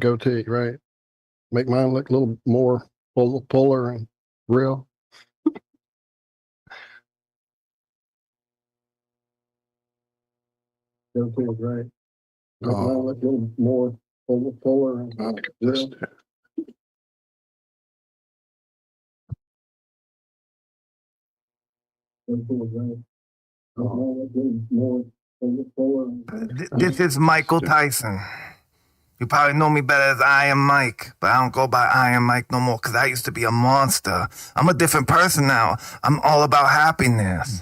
goatee, right? Make mine look a little more fuller and real. Goatee, right? Make mine look a little more fuller and real. This is Michael Tyson. You probably know me better as Iron Mike, but I don't go by Iron Mike no more because I used to be a monster. I'm a different person now. I'm all about happiness.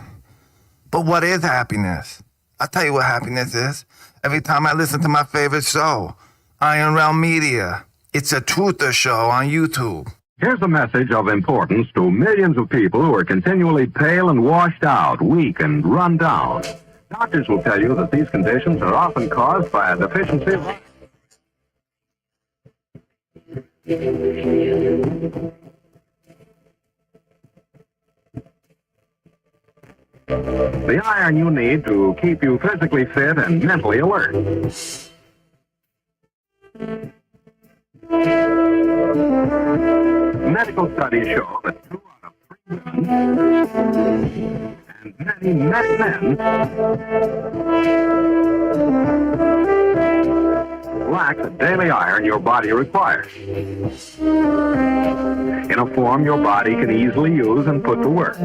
But what is happiness? I'll tell you what happiness is. Every time I listen to my favorite show, Ironrealmmedia. It's a truther show on YouTube. Here's a message of importance to millions of people who are continually pale and washed out, weak and run down. Doctors will tell you that these conditions are often caused by a deficiency of... the iron you need to keep you physically fit and mentally alert. Medical studies show that 2 out of 3 women and many men lack the daily iron your body requires, in a form your body can easily use and put to work.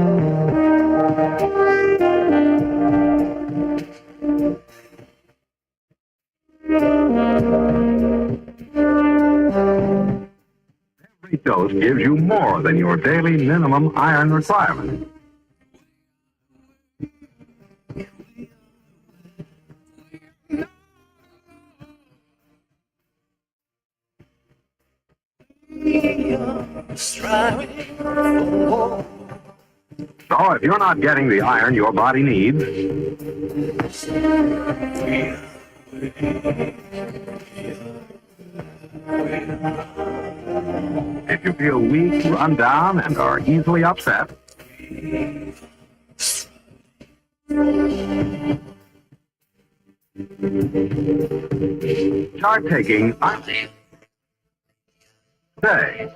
Every dose gives you more than your daily minimum iron requirement. So if you're not getting the iron your body needs, if you feel weak, run down, and are easily upset, start taking iron. Say.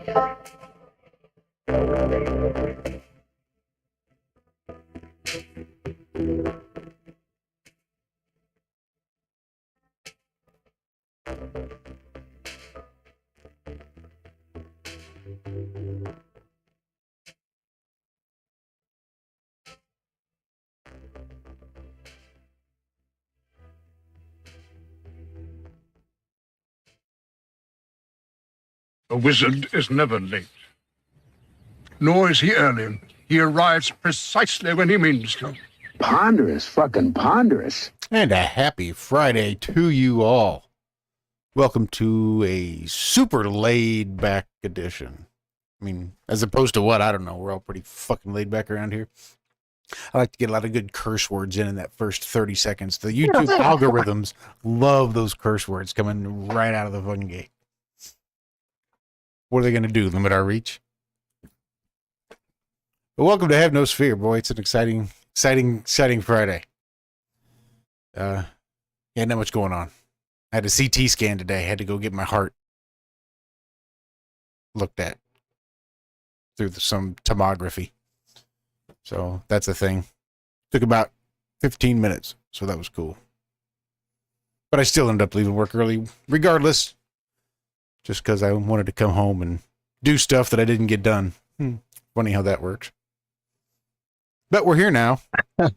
A wizard is never late. Nor is he early. He arrives precisely when he means to. Ponderous, fucking ponderous. And a happy Friday to you all. Welcome to a super laid back edition. I mean, as opposed to what? I don't know. We're all pretty fucking laid back around here. I like to get a lot of good curse words in that first 30 seconds. The YouTube algorithms love those curse words coming right out of the fucking gate. What are they going to do? Limit our reach? But welcome to Have No Sphere, boy. It's an exciting Friday. Yeah, not much going on. I had a CT scan today. I had to go get my heart looked at through some tomography. So that's a thing. Took about 15 minutes, so that was cool. But I still ended up leaving work early, regardless, just because I wanted to come home and do stuff that I didn't get done. Funny how that works. But we're here now. And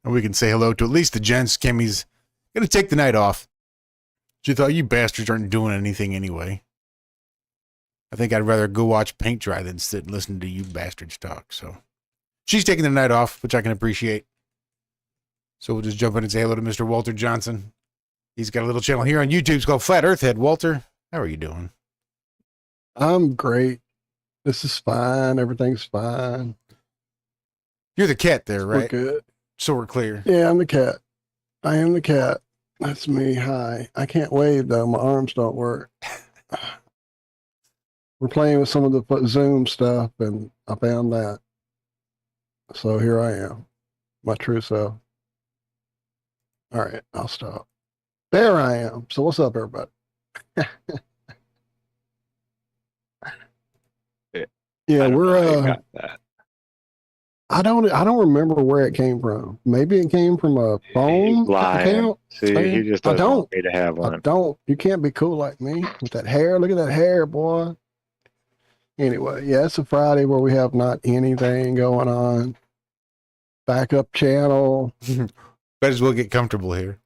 we can say hello to at least the gents. Cami's going to take the night off. She thought, you bastards aren't doing anything anyway. I think I'd rather go watch paint dry than sit and listen to you bastards talk. So she's taking the night off, which I can appreciate. So we'll just jump in and say hello to Mr. Walter Johnson. He's got a little channel here on YouTube. It's called Flat Earth Head. Walter, how are you doing? I'm great. This is fine. Everything's fine. You're the cat there, right? We're good. So we're clear. Yeah, I'm the cat. I am the cat. That's me. Hi. I can't wave, though. My arms don't work. We're playing with some of the Zoom stuff, and I found that. So here I am. My true self. All right, I'll stop. There I am. So what's up, everybody? Yeah, I don't know how you we're got that. I don't remember where it came from. Maybe it came from a He's phone lying. account. See, he just I doesn't want don't. me to have I one. don't. You can't be cool like me with that hair. Look at that hair, boy. Anyway, yeah, it's a Friday where we have not anything going on. Backup channel. Might as well get comfortable here.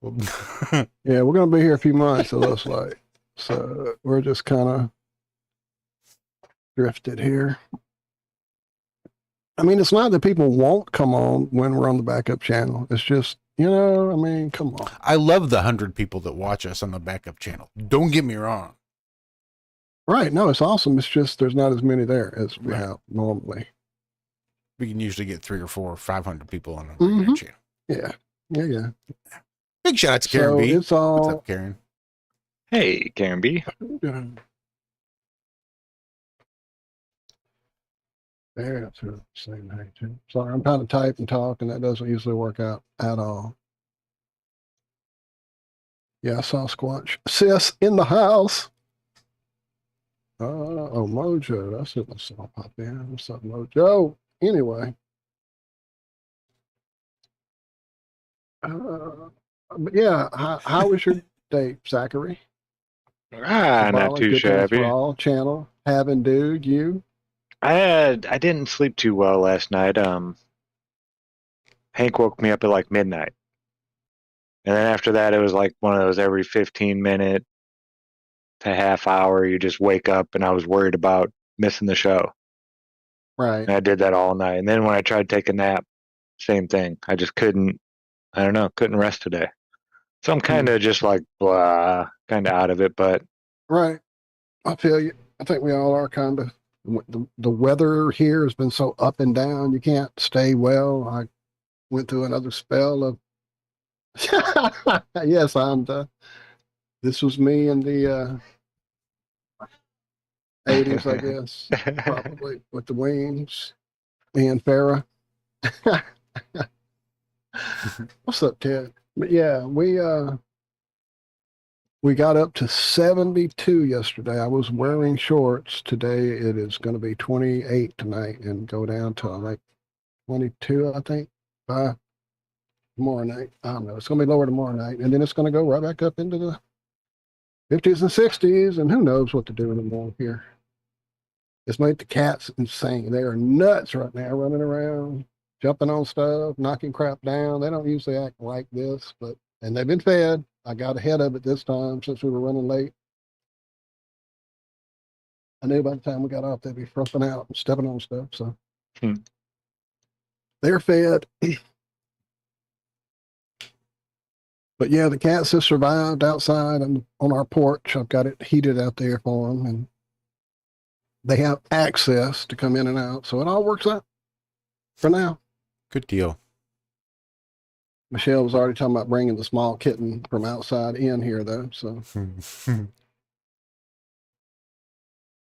Yeah, we're gonna be here a few months, it looks like. So we're just kind of drifted here. I mean, it's not that people won't come on when we're on the backup channel. It's just, I mean, come on. I love the 100 people that watch us on the backup channel. Don't get me wrong. Right. No, it's awesome. It's just there's not as many there as we Right. have normally. We can usually get 300 or 400 or 500 people on the Mhm. channel. Yeah. Yeah. Big shout out to Karen So B. it's all. What's up, Karen? Hey, Karen B. There, that's the same thing too. Sorry, I'm trying to type and talk, and that doesn't usually work out at all. Yeah, I saw Squatch. Sis in the house. Oh, Mojo. That's what I saw pop in. What's up, Mojo? Anyway. But yeah, how was your day, Zachary? Not Zabala, too Good Times for shabby. All channel. Having dude, you. I didn't sleep too well last night. Hank woke me up at like midnight. And then after that, it was like one of those every 15-minute to half hour, you just wake up, and I was worried about missing the show. Right. And I did that all night. And then when I tried to take a nap, same thing. I just couldn't rest today. So I'm kind of just like, blah, kind of out of it. But Right. I feel you. I think we all are kind of. The weather here has been so up and down. You can't stay well. I went through another spell of. Yes, this was me in the 80s, I guess, probably with the wings. Me and Farrah. What's up, Ted? But yeah, we got up to 72 yesterday. I was wearing shorts. Today it is going to be 28 tonight and go down to like 22, I think, by tomorrow night. I don't know. It's going to be lower tomorrow night. And then it's going to go right back up into the 50s and 60s. And who knows what to do anymore here. It's made the cats insane. They are nuts right now, running around, jumping on stuff, knocking crap down. They don't usually act like this, and they've been fed. I got ahead of it this time since we were running late. I knew by the time we got off, they'd be frumping out and stepping on stuff. So they're fed. But yeah, the cats have survived outside and on our porch. I've got it heated out there for them, and they have access to come in and out. So it all works out for now. Good deal. Michelle was already talking about bringing the small kitten from outside in here, though. So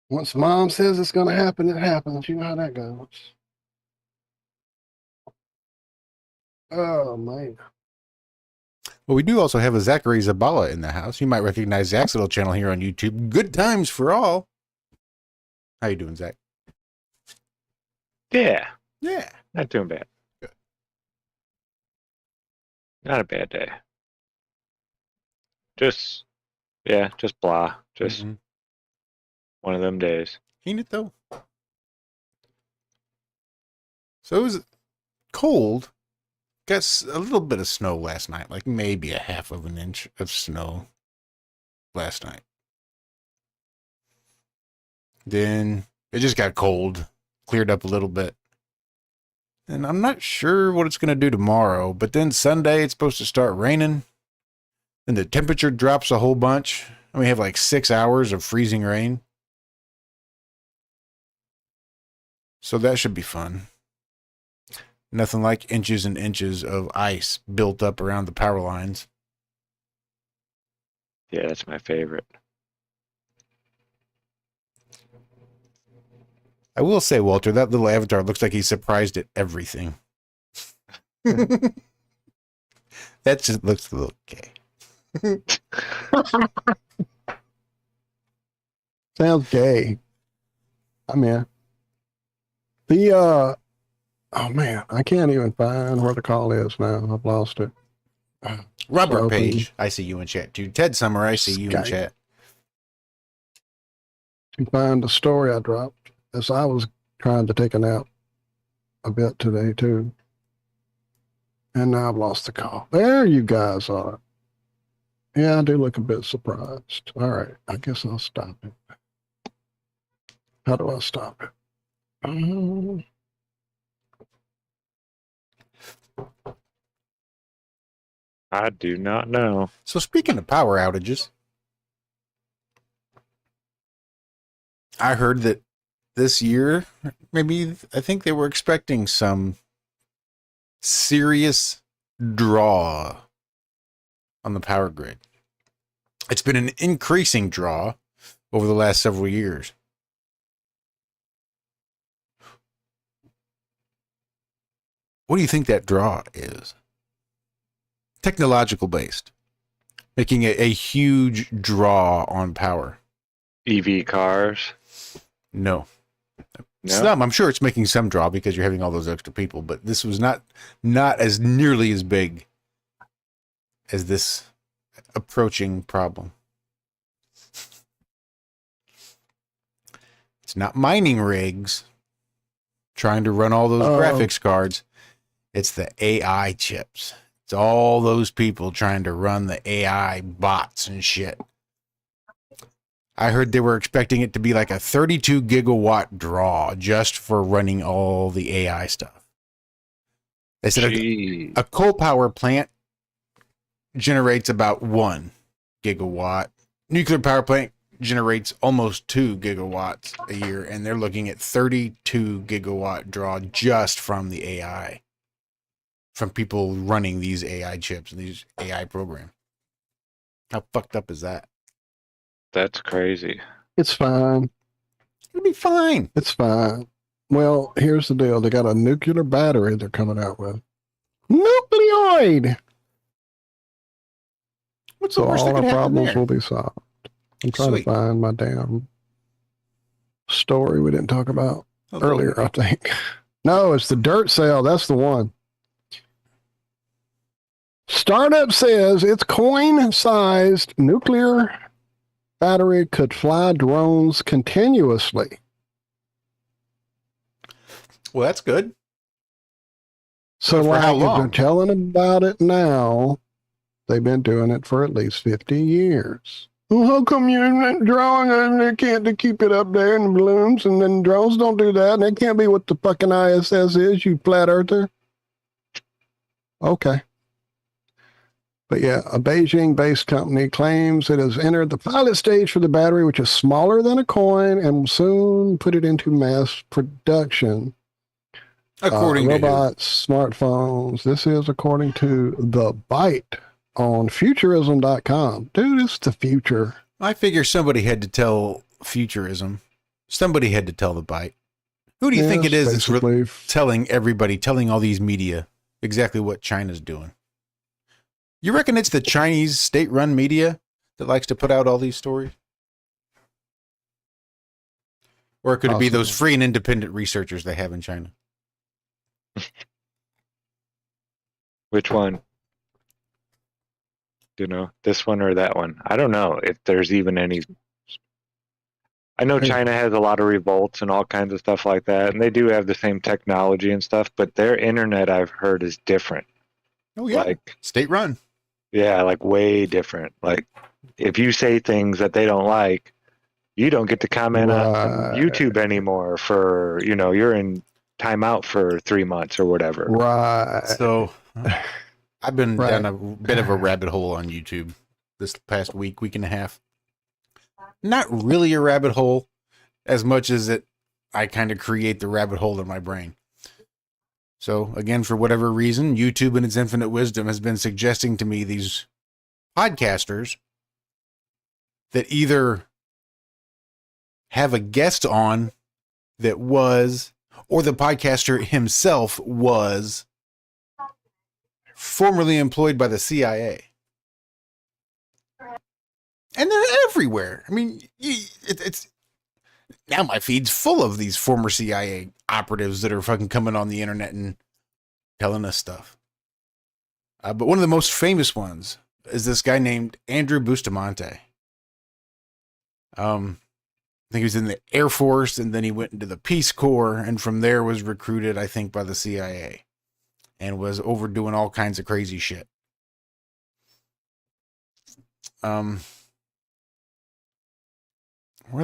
once mom says it's going to happen, it happens. You know how that goes. Oh, man. Well, we do also have a Zachary Zabala in the house. You might recognize Zach's little channel here on YouTube. Good Times for All. How you doing, Zach? yeah, Yeah. not doing bad. Good. Not a bad day. Just blah. Just one of them days. Ain't it, though? So it was cold. Got a little bit of snow last night, like maybe a half of an inch of snow last night. Then it just got cold, cleared up a little bit. And I'm not sure what it's going to do tomorrow, but then Sunday it's supposed to start raining. And the temperature drops a whole bunch. And we have like 6 hours of freezing rain. So that should be fun. Nothing like inches and inches of ice built up around the power lines. Yeah, that's my favorite. I will say, Walter, that little avatar looks like he's surprised at everything. That just looks a little gay. Sounds gay. I'm in. Oh man, I can't even find where the call is now. I've lost it. Robert Open Page, I see you in chat too. Ted Summer, I see you in Skype. chat. To find the story I dropped as I was trying to take a nap a bit today too. And now I've lost the call. There you guys are. Yeah, I do look a bit surprised. All right, I guess I'll stop it. How do I stop it? I do not know. So speaking of power outages, I heard that this year, maybe I think they were expecting some serious draw on the power grid. It's been an increasing draw over the last several years. What do you think that draw is? Technological based, making it a huge draw on power. EV cars. No. No? Some, I'm sure it's making some draw because you're having all those extra people, but this was not as nearly as big as this approaching problem. It's not mining rigs trying to run all those graphics cards. It's the AI chips. It's all those people trying to run the AI bots and shit. I heard they were expecting it to be like a 32 gigawatt draw just for running all the AI stuff. They said a coal power plant generates about 1 gigawatt. Nuclear power plant generates almost 2 gigawatts a year, and they're looking at 32 gigawatt draw just from the AI, from people running these AI chips and these AI programs. How fucked up is that? That's crazy. It's fine. It'll be fine. It's fine. Well, here's the deal. They got a nuclear battery they're coming out with. Nucleoid! What's the So worst that all could our happen problems there? will be solved. I'm trying Sweet. to find my damn story we didn't talk about Oh, earlier, I think. No, it's the dirt sale. That's the one. Startup says its coin-sized nuclear battery could fly drones continuously. Well, that's good. So For how like, if they're long? telling about it now, they've been doing it for at least 50 years. Well, how come you're not drawing and they can't to keep it up there in the balloons and then drones don't do that and it can't be what the fucking ISS is, you flat earther? Okay. But yeah, a Beijing-based company claims it has entered the pilot stage for the battery, which is smaller than a coin, and will soon put it into mass production. According to who? robots, smartphones. This is according to The Byte on futurism.com. Dude, it's the future. I figure somebody had to tell Futurism. Somebody had to tell the Byte. Who do you think it is that's basically telling everybody, telling all these media exactly what China's doing? You reckon it's the Chinese state-run media that likes to put out all these stories? Or could it be those free and independent researchers they have in China? Which one? You know, this one or that one? I don't know if there's even any. I know China has a lot of revolts and all kinds of stuff like that, and they do have the same technology and stuff, but their internet, I've heard, is different. Oh, yeah. Like, state-run. Yeah, like way different. Like, if you say things that they don't like, you don't get to comment on YouTube anymore for, you know, you're in timeout for 3 months or whatever. Right. So I've been down a bit of a rabbit hole on YouTube this past week and a half. Not really a rabbit hole as much as I kind of create the rabbit hole in my brain. So again, for whatever reason, YouTube in its infinite wisdom has been suggesting to me these podcasters that either have a guest on that was, or the podcaster himself was formerly employed by the CIA. And they're everywhere. I mean, it's Now my feed's full of these former CIA operatives that are fucking coming on the internet and telling us stuff. But one of the most famous ones is this guy named Andrew Bustamante. I think he was in the Air Force, and then he went into the Peace Corps, and from there was recruited, I think, by the CIA, and was overdoing all kinds of crazy shit. Where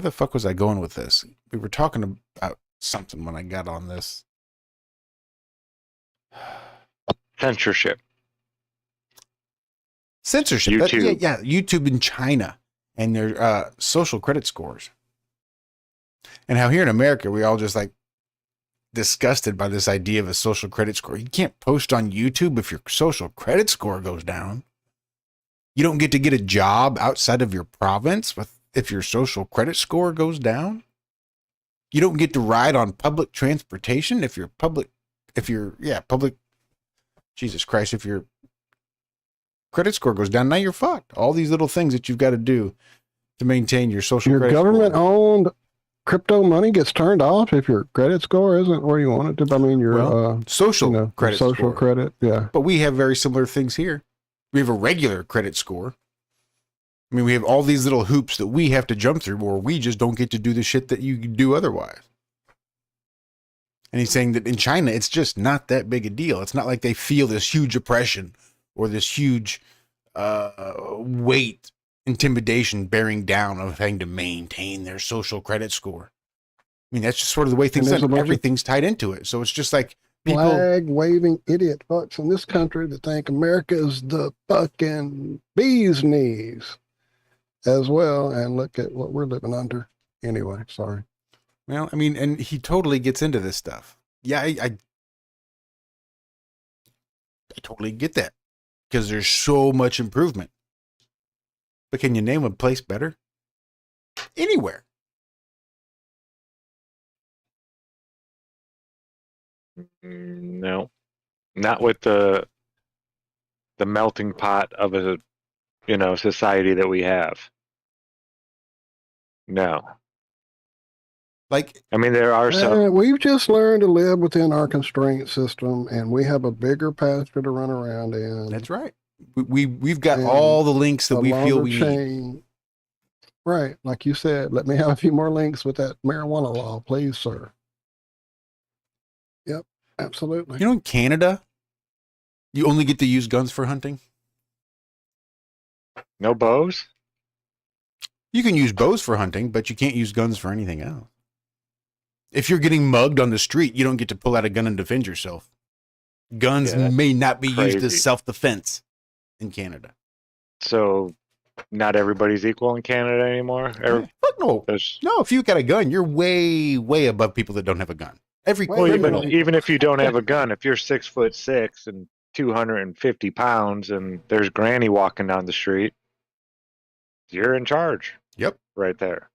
the fuck was I going with this? We were talking about something when I got on this. Censorship. YouTube. YouTube. YouTube in China and their social credit scores. And how here in America, we all just like disgusted by this idea of a social credit score. You can't post on YouTube if your social credit score goes down. You don't get to get a job outside of your province if your social credit score goes down. You don't get to ride on public transportation if your Jesus Christ, if your credit score goes down, now you're fucked. All these little things that you've got to do to maintain your social credit score. Your government-owned crypto money gets turned off if your credit score isn't where you want it to. I mean, your social credit social score. credit, yeah. But we have very similar things here. We have a regular credit score. I mean, we have all these little hoops that we have to jump through, or we just don't get to do the shit that you do otherwise. And he's saying that in China, it's just not that big a deal. It's not like they feel this huge oppression or this huge weight, intimidation bearing down of having to maintain their social credit score. I mean, that's just sort of the way things are. Everything's tied into it. So it's just like people flag-waving idiot fucks in this country that think America is the fucking bee's knees as well. And look at what we're living under. Anyway, sorry. Well, I mean, and he totally gets into this stuff. Yeah, I totally get that because there's so much improvement. But can you name a place better? Anywhere. No, not with the melting pot of a society that we have. No. Like, I mean, there are some. We've just learned to live within our constraint system, and we have a bigger pasture to run around in. That's right. We've got all the links that we feel we need. Right, like you said. Let me have a few more links with that marijuana law, please, sir. Yep, absolutely. You know, in Canada, you only get to use guns for hunting. No bows? You can use bows for hunting, but you can't use guns for anything else. If you're getting mugged on the street, you don't get to pull out a gun and defend yourself. Guns may not be used as self-defense in Canada. So not everybody's equal in Canada anymore? Fuck no. No, if you got a gun, you're way, way above people that don't have a gun. Even if you don't have a gun, if you're 6'6" and 250 pounds and there's Granny walking down the street, you're in charge. Yep. Right there.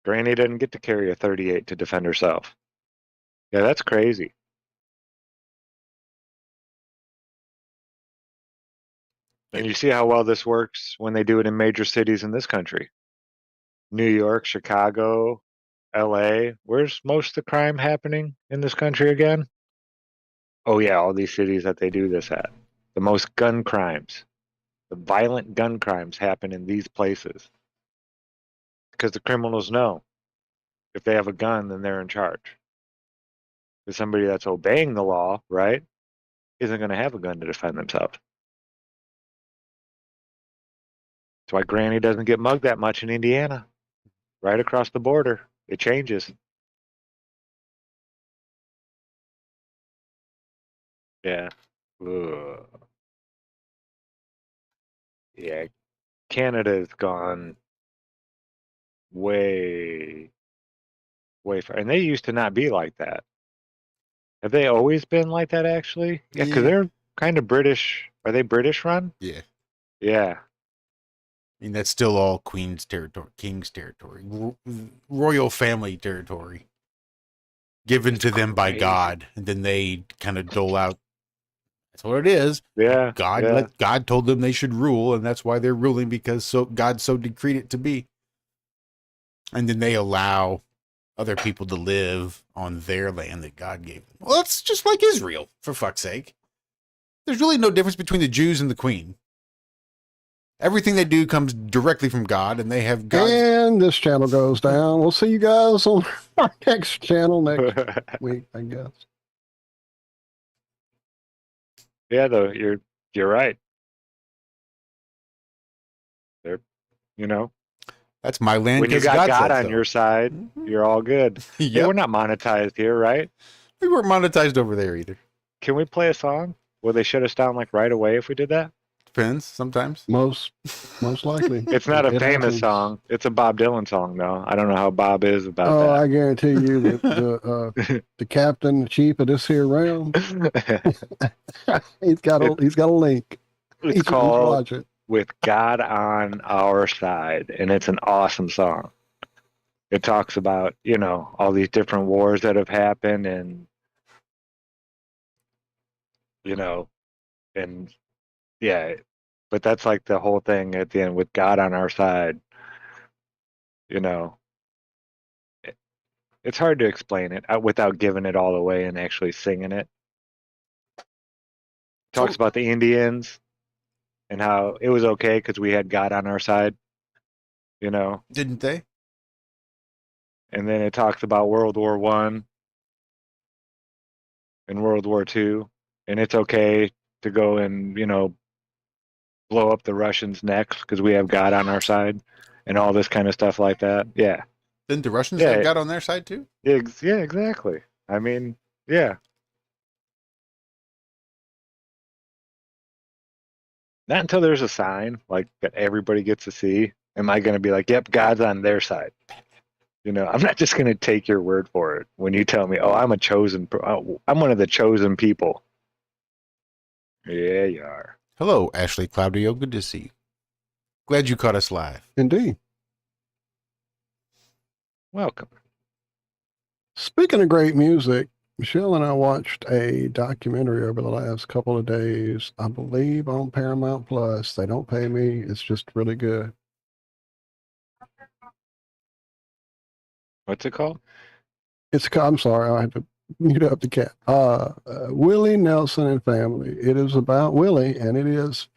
Granny doesn't get to carry a 38 to defend herself. Yeah, that's crazy. And you see how well this works when they do it in major cities in this country. New York, Chicago, LA. Where's most of the crime happening in this country again? Oh yeah, all these cities that they do this at. The most gun crimes. The violent gun crimes happen in these places. Because the criminals know if they have a gun, then they're in charge. Because somebody that's obeying the law, right, isn't going to have a gun to defend themselves. That's why Granny doesn't get mugged that much in Indiana. Right across the border, it changes. Yeah. Ugh. Yeah. Canada's gone way far. And they used to not be like that. Have they always been like that, actually? Yeah, because they're kind of British. Are they British run? Yeah. Yeah. I mean, that's still all Queen's territory, King's territory, royal family territory, given to them by God, and then they kind of dole out. That's what it is. Yeah. God told them they should rule, and that's why they're ruling, because God so decreed it to be. And then they allow other people to live on their land that God gave them. Well, it's just like Israel, for fuck's sake. There's really no difference between the Jews and the Queen. Everything they do comes directly from God, and they have God. And this channel goes down. We'll see you guys on our next channel next week, I guess. Yeah, though you're right. They're, you know, That's my land. when you 'cause got God said on so. your side, you're all good. Hey, Yep. we're not monetized here, right? We weren't monetized over there either. Can we play a song? Will they shut us down like right away if we did that? Depends sometimes. Most likely. It's not a It famous happens. song. It's a Bob Dylan song, though. I don't know how Bob is about Oh, that. I guarantee you the captain, the chief of this here realm, he's got a link. It's He should called watch it. With God on Our Side, and it's an awesome song. It talks about, all these different wars that have happened and, and yeah, but that's like the whole thing at the end with God on our side. It's hard to explain it without giving it all away and actually singing it. Talks about the Indians and how it was okay because we had God on our side, Didn't they? And then it talks about World War One and World War Two, and it's okay to go and blow up the Russians next because we have God on our side, and all this kind of stuff like that. Yeah. Didn't the Russians Yeah. have God on their side too? Yeah, exactly. I mean, yeah. Not until there's a sign like that everybody gets to see. Am I going to be like, yep, God's on their side? I'm not just going to take your word for it when you tell me, oh, I'm I'm one of the chosen people. Yeah, you are. Hello, Ashley Claudio. Good to see you. Glad you caught us live. Indeed. Welcome. Speaking of great music, Michelle and I watched a documentary over the last couple of days, I believe on Paramount Plus. They don't pay me. It's just really good. What's it called? I'm sorry, I had to mute up the cat. Willie Nelson and Family. It is about Willie, and it is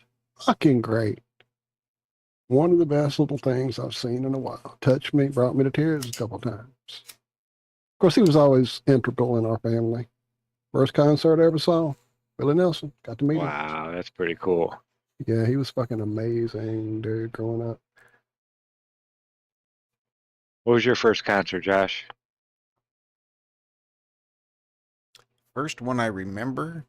fucking great. One of the best little things I've seen in a while. Touched me, brought me to tears a couple times. Of course, he was always integral in our family. First concert I ever saw, Willie Nelson. Got to meet him. Wow, that's pretty cool. Yeah, he was fucking amazing, dude, growing up. What was your first concert, Josh? First one I remember,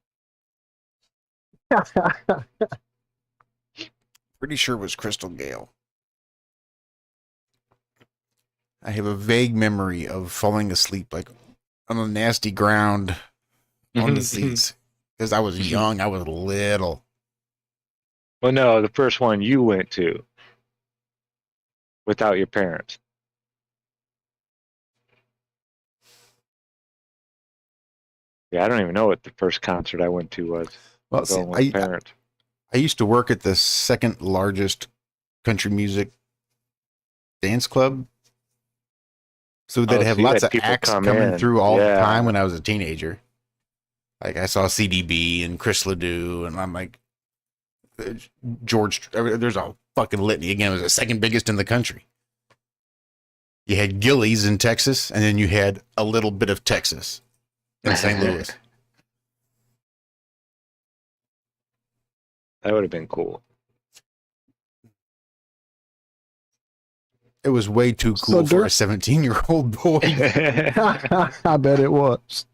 pretty sure it was Crystal Gale. I have a vague memory of falling asleep like on the nasty ground on the seats because I was young. I was little. Well, no, the first one you went to without your parents. Yeah, I don't even know what the first concert I went to was. Well, see, Going with parents. I used to work at the second largest country music dance club. So they'd have so you lots had of people acts come coming in. through all the Yeah. time when I was a teenager. Like I saw CDB and Chris Ledoux, and I'm like, George, there's a fucking litany. Again, it was the second biggest in the country. You had Gillies in Texas, and then you had a little bit of Texas in St. Louis. That would have been cool. It was way too cool for a 17-year-old boy. I bet it was.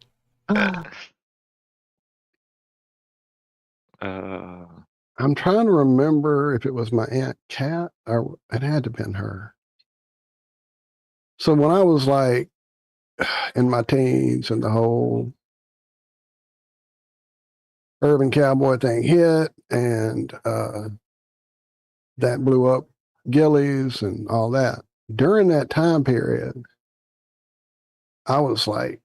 I'm trying to remember if it was my Aunt Kat or it had to have been her. So when I was like in my teens and the whole urban cowboy thing hit and that blew up Gillies and all that, during that time period, I was like,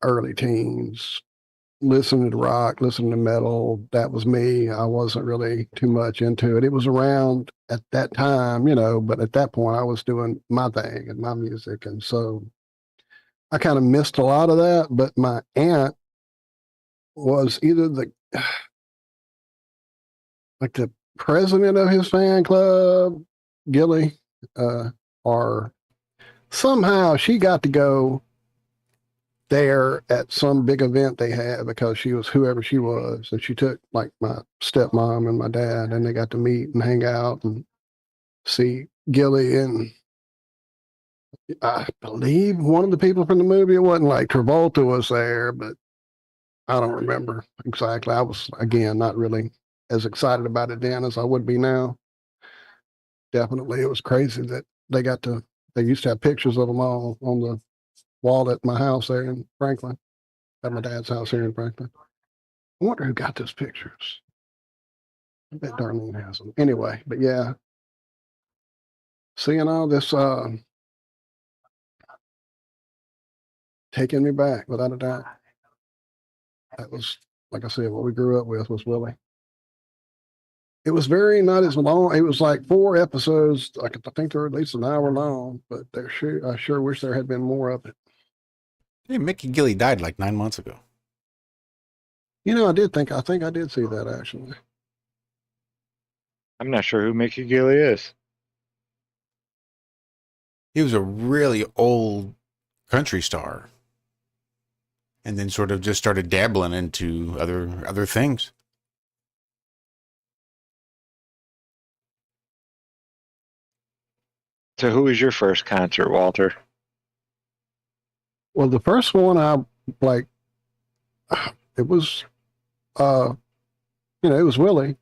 early teens, listening to rock, listening to metal. That was me. I wasn't really too much into it. It was around at that time, but at that point I was doing my thing and my music. And so I kind of missed a lot of that. But my aunt was either the president of his fan club, Gilly, or somehow she got to go there at some big event they had because she was whoever she was. And she took like my stepmom and my dad, and they got to meet and hang out and see Gilly. And I believe one of the people from the movie, it wasn't like Travolta was there, but I don't remember exactly. I was, again, not really as excited about it then as I would be now. Definitely, it was crazy that they used to have pictures of them all on the wall at my house there in Franklin, at my dad's house here in Franklin. I wonder who got those pictures. I bet Darlene has them. Anyway, but yeah, seeing all this taking me back without a doubt. That was, like I said, what we grew up with was Willie. It was not as long. It was like 4 episodes. I think they're at least an hour long, but I sure wish there had been more of it. Hey, Mickey Gilly died like 9 months ago. I think I did see that actually. I'm not sure who Mickey Gilly is. He was a really old country star, and then sort of just started dabbling into other things. So who was your first concert, Walter? Well, the first one it was, it was Willie.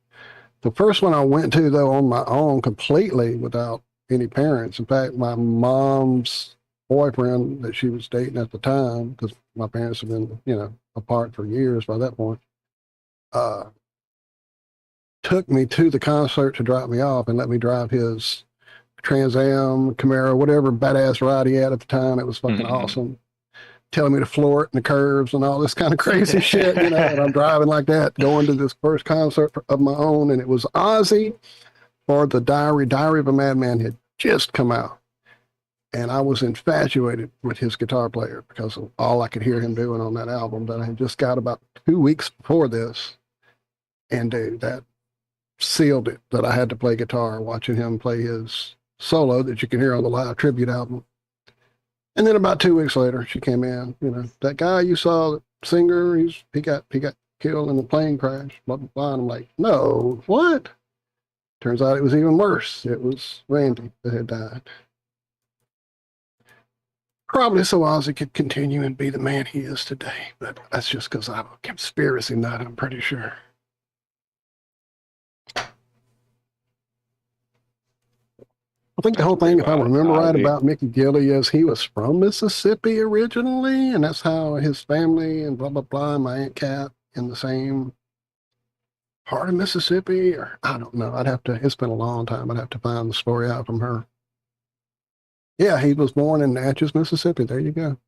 The first one I went to, though, on my own completely without any parents. In fact, my mom's boyfriend that she was dating at the time, because my parents have been, apart for years by that point, took me to the concert to drop me off and let me drive his Trans Am, Camaro, whatever badass ride he had at the time. It was fucking awesome. Telling me to floor it in the curves and all this kind of crazy shit, and I'm driving like that, going to this first concert of my own, and it was Ozzy, or the Diary of a Madman had just come out. And I was infatuated with his guitar player because of all I could hear him doing on that album that I had just got about 2 weeks before this. And dude, that sealed it that I had to play guitar, watching him play his solo that you can hear on the live tribute album. And then about 2 weeks later, she came in. That guy you saw, the singer, he got killed in a plane crash. Blah blah blah. And I'm like, no, what? Turns out it was even worse. It was Randy that had died. Probably so Ozzy could continue and be the man he is today. But that's just because I'm a conspiracy nut, I'm pretty sure. I think the whole thing, if I remember right, about Mickey Gilly is he was from Mississippi originally, and that's how his family and blah, blah, blah, and my Aunt Cat in the same part of Mississippi, or I don't know. It's been a long time. I'd have to find the story out from her. Yeah, he was born in Natchez, Mississippi. There you go.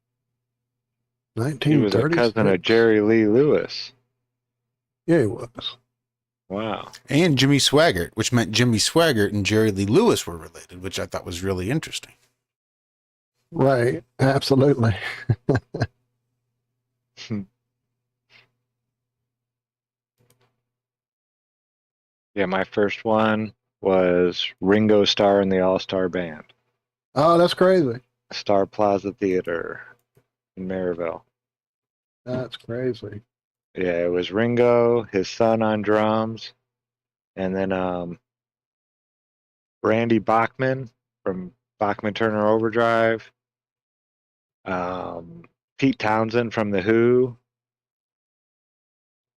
1930s. He was a cousin of Jerry Lee Lewis. Yeah, he was. Wow. And Jimmy Swaggart, which meant Jimmy Swaggart and Jerry Lee Lewis were related, which I thought was really interesting. Right. Absolutely. Yeah, my first one was Ringo Starr and the All-Star Band. Oh, that's crazy. Star Plaza Theater in Maryville. That's crazy. Yeah, it was Ringo, his son on drums, and then Randy Bachman from Bachman Turner Overdrive, Pete Townsend from The Who.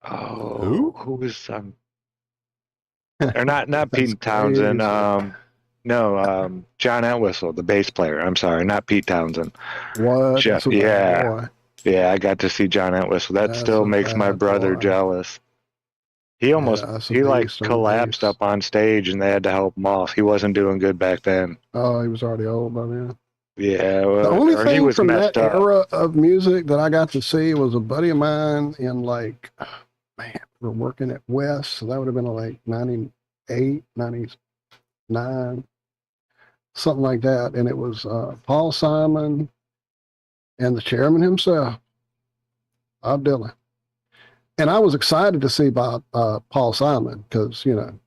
Oh, who was or not Pete Townsend. No, John Entwistle, the bass player. I'm sorry, not Pete Townsend. What? Yeah. Yeah, I got to see John Entwistle. That still makes my brother jealous. He collapsed up on stage and they had to help him off. He wasn't doing good back then. Oh, he was already old by then. Yeah, The well, only or he thing was from that messed up. era of music that I got to see was a buddy of mine in like, man, we're working at West, so that would have been like 98, 99, something like that. And it was Paul Simon and the chairman himself, Bob Dylan. And I was excited to see Paul Simon because, you know,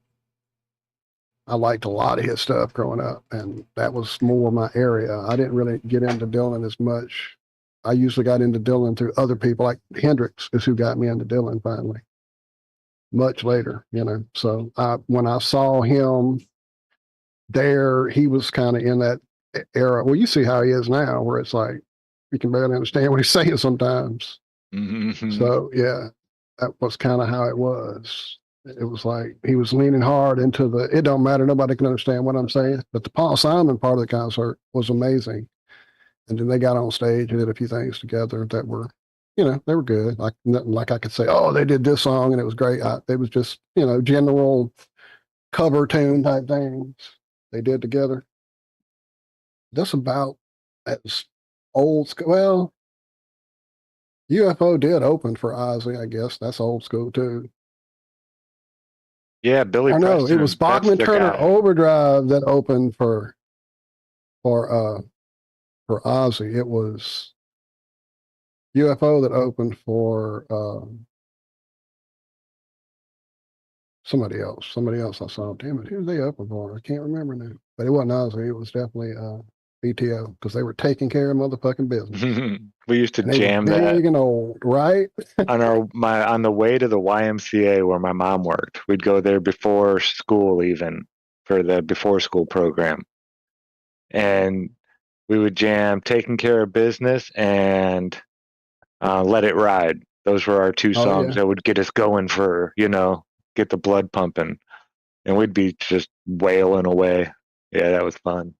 I liked a lot of his stuff growing up, and that was more my area. I didn't really get into Dylan as much. I usually got into Dylan through other people, like Hendrix is who got me into Dylan finally, much later, you know. So when I saw him there, he was kind of in that era. Well, you see how he is now, where it's like you can barely understand what he's saying sometimes. Mm-hmm. So, yeah, that was kind of how it was. It was like he was leaning hard into it don't matter, nobody can understand what I'm saying. But the Paul Simon part of the concert was amazing. And then they got on stage and did a few things together that were, you know, they were good. Like nothing like I could say, oh, they did this song and it was great. It was just, you know, general cover tune type things they did together. That's about as old school. Well, UFO did open for Ozzy, I guess. That's old school too. Yeah, Billy I know Preston. it was That's Bachman the Turner guy. Overdrive that opened for Ozzy. It was UFO that opened for somebody else. Somebody else I saw. Damn it, who did they open for? I can't remember now. But it wasn't Ozzy. It was definitely BTO because they were taking care of motherfucking business. We used to And they were jam that big and old, right? on the way to the YMCA where my mom worked. We'd go there before school, even for the before school program, and we would jam "Taking Care of Business" and "Let It Ride." Those were our two Oh songs yeah. that would get us going for, get the blood pumping, and we'd be just wailing away. Yeah, that was fun.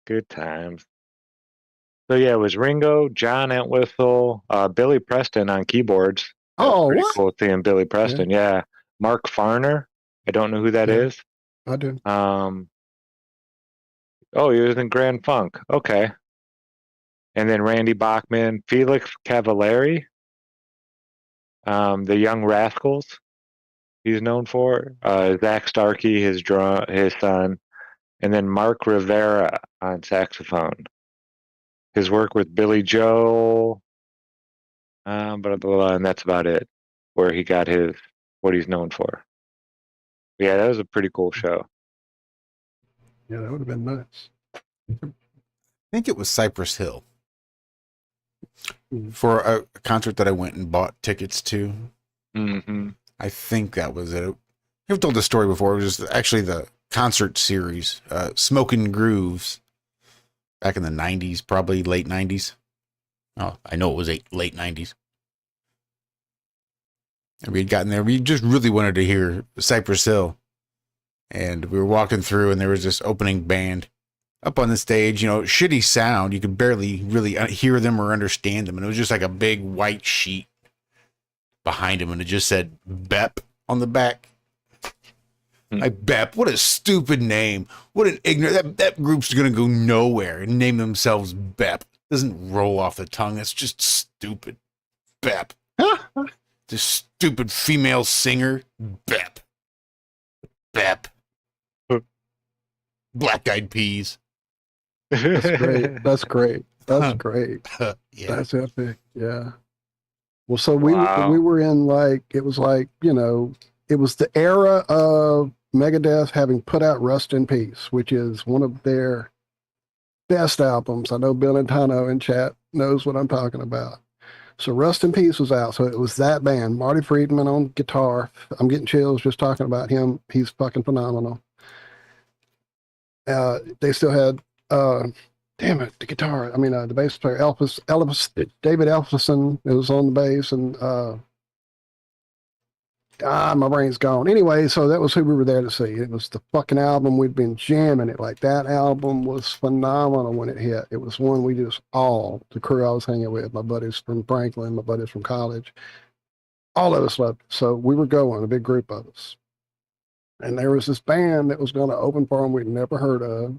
Good times. So yeah, it was Ringo, John Entwistle, Billy Preston on keyboards. That was Oh pretty what? cool seeing Billy Yeah, Preston. Yeah, Mark Farner. I don't know who that yeah, is. I do. Oh, he was in Grand Funk. Okay, and then Randy Bachman, Felix Cavallari, the Young Rascals. He's known for Zack Starkey, his son, and then Mark Rivera on saxophone. His work with Billy Joel, blah, blah, blah, and that's about it. Where he got what he's known for. Yeah, that was a pretty cool show. Yeah, that would have been nice. I think it was Cypress Hill Mm. for a concert that I went and bought tickets to. Mm-hmm. I think that was it. I've told the story before. It was just actually the concert series, Smoking Grooves, back in the 90s, probably late 90s. Oh, I know it was late 90s. And we had gotten there. We just really wanted to hear Cypress Hill. And we were walking through, and there was this opening band up on the stage. You know, shitty sound. You could barely really hear them or understand them. And it was just like a big white sheet behind him, and it just said BEP on the back. Like BEP, what a stupid name. What an ignorant, that group's gonna go nowhere and name themselves BEP. Doesn't roll off the tongue. That's just stupid. BEP. This stupid female singer. BEP. BEP. Black Eyed Peas. That's great. That's great. That's great. Yeah. That's epic. Yeah. Well, so Wow. we were in it was like, you know, it was the era of Megadeth having put out Rust in Peace, which is one of their best albums. I know Bill and Tano in chat knows what I'm talking about. So Rust in Peace was out. So it was that band, Marty Friedman on guitar. I'm getting chills just talking about him. He's fucking phenomenal. They still had, damn it, the guitar. I mean, the bass player, David Elfison, was on the bass, and my brain's gone. Anyway, so that was who we were there to see. It was the fucking album. We'd been jamming it. Like, that album was phenomenal when it hit. It was one we just the crew I was hanging with, my buddies from Franklin, my buddies from college, all of us loved it. So we were going, a big group of us. And there was this band that was going to open for them we'd never heard of.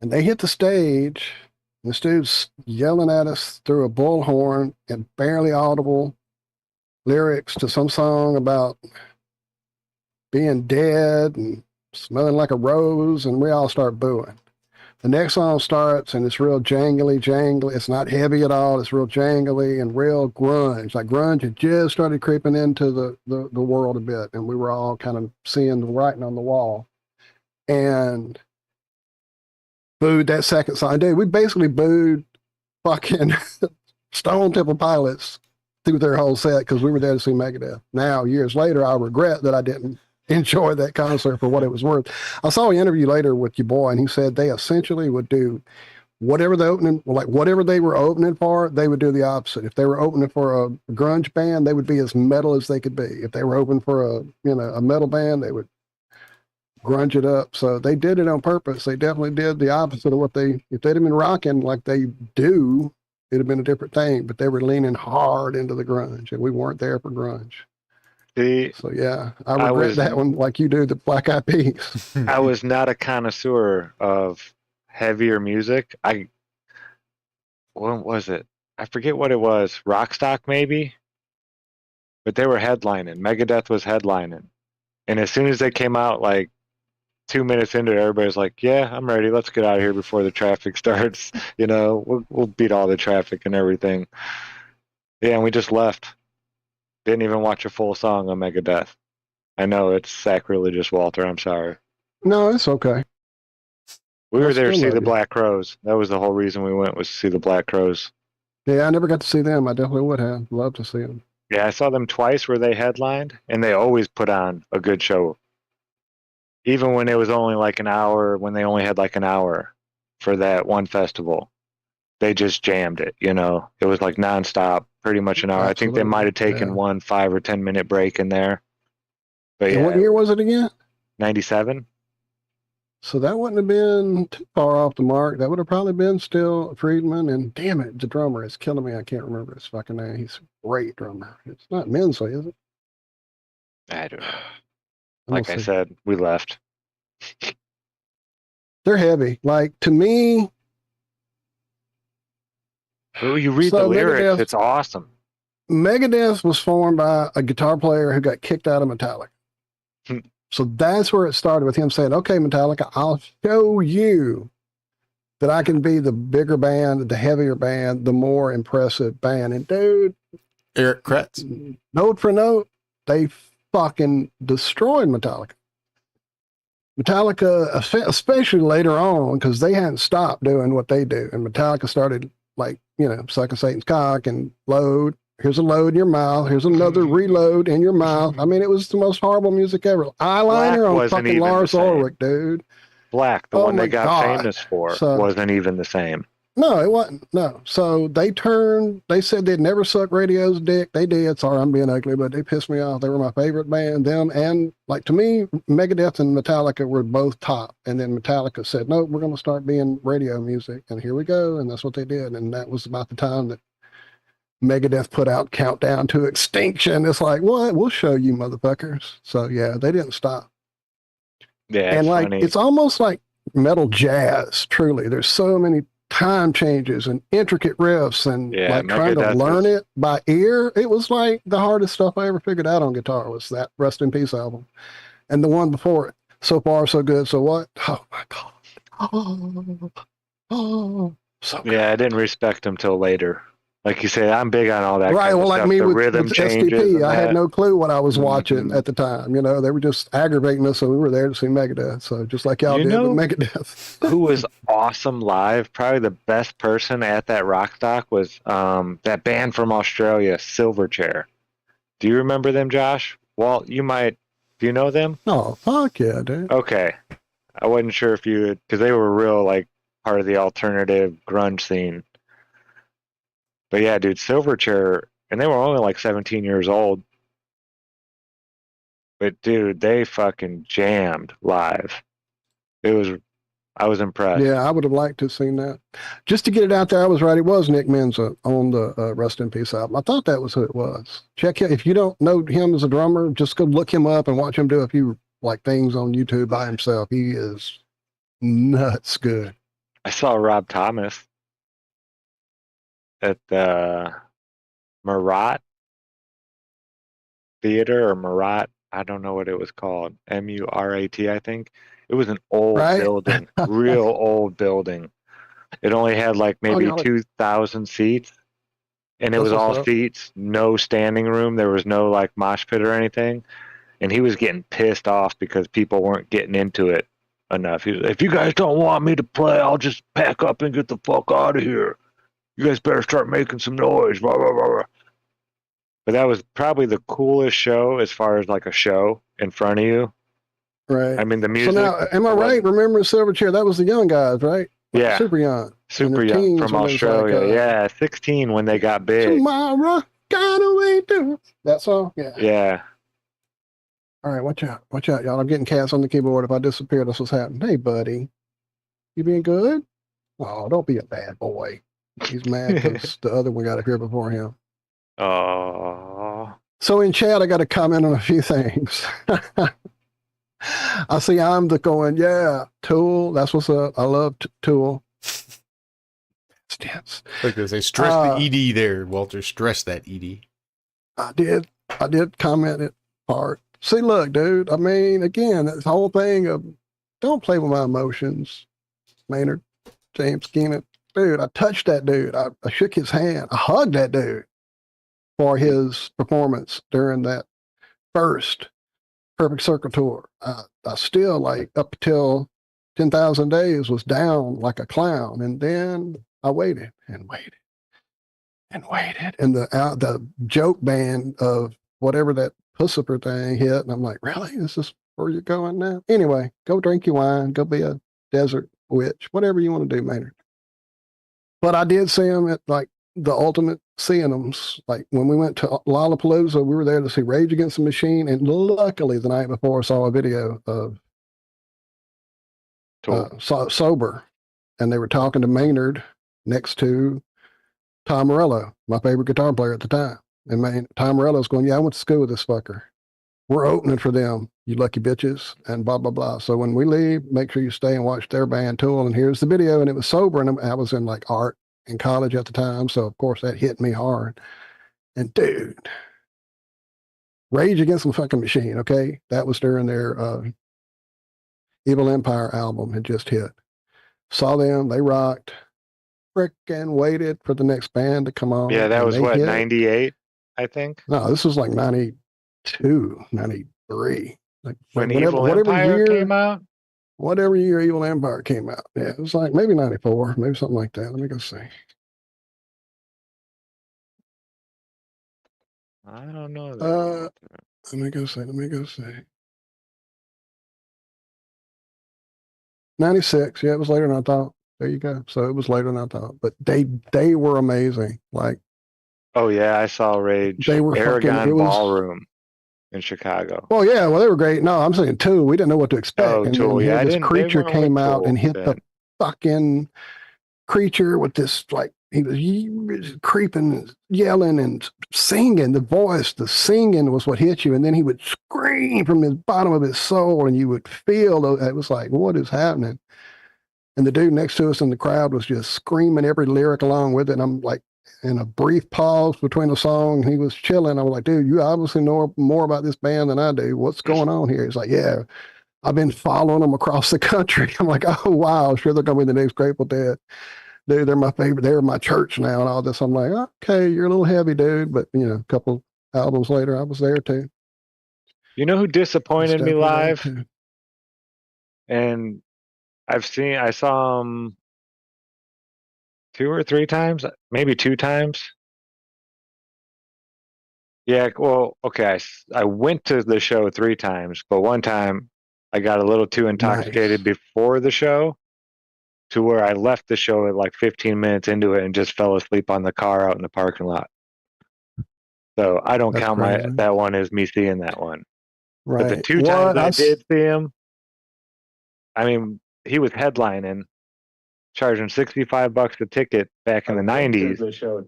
And they hit the stage. And this dude's yelling at us through a bullhorn and barely audible lyrics to some song about being dead and smelling like a rose, and we all start booing. The next song starts and it's real jangly. It's not heavy at all. It's real jangly and real grunge. Like grunge had just started creeping into the world a bit, and we were all kind of seeing the writing on the wall. And booed that second song. Dude, we basically booed fucking Stone Temple Pilots through their whole set because we were there to see Megadeth. Now, years later, I regret that I didn't enjoy that concert for what it was worth. I saw an interview later with your boy, and he said they essentially would do whatever whatever they were opening for, they would do the opposite. If they were opening for a grunge band, they would be as metal as they could be. If they were opening for a metal band, they would grunge it up. So they did it on purpose. They definitely did the opposite of if they'd have been rocking like they do, it'd have been a different thing, but they were leaning hard into the grunge, and we weren't there for grunge. So yeah, I regret that one like you do the Black Eyed Peas. I was not a connoisseur of heavier music. What was it? I forget what it was. Rockstock maybe? But they were headlining. Megadeth was headlining. And as soon as they came out, like 2 minutes into it, everybody's like, yeah, I'm ready. Let's get out of here before the traffic starts. We'll beat all the traffic and everything. Yeah, and we just left. Didn't even watch a full song on Megadeth. I know it's sacrilegious, Walter. I'm sorry. No, it's okay. We were there to see the Black Crowes. That was the whole reason we went, was to see the Black Crowes. Yeah, I never got to see them. I definitely would have loved to see them. Yeah, I saw them twice where they headlined, and they always put on a good show. Even when it was only like an hour, when they only had like an hour for that one festival, they just jammed it, It was like nonstop, pretty much an hour. Absolutely. I think they might have taken one 5 or 10 minute break in there. But and what year was it again? 97. So that wouldn't have been too far off the mark. That would have probably been still Friedman. And damn it, the drummer is killing me. I can't remember his fucking name. He's a great drummer. It's not Mensley, is it? I don't know. Like I said, we left. They're heavy. Like, to me... Well, you read the lyrics, Megadeth, it's awesome. Megadeth was formed by a guitar player who got kicked out of Metallica. So that's where it started, with him saying, okay, Metallica, I'll show you that I can be the bigger band, the heavier band, the more impressive band. And dude, Eric Kretz, note for note, they fucking destroyed Metallica. Metallica, especially later on, because they hadn't stopped doing what they do. And Metallica started sucking Satan's cock and load. Here's a load in your mouth. Here's another reload in your mouth. I mean, it was the most horrible music ever. Eyeliner on fucking Lars Ulrich, dude. Black, the one they got famous for, wasn't even the same. No, it wasn't. No. So they said they'd never suck Radio's dick. They did. Sorry, I'm being ugly, but they pissed me off. They were my favorite band. Them and, to me, Megadeth and Metallica were both top. And then Metallica said, no, we're going to start being radio music. And here we go. And that's what they did. And that was about the time that Megadeth put out Countdown to Extinction. It's like, what? We'll show you, motherfuckers. So, yeah, they didn't stop. Yeah, and, funny. It's almost like metal jazz, truly. There's so many time changes and intricate riffs and trying to learn it by ear. It was like the hardest stuff I ever figured out on guitar was that Rest in Peace album. And the one before it. So Far, So Good, So What? Oh my God. So good. Yeah, I didn't respect him till later. Like you said, I'm big on all that. Right, kind well, of like stuff, me the with rhythm changes. SDP, I had no clue what I was watching at the time. They were just aggravating us, so we were there to see Megadeth. So just like y'all did with Megadeth. Who was awesome live? Probably the best person at that Rockstock was that band from Australia, Silverchair. Do you remember them, Josh? Walt, you might. Do you know them? Oh, fuck yeah, dude. Okay. I wasn't sure if you, because they were real, part of the alternative grunge scene. But yeah, dude, Silverchair, and they were only 17 years old. But dude, they fucking jammed live. I was impressed. Yeah, I would have liked to have seen that. Just to get it out there, I was right. It was Nick Menza on the Rest in Peace album. I thought that was who it was. Check him. If you don't know him as a drummer, just go look him up and watch him do a few things on YouTube by himself. He is nuts good. I saw Rob Thomas at the Murat Theater or Murat. I don't know what it was called. Murat, I think. It was an old Right? building, real old building. It only had like Oh, maybe y'all, 2,000 seats, and it that's was what's all up. seats, no standing room. There was no like mosh pit or anything. And he was getting pissed off because people weren't getting into it enough. He was like, if you guys don't want me to play, I'll just pack up and get the fuck out of here. You guys better start making some noise. Blah, blah, blah, blah. But that was probably the coolest show as far as like a show in front of you. Right. I mean, the So music. now, am I right? Remember Silverchair? That was the young guys, right? Yeah. Super young. Super in their young teens from when it was like, Australia. Yeah, 16 when they got big. tomorrow, gotta wait to that song. Yeah. Yeah. All right, watch out, y'all. I'm getting cats on the keyboard. If I disappear, that's what's happening. Hey, buddy, you being good? Oh, don't be a bad boy. He's mad because the other one got up here before him. Oh. So in chat, I got to comment on a few things. I see I'm the going, yeah, Tool. That's what's up. I love Tool. Stance. Like they say, stress the ED there, Walter. Stress that ED. I did comment it hard. See, look, dude. I mean, again, this whole thing of don't play with my emotions, Maynard, James Keenan. Dude, I touched that dude. I shook his hand. I hugged that dude for his performance during that first Perfect Circle tour. I still, like, up till 10,000 Days was down like a clown. And then I waited and waited and waited. And the joke band of whatever that Pussiper thing hit. And I'm like, really? This is where you're going now? Anyway, go drink your wine. Go be a desert witch. Whatever you want to do, Maynard. But I did see him at, like, the ultimate seeing them. Like, when we went to Lollapalooza, we were there to see Rage Against the Machine. And luckily, the night before, I saw a video of Sober. And they were talking to Maynard next to Tom Morello, my favorite guitar player at the time. And Tom Morello's going, yeah, I went to school with this fucker. We're opening for them, you lucky bitches, and blah, blah, blah. So when we leave, make sure you stay and watch their band Tool. And here's the video. And it was Sober. And I was in, like, art in college at the time. So, of course, that hit me hard. And, dude, Rage Against the fucking Machine, okay? That was during their Evil Empire album had just hit. Saw them. They rocked. Frickin' waited for the next band to come on. Yeah, that was what, 98, I think? No, this was like 92, 93. Like when Evil Empire came out? Whatever year Evil Empire came out. Yeah, it was like maybe 94, maybe something like that. Let me go see. I don't know that. Let me go see. 96. Yeah, it was later than I thought. There you go. So it was later than I thought. But they were amazing. Like, oh yeah, I saw Rage. They were Aragon Ballroom in Chicago. Well, yeah, well, they were great. No, I'm saying Tool. We didn't know what to expect. Oh, and Tool. then this creature came out and hit the fucking creature with this, like, he was creeping, yelling and singing. The singing was what hit you. And then he would scream from the bottom of his soul and you would feel, it was like, what is happening? And the dude next to us in the crowd was just screaming every lyric along with it. And I'm like, in a brief pause between the song, he was chilling. I was like, dude, you obviously know more about this band than I do. What's going on here? He's like, yeah, I've been following them across the country. I'm like, oh, wow, sure, they're going to be the next Grateful Dead. Dude, they're my favorite. They're my church now and all this. I'm like, okay, you're a little heavy, dude. But, you know, a couple albums later, I was there too. You know who disappointed me live? And I saw him 2 or 3 times, maybe 2 times. Yeah, well, okay, I went to the show 3 times, but one time I got a little too intoxicated before the show to where I left the show at like 15 minutes into it and just fell asleep on the car out in the parking lot. So I don't count that one as me seeing that one. Right. But the 2 times I did see him, I mean, he was headlining, charging $65 a ticket back in the 90s.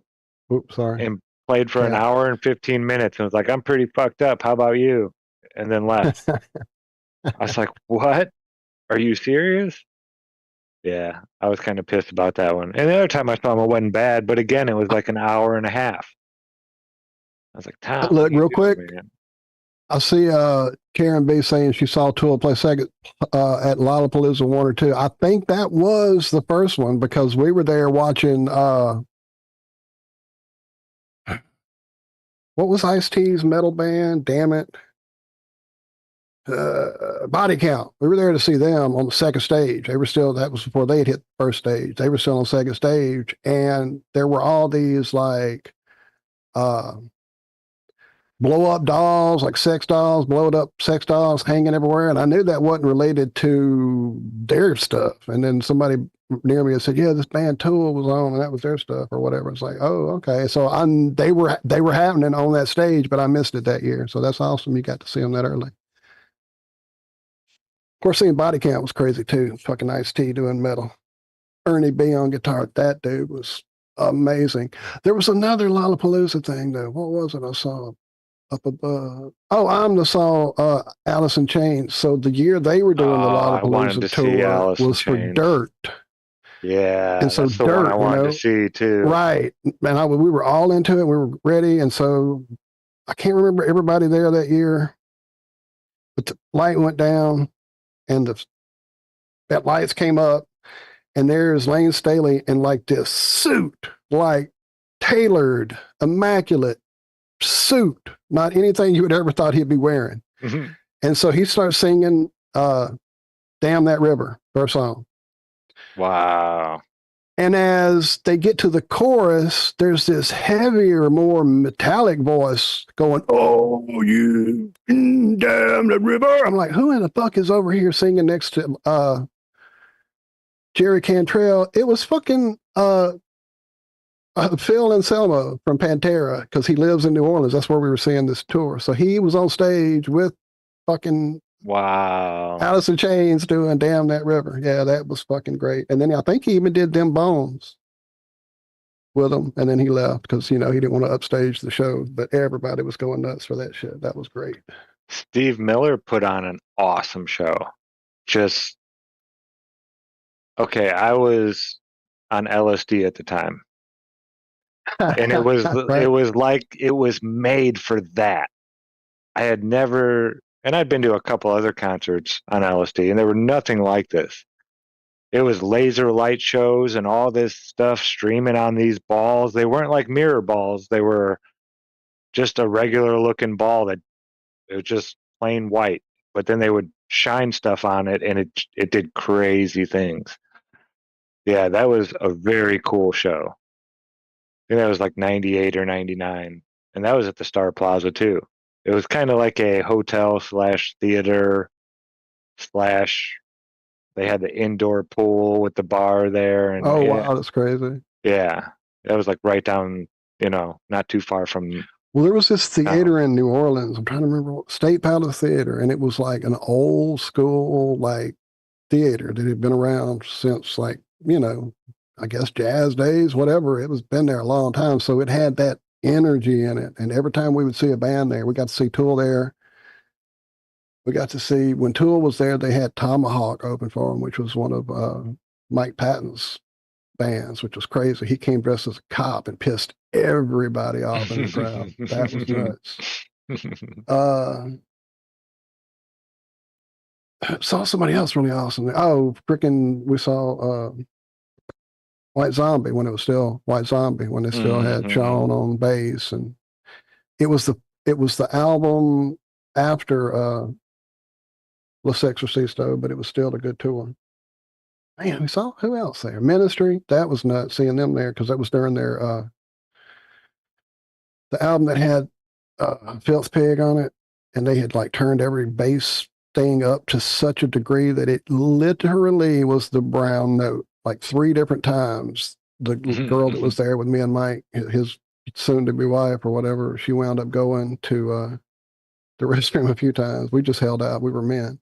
Oops, sorry. And played for an hour and 15 minutes and was like, I'm pretty fucked up. How about you? And then left. I was like, what? Are you serious? Yeah, I was kind of pissed about that one. And the other time I saw him, it wasn't bad, but again, it was like an hour and a half. I was like, Tom, what Look, are you real doing, quick, man? I see Karen B saying she saw Tool play second at Lollapalooza 1 or 2. I think that was the first one because we were there watching what was Ice-T's metal band? Damn it. Body Count. We were there to see them on the second stage. They were still, that was before they had hit the first stage. They were still on second stage, and there were all these like blow up dolls, like sex dolls, blowed up sex dolls hanging everywhere. And I knew that wasn't related to their stuff. And then somebody near me had said, yeah, this band Tool was on and that was their stuff or whatever. It's like, oh, okay. So they were happening on that stage, but I missed it that year. So that's awesome. You got to see them that early. Of course, seeing Body Count was crazy too. Fucking Ice-T doing metal. Ernie B on guitar. That dude was amazing. There was another Lollapalooza thing though. What was it I saw up above? Oh, I saw Alice in Chains. So the year they were doing the I wanted Lollapalooza to see tour Alice in was for Chains. Dirt. Yeah, And so that's the one I Dirt, wanted to see too. right. And we were all into it. We were ready. And so I can't remember everybody there that year, but the light went down and that lights came up, and there's Lane Staley in like this suit, like tailored, immaculate suit, not anything you would ever thought he'd be wearing. Mhm. And so he starts singing Damn That River, first song. Wow. And as they get to the chorus, there's this heavier, more metallic voice going, oh, you damn that river. I'm like, who in the fuck is over here singing next to Jerry Cantrell? It was fucking Phil Anselmo from Pantera, because he lives in New Orleans. That's where we were seeing this tour. So he was on stage with fucking Wow. Alice in Chains doing Damn That River. Yeah, that was fucking great. And then I think he even did Them Bones with him. And then he left because, he didn't want to upstage the show. But everybody was going nuts for that shit. That was great. Steve Miller put on an awesome show. Okay, I was on LSD at the time. And it was Right. it was like it was made for that. I had never, and I'd been to a couple other concerts on LSD, and they were nothing like this. It was laser light shows and all this stuff streaming on these balls. They weren't like mirror balls. They were just a regular looking ball that it was just plain white. But then they would shine stuff on it, and it did crazy things. Yeah, that was a very cool show. I think that was like 98 or 99. And that was at the Star Plaza too. It was kind of like a hotel / theater / they had the indoor pool with the bar there. And Oh, wow, that's crazy. yeah, that was like right down, not too far from. Well, there was this theater in New Orleans. I'm trying to remember, State Palace Theater, and it was like an old school like theater that had been around since like, I guess jazz days, whatever. It was been there a long time. So it had that energy in it. And every time we would see a band there, we got to see Tool there. We got to see, when Tool was there, they had Tomahawk open for him, which was one of Mike Patton's bands, which was crazy. He came dressed as a cop and pissed everybody off in the crowd. That was nuts. Saw somebody else really awesome. Oh, freaking, we saw White Zombie when it was still White Zombie, when they still had Sean on bass. And it was the album after Los Exorcisto, but it was still a good tour. Man, we saw who else there? Ministry. That was nuts seeing them there, because that was during their the album that had Filth Pig on it, and they had like turned every bass thing up to such a degree that it literally was the brown note, like 3 different times. The girl that was there with me and Mike, his soon-to-be wife or whatever, she wound up going to the restroom a few times. We just held out. We were men.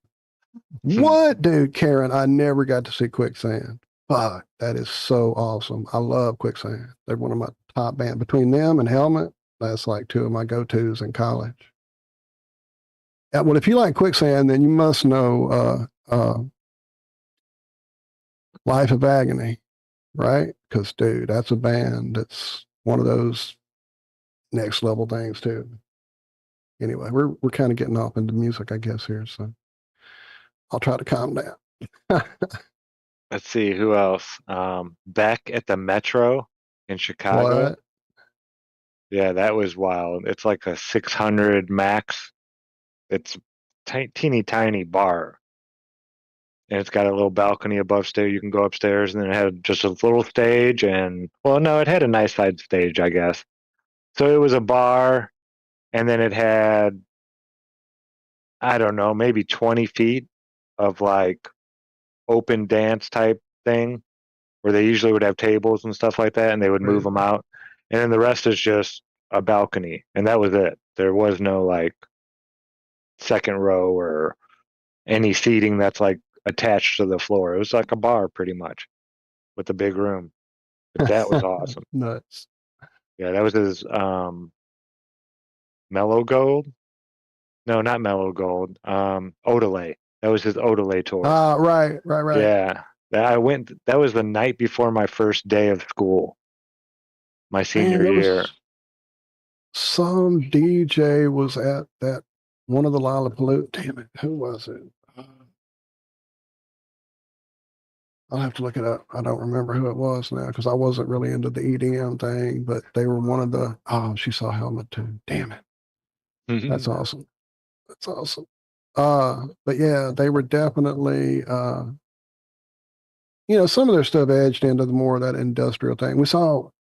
What, dude, Karen? I never got to see Quicksand. Fuck, that is so awesome. I love Quicksand. They're one of my top bands. Between them and Helmet, that's like 2 of my go-tos in college. Yeah, well, if you like Quicksand, then you must know Life of Agony, right? Because, dude, that's a band that's one of those next level things, too. Anyway, we're kind of getting off into music, I guess, here, so I'll try to calm down. Let's see who else. Beck at the Metro in Chicago. What? Yeah, that was wild. It's like a 600 max. It's teeny tiny bar, and it's got a little balcony above stage. You can go upstairs, and then it had just a little stage, and well, no, it had a nice side stage, I guess. So it was a bar, and then it had, I don't know, maybe 20 feet of like open dance type thing where they usually would have tables and stuff like that, and they would move them out. And then the rest is just a balcony, and that was it. There was no like second row or any seating that's like attached to the floor. It was like a bar pretty much with a big room. But that was awesome. Nuts. Yeah, that was his Mellow Gold. No, not Mellow Gold. Odelay. That was his Odelay tour. Right. Yeah. I went. That was the night before my first day of school, my senior Man, year. Some DJ was at that one of the Lollapalooza. Damn it, who was it? I'll have to look it up. I don't remember who it was now because I wasn't really into the EDM thing, but they were one of the. Oh, she saw Helmet too. Damn it, that's awesome. That's awesome. But yeah, they were definitely. Some of their stuff edged into the more of that industrial thing. We saw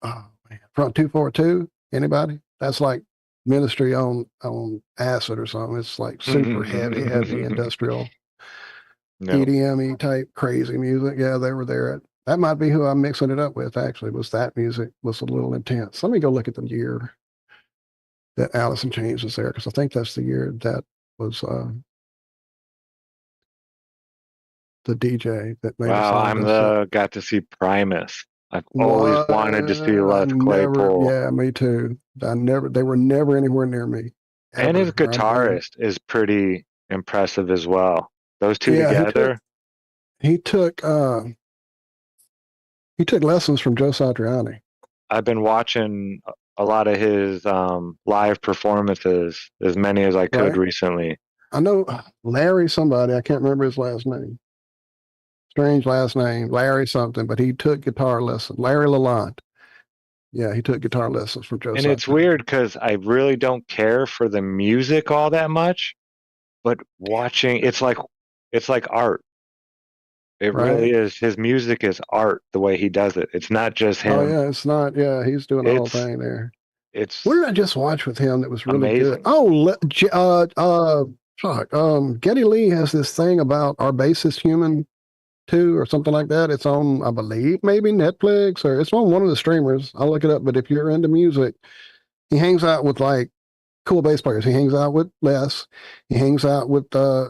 Front 242. Anybody? That's like Ministry on acid or something. It's like super heavy industrial, EDM type crazy music. Yeah, they were there. That might be who I'm mixing it up with. Actually, was that music was a little intense. Let me go look at the year that Alice in Chains was there because I think that's the year that was the DJ that made us all got to see Primus. I've always wanted to see Les Claypool. Yeah, me too. They were never anywhere near me. Ever. And his guitarist is pretty impressive as well. Those two together. He took lessons from Joe Satriani. I've been watching a lot of his live performances, as many as I could recently. I know Larry somebody, I can't remember his last name. Strange last name, Larry something, but he took guitar lessons. Larry Lalonde. Yeah, he took guitar lessons from Joe. And it's weird because I really don't care for the music all that much, but watching it's like art. It really is. His music is art. The way he does it, it's not just him. Oh yeah, it's not. Yeah, he's doing the whole thing there. What did I just watch with him that was really amazing. Good? Oh, Geddy Lee has this thing about Our Bassist Human 2 or something like that. It's on, I believe, maybe Netflix or it's on one of the streamers. I'll look it up. But if you're into music, he hangs out with like cool bass players. He hangs out with Les. He hangs out with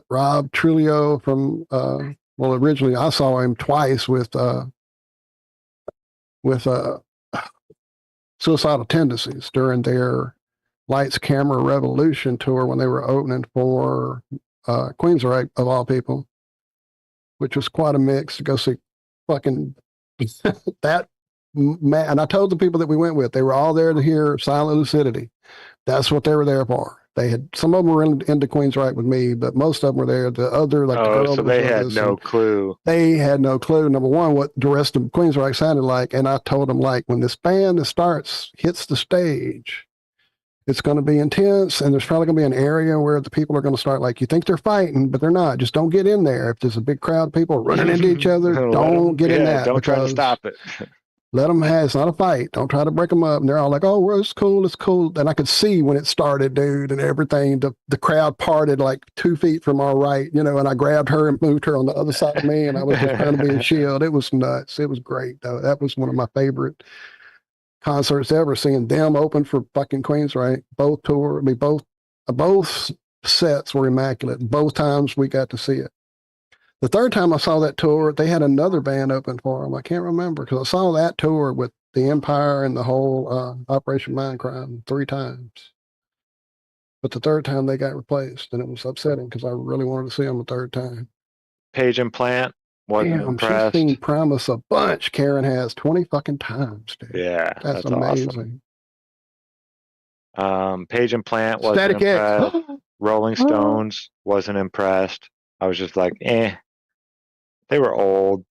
Rob Trujillo from. Well, originally I saw him twice with Suicidal Tendencies during their Lights Camera Revolution tour when they were opening for Queensryche of all people, which was quite a mix to go see fucking that man. And I told the people that we went with, they were all there to hear Silent Lucidity. That's what they were there for. They had some of them were into Queensryche with me, but most of them were there. The other, like the girl, so they had no clue. They had no clue. Number one, what the rest of Queensryche sounded like, and I told them like when this band that starts hits the stage, it's going to be intense, and there's probably going to be an area where the people are going to start like you think they're fighting, but they're not. Just don't get in there. If there's a big crowd of people running into each other, don't get in that. Don't try to stop it. Let them have, it's not a fight. Don't try to break them up. And they're all like, oh, well, it's cool. It's cool. And I could see when it started, dude, and everything, the crowd parted like 2 feet from our right, and I grabbed her and moved her on the other side of me. And I was just trying to be a shield. It was nuts. It was great, though. That was one of my favorite concerts ever, seeing them open for fucking Queensryche. Both sets were immaculate. Both times we got to see it. The third time I saw that tour, they had another band open for them. I can't remember because I saw that tour with the Empire and the whole Operation Mindcrime 3 times. But the third time they got replaced, and it was upsetting because I really wanted to see them a third time. Page and Plant Wasn't Damn, she's impressed. seen Primus a bunch. Karen has 20 fucking times, dude. Yeah, That's that's amazing. awesome. Page and Plant wasn't Static X. impressed. Rolling Stones wasn't impressed. I was just like, eh. They were old.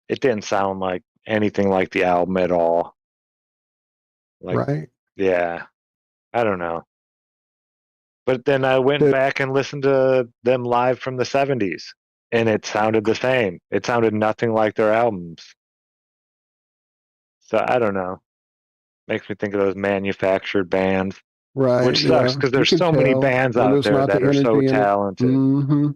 It didn't sound like anything like the album at all. Like, Right. yeah, I don't know. But then I went Dude. back and listened to them live from the 70s, and it sounded the same. It sounded nothing like their albums. So I don't know. Makes me think of those manufactured bands, Right. which sucks Yeah. because You there's can so many tell. bands They're out just there not that the are so energy in it. talented. Mm-hmm.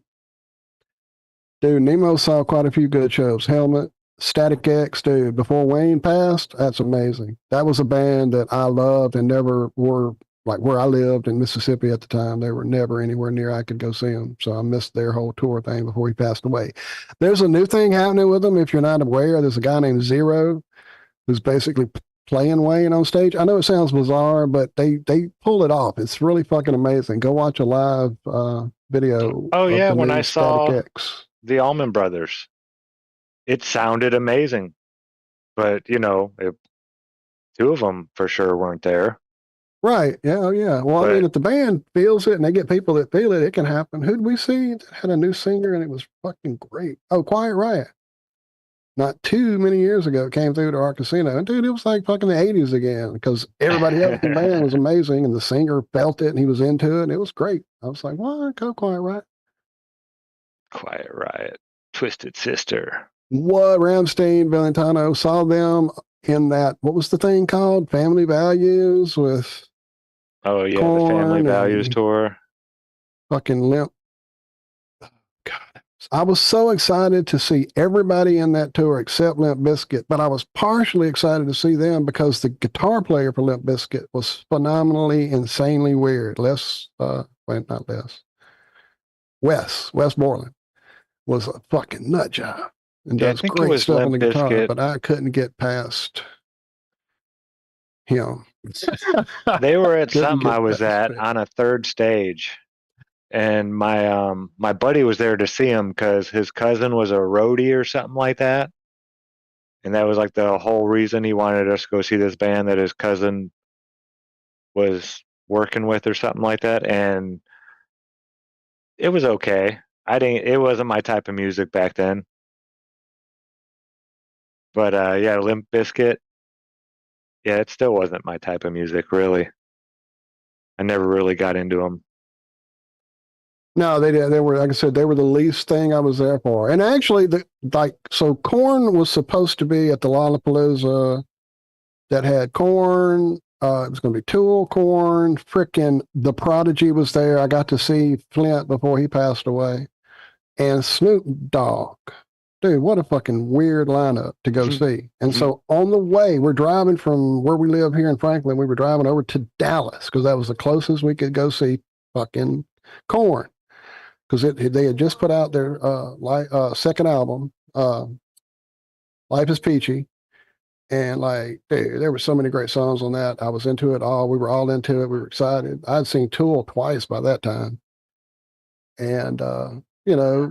Dude, Nemo saw quite a few good shows. Helmet, Static X, dude. Before Wayne passed, that's amazing. That was a band that I loved and never were like where I lived in Mississippi at the time. They were never anywhere near I could go see them. So I missed their whole tour thing before he passed away. There's a new thing happening with them. If you're not aware, there's a guy named Zero who's basically playing Wayne on stage. I know it sounds bizarre, but they pull it off. It's really fucking amazing. Go watch a live video Oh, of yeah, the when new I Static saw X. the Allman Brothers, it sounded amazing. But, two of them for sure weren't there. Right. Yeah. Oh, yeah. Well, I But- mean, if the band feels it and they get people that feel it, it can happen. Who did we see that had a new singer and it was fucking great? Oh, Quiet Riot. Not too many years ago, it came through to our casino. And dude, it was like fucking the 80s again because everybody else in the band was amazing and the singer felt it and he was into it. And it was great. I was like, what? Go Quiet Riot. Quiet Riot, Twisted Sister. What? Ramstein, Valentino, saw them in that, what was the thing called? Family Values with Oh, yeah, the Korn Family Values and tour. fucking Limp. God, I was so excited to see everybody in that tour except Limp Bizkit, but I was partially excited to see them because the guitar player for Limp Bizkit was phenomenally, insanely weird. Not Les. Wes Borland was a fucking nut job and Yeah, I does think it great was stuff on Limp the guitar, Bizkit. but I couldn't get past him. They were at Couldn't something get I was past at it. on a third stage, and my buddy was there to see him because his cousin was a roadie or something like that, and that was like the whole reason he wanted us to go see this band that his cousin was working with or something like that. And it was okay. It wasn't my type of music back then. But yeah, Limp Bizkit, yeah, it still wasn't my type of music, really. I never really got into them. No, they did. They were, like I said, they were the least thing I was there for. And actually, so Korn was supposed to be at the Lollapalooza that had Korn. It was going to be Tool, Korn, frickin' The Prodigy was there. I got to see Flint before he passed away, and Snoop Dogg. Dude, what a fucking weird lineup to go see. And so on the way, we're driving from where we live here in Franklin. We were driving over to Dallas because that was the closest we could go see fucking Korn. Because they had just put out their second album, Life is Peachy. And like, dude, there were so many great songs on that. I was into it all. We were all into it. We were excited. I'd seen Tool twice by that time. And,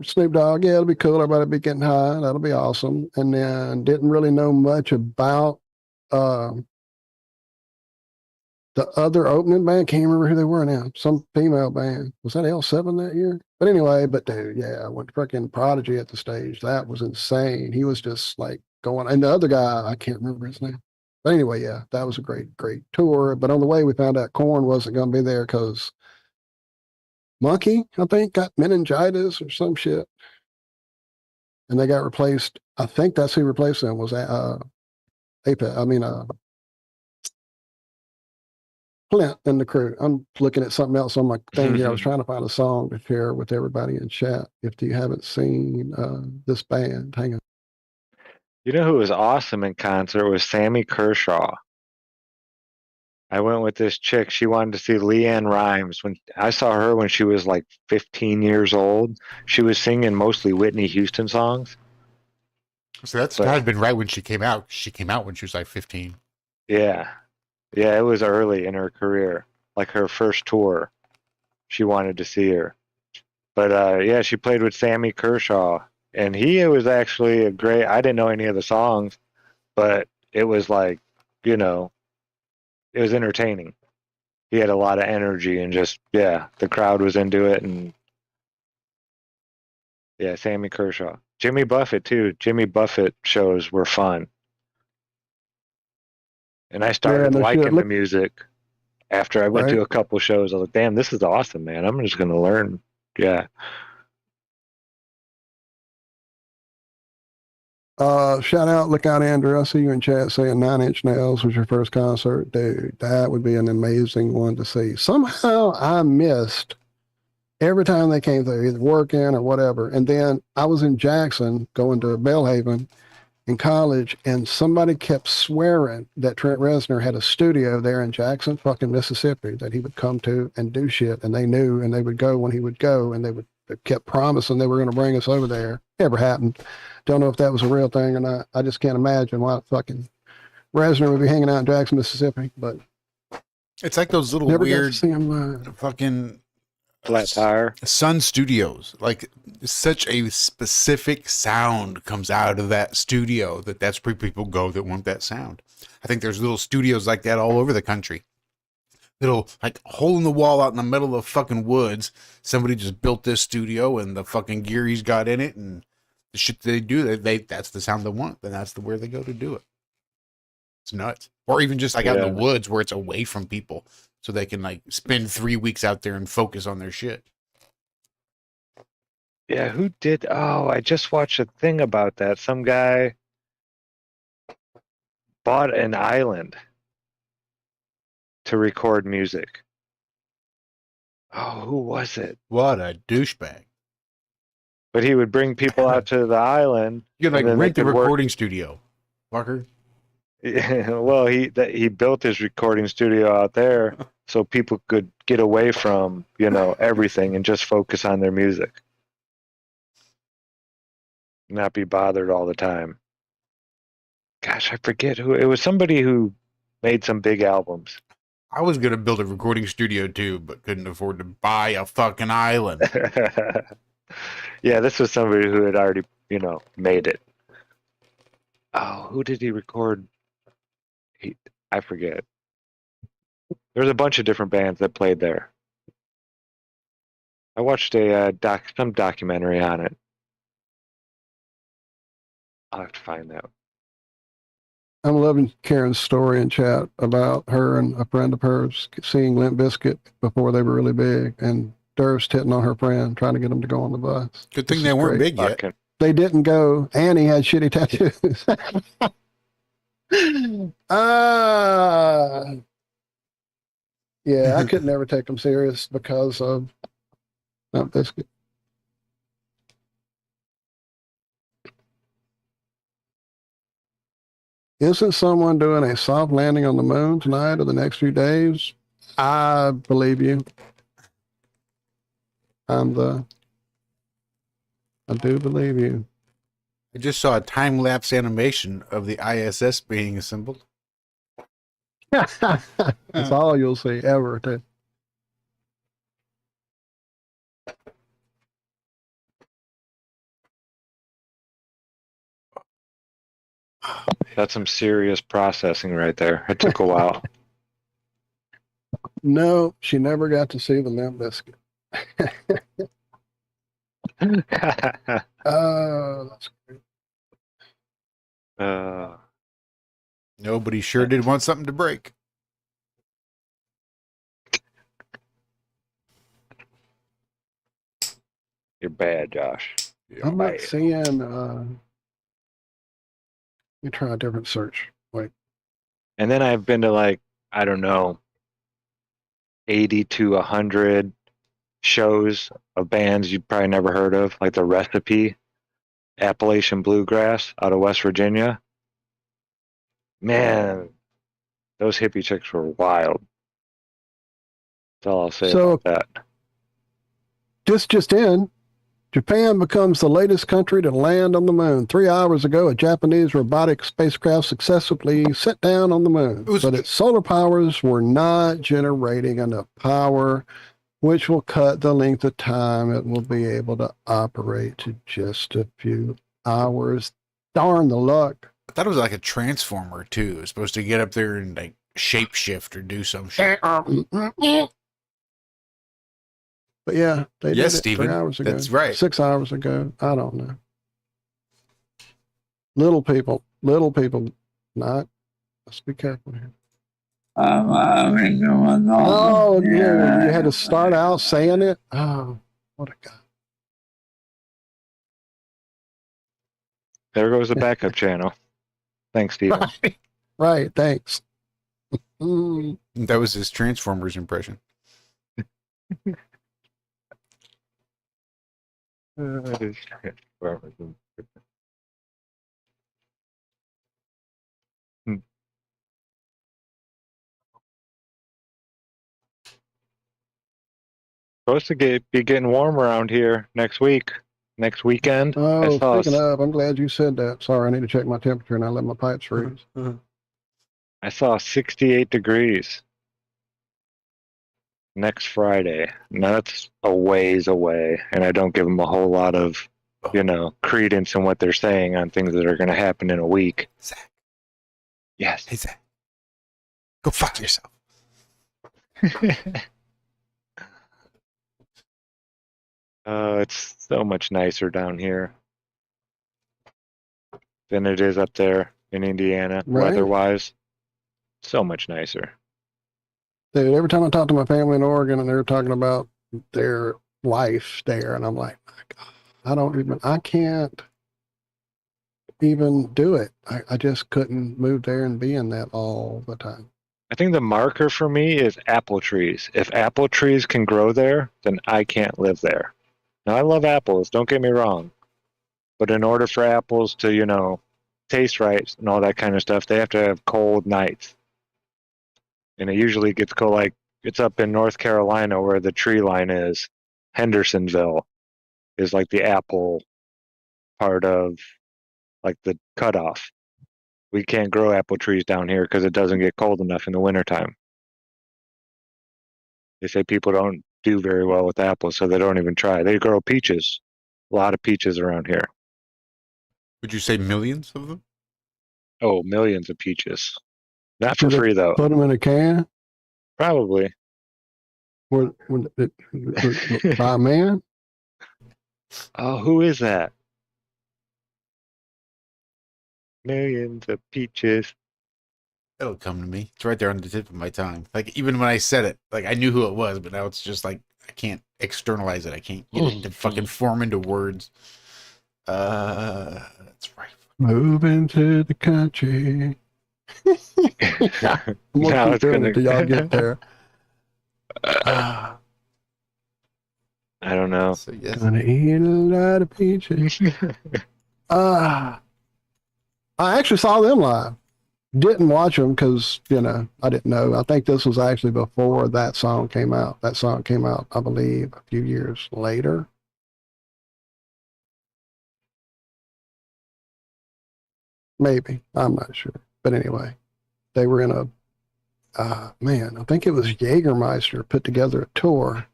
Snoop Dogg, yeah, it'll be cool. Everybody be getting high. That'll be awesome. And then didn't really know much about the other opening band. Can't remember who they were now. Some female band. Was that L7 that year? But anyway, dude, yeah, I went freaking Prodigy at the stage. That was insane. He was just like going, and the other guy, I can't remember his name. But anyway, yeah, that was a great, great tour. But on the way, we found out Korn wasn't going to be there because Monkey, I think, got meningitis or some shit. And they got replaced. I think that's who replaced them was Flint and the crew. I'm looking at something else on my thing here. I was trying to find a song to share with everybody in chat. If you haven't seen this band, hang on. You know who was awesome in concert was Sammy Kershaw. I went with this chick. She wanted to see Leanne Rimes. When I saw her when she was like 15 years old, she was singing mostly Whitney Houston songs. So that's got to have been right when she came out. She came out when she was like 15. Yeah. Yeah, it was early in her career. Like her first tour. She wanted to see her. But yeah, she played with Sammy Kershaw And he was actually a great. I didn't know any of the songs, but it was like, you know, it was entertaining. He had a lot of energy and just the crowd was into it. And yeah, Sammy Kershaw, Jimmy Buffett too. Jimmy Buffett shows were fun, and I started no shit. liking the music after I went Right. to a couple shows. I was like, damn, this is awesome, man. I'm just gonna learn. Yeah. Shout out, look out, Andrew. I see you in chat saying 9 Inch Nails was your first concert. Dude, that would be an amazing one to see. Somehow I missed every time they came through, either working or whatever. And then I was in Jackson going to Belhaven in college, and somebody kept swearing that Trent Reznor had a studio there in Jackson, fucking Mississippi, that he would come to and do shit. And they knew, and they would go when he would go, and they kept promising they were going to bring us over there. Never happened. Don't know if that was a real thing or not. I just can't imagine why fucking Reznor would be hanging out in Jackson, Mississippi. But It's like those little never got to weird see him. fucking Flat tire. Sun Studios. Like such a specific sound comes out of that studio that's where people go that want that sound. I think there's little studios like that all over the country. Little like hole in the wall out in the middle of fucking woods. Somebody just built this studio and the fucking gear he's got in it and the shit they do, that's the sound they want, and that's where they go to do it. It's nuts. Or even just like out in the woods where it's away from people, so they can like spend 3 weeks out there and focus on their shit. Yeah, who did? Oh, I just watched a thing about that. Some guy bought an island to record music. Oh, who was it? What a douchebag. But he would bring people out to the island. You could and like then rent they the could work- recording studio, fucker. Well, he built his recording studio out there so people could get away from, you know, everything and just focus on their music. Not be bothered all the time. Gosh, I forget who. It was somebody who made some big albums. I was gonna build a recording studio too, but couldn't afford to buy a fucking island. Yeah, this was somebody who had already, you know, made it. Oh, who did he record? I forget. There's a bunch of different bands that played there. I watched some documentary on it. I'll have to find that. I'm loving Karen's story in chat about her and a friend of hers seeing Limp Bizkit before they were really big, and Durst hitting on her friend, trying to get them to go on the bus. Good thing they weren't great. big yet. Okay. They didn't go. Annie had shitty tattoos. Yeah, I could never take them serious because of Limp Bizkit. Isn't someone doing a soft landing on the moon tonight or the next few days? I believe you. I do believe you. I just saw a time-lapse animation of the ISS being assembled. That's all you'll see ever. Too. That's some serious processing right there. It took a while. No, she never got to see the Limp Bizkit. Oh, that's great. Nobody sure did want something to break. You're bad, Josh. I'm not seeing. Let me try a different search. Wait. And then I've been to like, I don't know, 80 to 100 shows of bands you'd probably never heard of, like The Recipe, Appalachian Bluegrass out of West Virginia. Man, those hippie chicks were wild. That's all I'll say about that. Just in, Japan becomes the latest country to land on the moon. 3 hours ago, a Japanese robotic spacecraft successfully set down on the moon, but its solar powers were not generating enough power which will cut the length of time it will be able to operate to just a few hours. Darn the luck. I thought it was like a transformer too. It was supposed to get up there and like shapeshift or do some shit. But yeah, they Yes, did it Stephen, 3 hours ago. that's right. 6 hours ago. I don't know. Little people, not. Let's be careful here. Oh, yeah, you had to start out saying it. Oh, what a guy. There goes the backup channel. Thanks, Steven. Right, thanks. Mm. That was his Transformers impression. Supposed to be getting warm around here next weekend. Oh, speaking of, I'm glad you said that. Sorry, I need to check my temperature and I let my pipes freeze. I saw 68 degrees next Friday. Now that's a ways away, and I don't give them a whole lot of, credence in what they're saying on things that are going to happen in a week. Zack. Yes. Hey, Zack. Go fuck yourself. It's so much nicer down here than it is up there in Indiana, Right. weather-wise. So much nicer. Dude, every time I talk to my family in Oregon and they're talking about their life there, and I'm like, I can't even do it. I just couldn't move there and be in that all the time. I think the marker for me is apple trees. If apple trees can grow there, then I can't live there. Now, I love apples, don't get me wrong. But in order for apples to, taste right and all that kind of stuff, they have to have cold nights. And it usually gets cold, like it's up in North Carolina where the tree line is. Hendersonville is like the apple part of like the cutoff. We can't grow apple trees down here because it doesn't get cold enough in the wintertime. They say people don't do very well with apples, so they don't even try. They grow peaches. A lot of peaches around here. Would you say millions of them? Oh, millions of peaches. Not for Do they free, though. Put them in a can? Probably. By a man? Oh, who is that? Millions of peaches. It'll come to me. It's right there on the tip of my tongue. Like, even when I said it, like, I knew who it was, but now it's just like, I can't externalize it. I can't get it to fucking form into words. That's right. Moving to the country. Now it's gonna... until y'all get there. I don't know. So, yes. Gonna eat a lot of peaches. I actually saw them live. Didn't watch them because, I didn't know. I think this was actually before that song came out. That song came out, I believe, a few years later. Maybe. I'm not sure. But anyway, they were in a, I think it was Jägermeister put together a tour.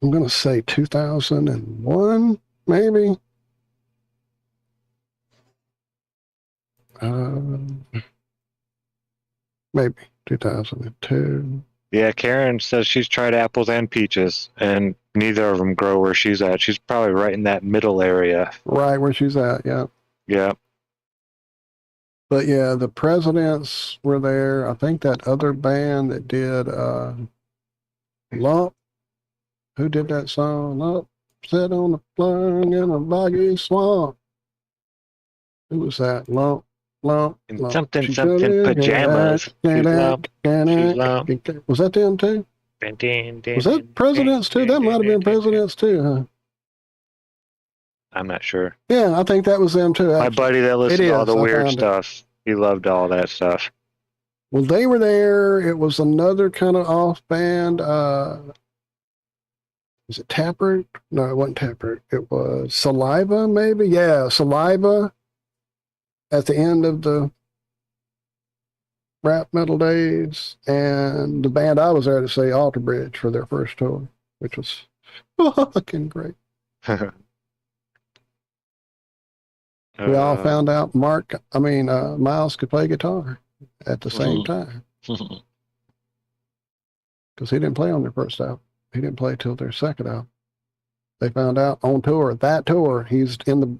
I'm going to say 2001, maybe. Maybe 2002. Yeah, Karen says she's tried apples and peaches, and neither of them grow where she's at. She's probably right in that middle area. Right where she's at, yeah. Yeah. But yeah, the Presidents were there. I think that other band that did Lump, who did that song? Lump, sit on the plung in a boggy swamp. Who was that? Lump. In something pajamas. She's lump. Was that them too? Was that Presidents too? That might have been Presidents too, huh? I'm not sure. Yeah, I think that was them too. My Actually. buddy that listened to all the I weird found stuff, he loved all that stuff. Well, they were there. It was another kind of off band. Was it Taproot? No, it wasn't Taproot. It was Saliva, maybe? Yeah, Saliva at the end of the rap metal days, and the band I was there to see, Alter Bridge, for their first tour, which was fucking great. We all found out Miles could play guitar at the same time, because he didn't play on their first album. He didn't play till their second album. They found out on tour, he's in the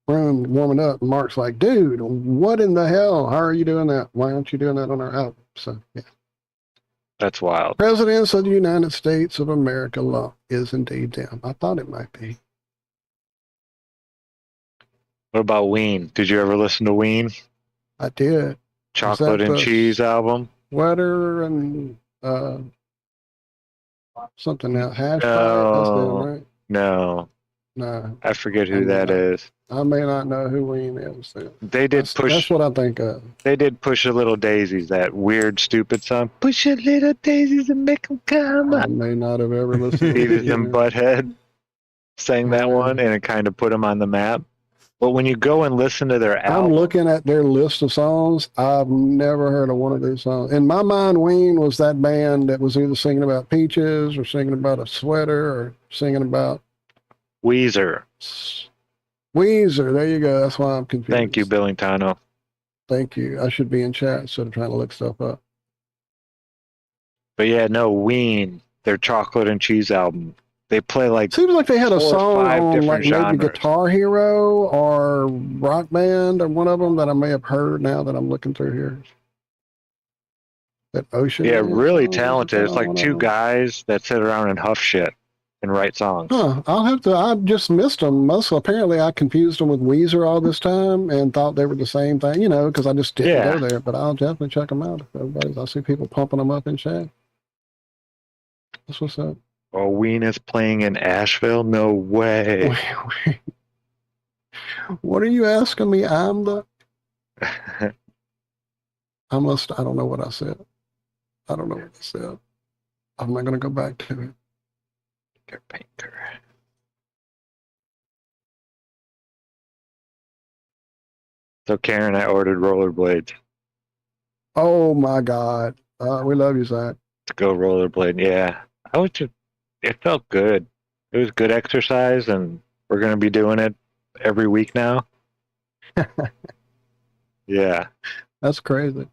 room warming up, and Mark's like, dude, what in the hell? How are you doing that? Why aren't you doing that on our album? So, yeah. That's wild. Presidents of the United States of America law is indeed them. I thought it might be. What about Ween? Did you ever listen to Ween? I did. Chocolate and Cheese album? Sweater and something else. Hash pipe. That's them, right? No. No. I forget who that is. I may not know who Ween is. Then. They did push. That's what I think of. They did Push a Little Daisies, that weird, stupid song. Push a little daisies and make them come. I may not have ever listened to Beavis and Butthead sang that one, and it kind of put them on the map. But when you go and listen to their album, I'm looking at their list of songs. I've never heard of one of these songs. In my mind, Ween was that band that was either singing about peaches or singing about a sweater or singing about Weezer. Weezer. There you go. That's why I'm confused. Thank you, Billingtano. Thank you. I should be in chat instead of trying to look stuff up. But yeah, no, Ween, their Chocolate and Cheese album. They play like seems like they had a song on like genres. maybe Guitar Hero or Rock Band or one of them that I may have heard now that I'm looking through here. That Ocean. Yeah, really talented. It's like two guys that sit around and huff shit and write songs. Huh. I just missed them. Apparently I confused them with Weezer all this time and thought they were the same thing, because I just didn't go there. But I'll definitely check them out. I see people pumping them up in chat. That's what's up. Oh, Ween is playing in Asheville? No way. Wait. What are you asking me? I don't know what I said. I don't know what I said. I'm not going to go back to it. Your painter. So Karen, I ordered rollerblades. Oh my God. We love you, Zack. To go rollerblade. Yeah. It felt good. It was good exercise, and we're going to be doing it every week now. Yeah. That's crazy.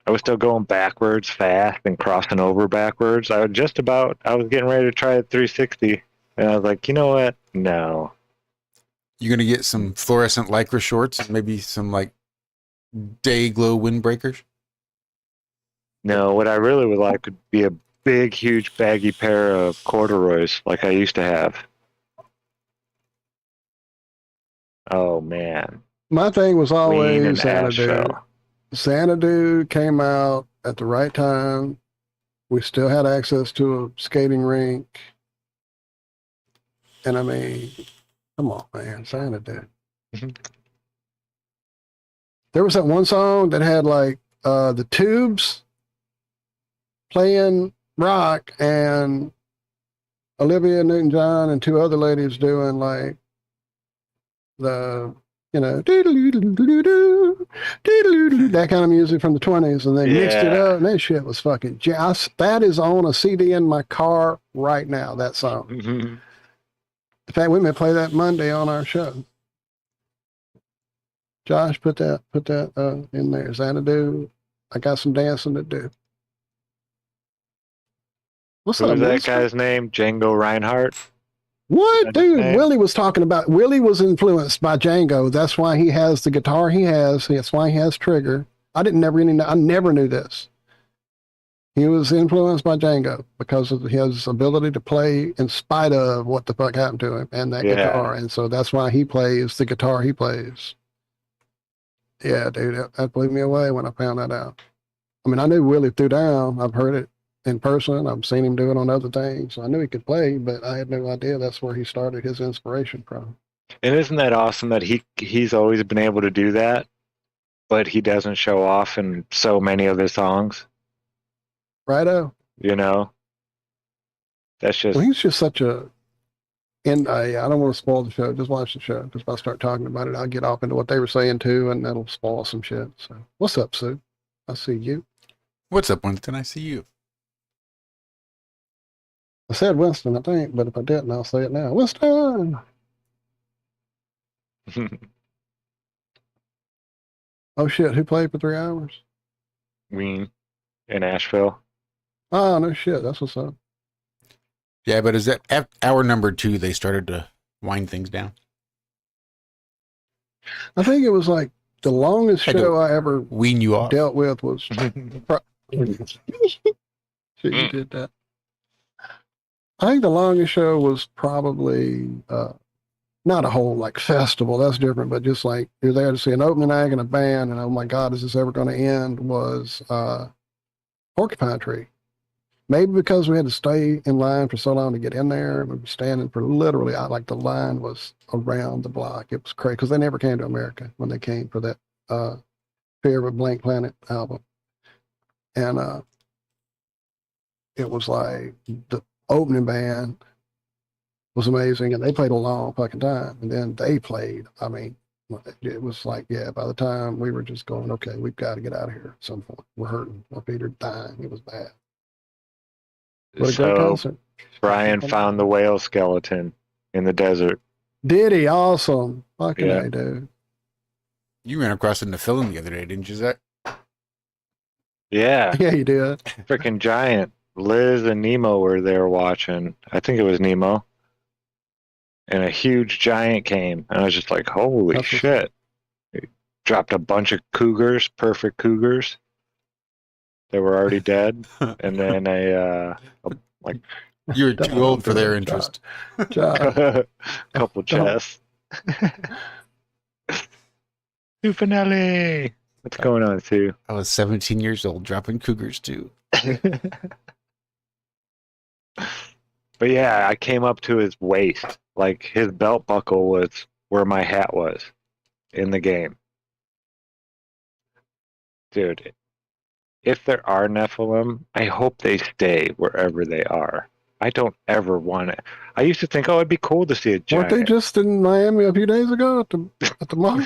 I was still going backwards fast and crossing over backwards. I was getting ready to try the 360, and I was like, you know what? No. You're going to get some fluorescent Lycra shorts and maybe some like day glow windbreakers? No, what I really would like would be a big, huge, baggy pair of corduroys like I used to have. Oh, man. My thing was always Xanadu. Xanadu came out at the right time. We still had access to a skating rink. And I mean, come on, man, Xanadu. There was that one song that had like the Tubes playing rock and Olivia Newton-John and two other ladies doing like the that kind of music from the 20s, and they mixed it up, and that shit was fucking that is on a CD in my car right now, that song. In fact, we may play that Monday on our show. Josh, put that in there. Xanadu, I got some dancing to do. What's What up, was that guy's name? Django Reinhardt? What, dude? Willie was talking about. Willie was influenced by Django. That's why he has the guitar he has. That's why he has Trigger. I never knew this. He was influenced by Django because of his ability to play in spite of what the fuck happened to him and that guitar. And so that's why he plays the guitar he plays. Yeah, dude, that blew me away when I found that out. I mean, I knew Willie threw down. I've heard it in person. I've seen him do it on other things. I knew he could play, but I had no idea that's where he started his inspiration from. And isn't that awesome that he's always been able to do that, but he doesn't show off in so many of his songs? Righto. You know? That's just... Well, he's just such a And I don't want to spoil the show. Just watch the show. Because if I start talking about it, I'll get off into what they were saying too, and that'll spoil some shit. So, what's up, Sue? I see you. What's up, Winston? I see you. I said Winston, I think, but if I didn't, I'll say it now. Winston! Oh, shit. Who played for 3 hours? Ween in Asheville. Oh, no shit. That's what's up. Yeah, but is that at hour number 2 they started to wind things down? I think it was like the longest Had to show I ever wean you off. dealt with was. Shit, you did that. I think the longest show was probably not a whole like festival. That's different, but just like you're there to see an opening act and a band, and oh my God, is this ever going to end? Was Porcupine Tree. Maybe because we had to stay in line for so long to get in there. We were standing for literally, like the line was around the block. It was crazy because they never came to America when they came for that Fear of a Blank Planet album. And it was like the opening band was amazing, and they played a long fucking time. And then they played, I mean, it was like, yeah, by the time we were just going, okay, we've got to get out of here at some point. We're hurting. Our feet are dying. It was bad. What a great concert. Brian found the whale skeleton in the desert. Did he? Awesome. Fucking Yeah. A, dude. You ran across it in the film the other day, didn't you, Zach? Yeah, Yeah, you did. freaking giant. Liz and Nemo were there watching. I think it was Nemo. And a huge giant came. And I was just like, holy That's shit. He dropped a bunch of cougars, perfect cougars. They were already dead. And then You were too old for their interest. Job. a couple chests. Finale. What's going on, Sue? I was 17 years old, dropping cougars too. But yeah, I came up to his waist. Like his belt buckle was where my hat was in the game. Dude, if there are Nephilim, I hope they stay wherever they are. I don't ever want it. I used to think, oh, it'd be cool to see a giant. Weren't they just in Miami a few days ago at the mall?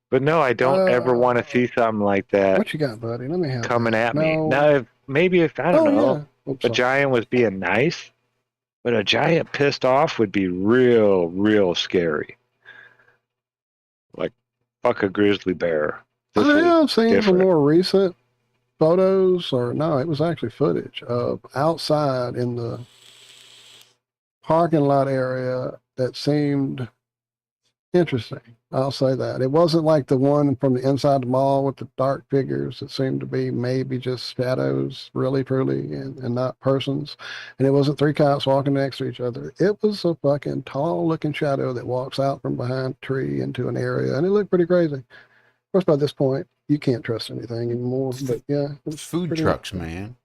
But no, I don't ever want to see something like that What you got, buddy? Let me have coming that. at me. No. Now, maybe if, I don't know, Yeah. Oops, a sorry. giant was being nice, but a giant pissed off would be real, real scary. Like, fuck a grizzly bear. This I is have seen some different. more recent photos, or no, it was actually footage of outside in the parking lot area that seemed interesting. I'll say that. It wasn't like the one from the inside the mall with the dark figures. It seemed to be maybe just shadows, really, truly, and not persons. And it wasn't 3 cops walking next to each other. It was a fucking tall looking shadow that walks out from behind a tree into an area, and it looked pretty crazy. Of course, by this point, you can't trust anything anymore. But yeah, it was Food pretty trucks, nice. man.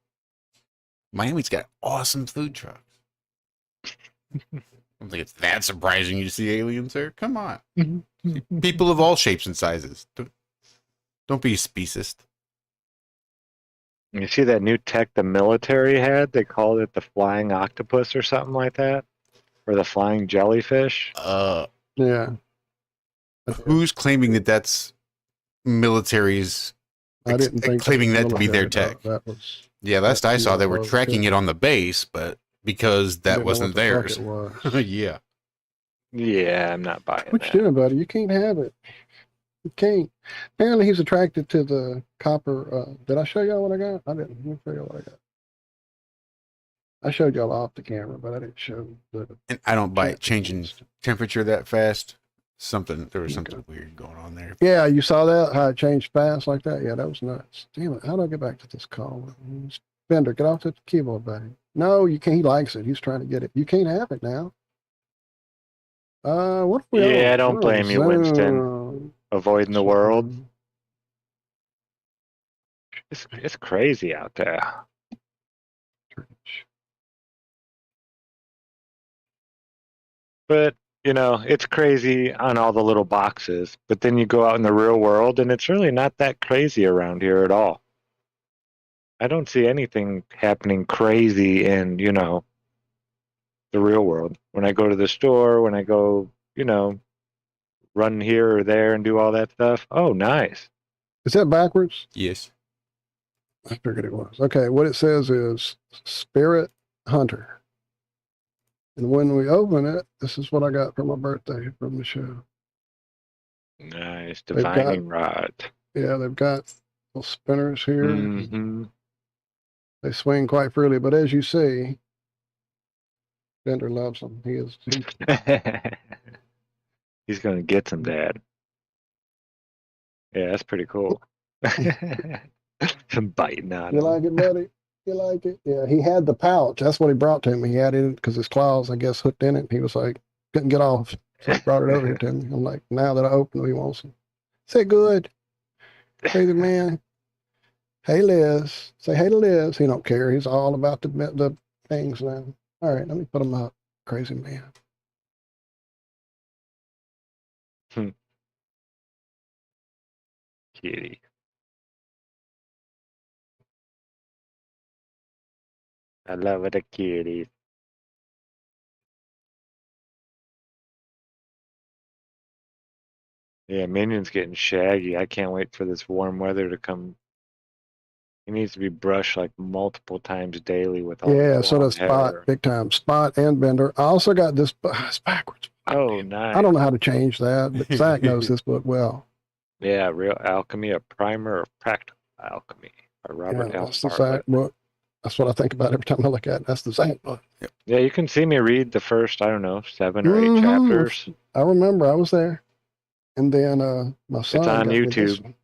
Miami's got awesome food trucks. I don't think it's that surprising you to see aliens there. Come on. People of all shapes and sizes. Don't be a speciesist. You see that new tech the military had? They called it the flying octopus or something like that? Or the flying jellyfish? Yeah. Who's claiming that that's military's I didn't think claiming that to be their military, tech? though. That was. Yeah, last I saw, they were UFO, tracking too. it on the base, but because I that didn't know wasn't what the fuck theirs. it was. Yeah. Yeah, I'm not buying What that. you doing, buddy? You can't have it. You can't. Apparently, he's attracted to the copper. Did I show y'all what I got? I didn't. Let me show y'all what I got. I showed y'all off the camera, but I didn't show the. And I don't buy it changing chat. temperature that fast. There was something weird going on there. Yeah, you saw that? How it changed fast like that? Yeah, that was nuts. Damn it. How do I get back to this call? Bender, get off the keyboard, buddy. No, you can't. He likes it. He's trying to get it. You can't have it now. What if we Yeah, on? I don't We're on blame you, Winston. Zoom. Avoiding the world. It's crazy out there. But, you know, it's crazy on all the little boxes. But then you go out in the real world, and it's really not that crazy around here at all. I don't see anything happening crazy in, you know, the real world. When I go to the store, when I go, run here or there and do all that stuff. Oh, nice. Is that backwards? Yes. I figured it was. Okay, what it says is Spirit Hunter. And when we open it, this is what I got for my birthday from the show. Nice. They've Divining rod. Yeah, they've got little spinners here. Mm-hmm. They swing quite freely, but as you see, Bender loves them. He's He's going to get some, Dad. Yeah, that's pretty cool. Some biting on You him. like it, buddy? You like it? Yeah, he had the pouch. That's what he brought to me. He had it because his claws, I guess, hooked in it. He was like, couldn't get off. So he brought it over here to me. I'm like, now that I open it, he wants it. Say good. Crazy man. Hey, Liz. Say hey to Liz. He don't care. He's all about the things now. All right, let me put him up. Crazy man. Kitty. I love it, a kitty. Yeah, Minion's getting shaggy. I can't wait for this warm weather to come. He needs to be brushed like multiple times daily with all Yeah, this so long does Spot, hair. big time. Spot and Bender. I also got this. It's backwards. Oh, nice. I don't know how to change that, but Zack knows this book well. Yeah, Real Alchemy, a primer of practical alchemy by Robert Yeah, L. that's the Bartlett. Zack book. That's what I think about every time I look at it. That's the Zack book. Yeah, you can see me read the first, 7 or 8 Mhm. chapters. I remember I was there. And then my son on got me this YouTube. one.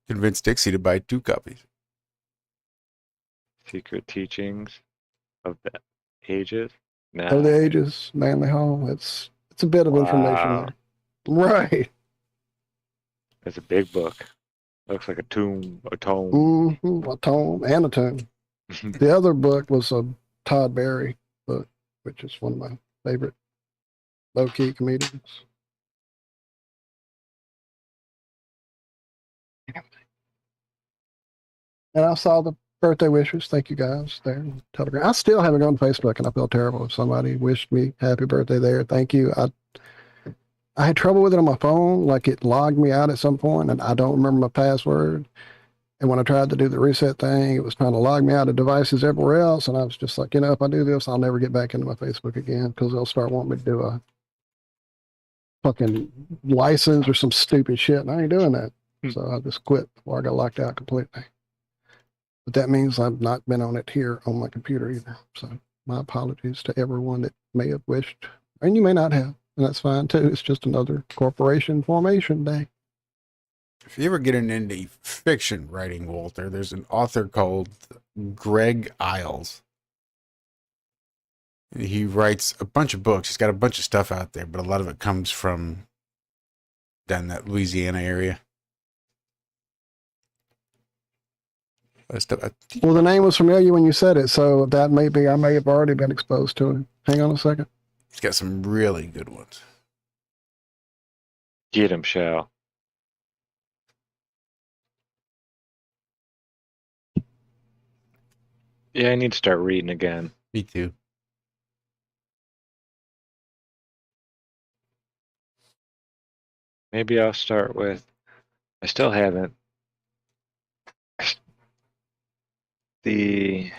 Convinced Dixie to buy 2 copies. Secret Teachings of the Ages. Of the Ages, Manly Hall. It's a bit of information Wow. there. Right. It's a big book. Looks like a tome. A tome and a tome. The other book was a Todd Berry book, which is one of my favorite low-key comedians. And I saw the birthday wishes. Thank you guys there on Telegram. I still haven't gone to Facebook, and I feel terrible if somebody wished me happy birthday there. Thank you. I had trouble with it on my phone, like it logged me out at some point, and I don't remember my password. And when I tried to do the reset thing, it was trying to log me out of devices everywhere else. And I was just like, if I do this, I'll never get back into my Facebook again because they'll start wanting me to do a fucking license or some stupid shit. And I ain't doing that. So I just quit before I got locked out completely. But that means I've not been on it here on my computer either. So my apologies to everyone that may have wished. And you may not have. And that's fine too. It's just another corporation formation day. If you ever get into fiction writing, Walter, there's an author called Greg Isles. He writes a bunch of books. He's got a bunch of stuff out there, but a lot of it comes from down that Louisiana area. Well, the name was familiar when you said it, so that may be, I may have already been exposed to it. Hang on a second. He's got some really good ones. Get him, Shell. Yeah, I need to start reading again. Me too. Maybe I'll start with, I still haven't, the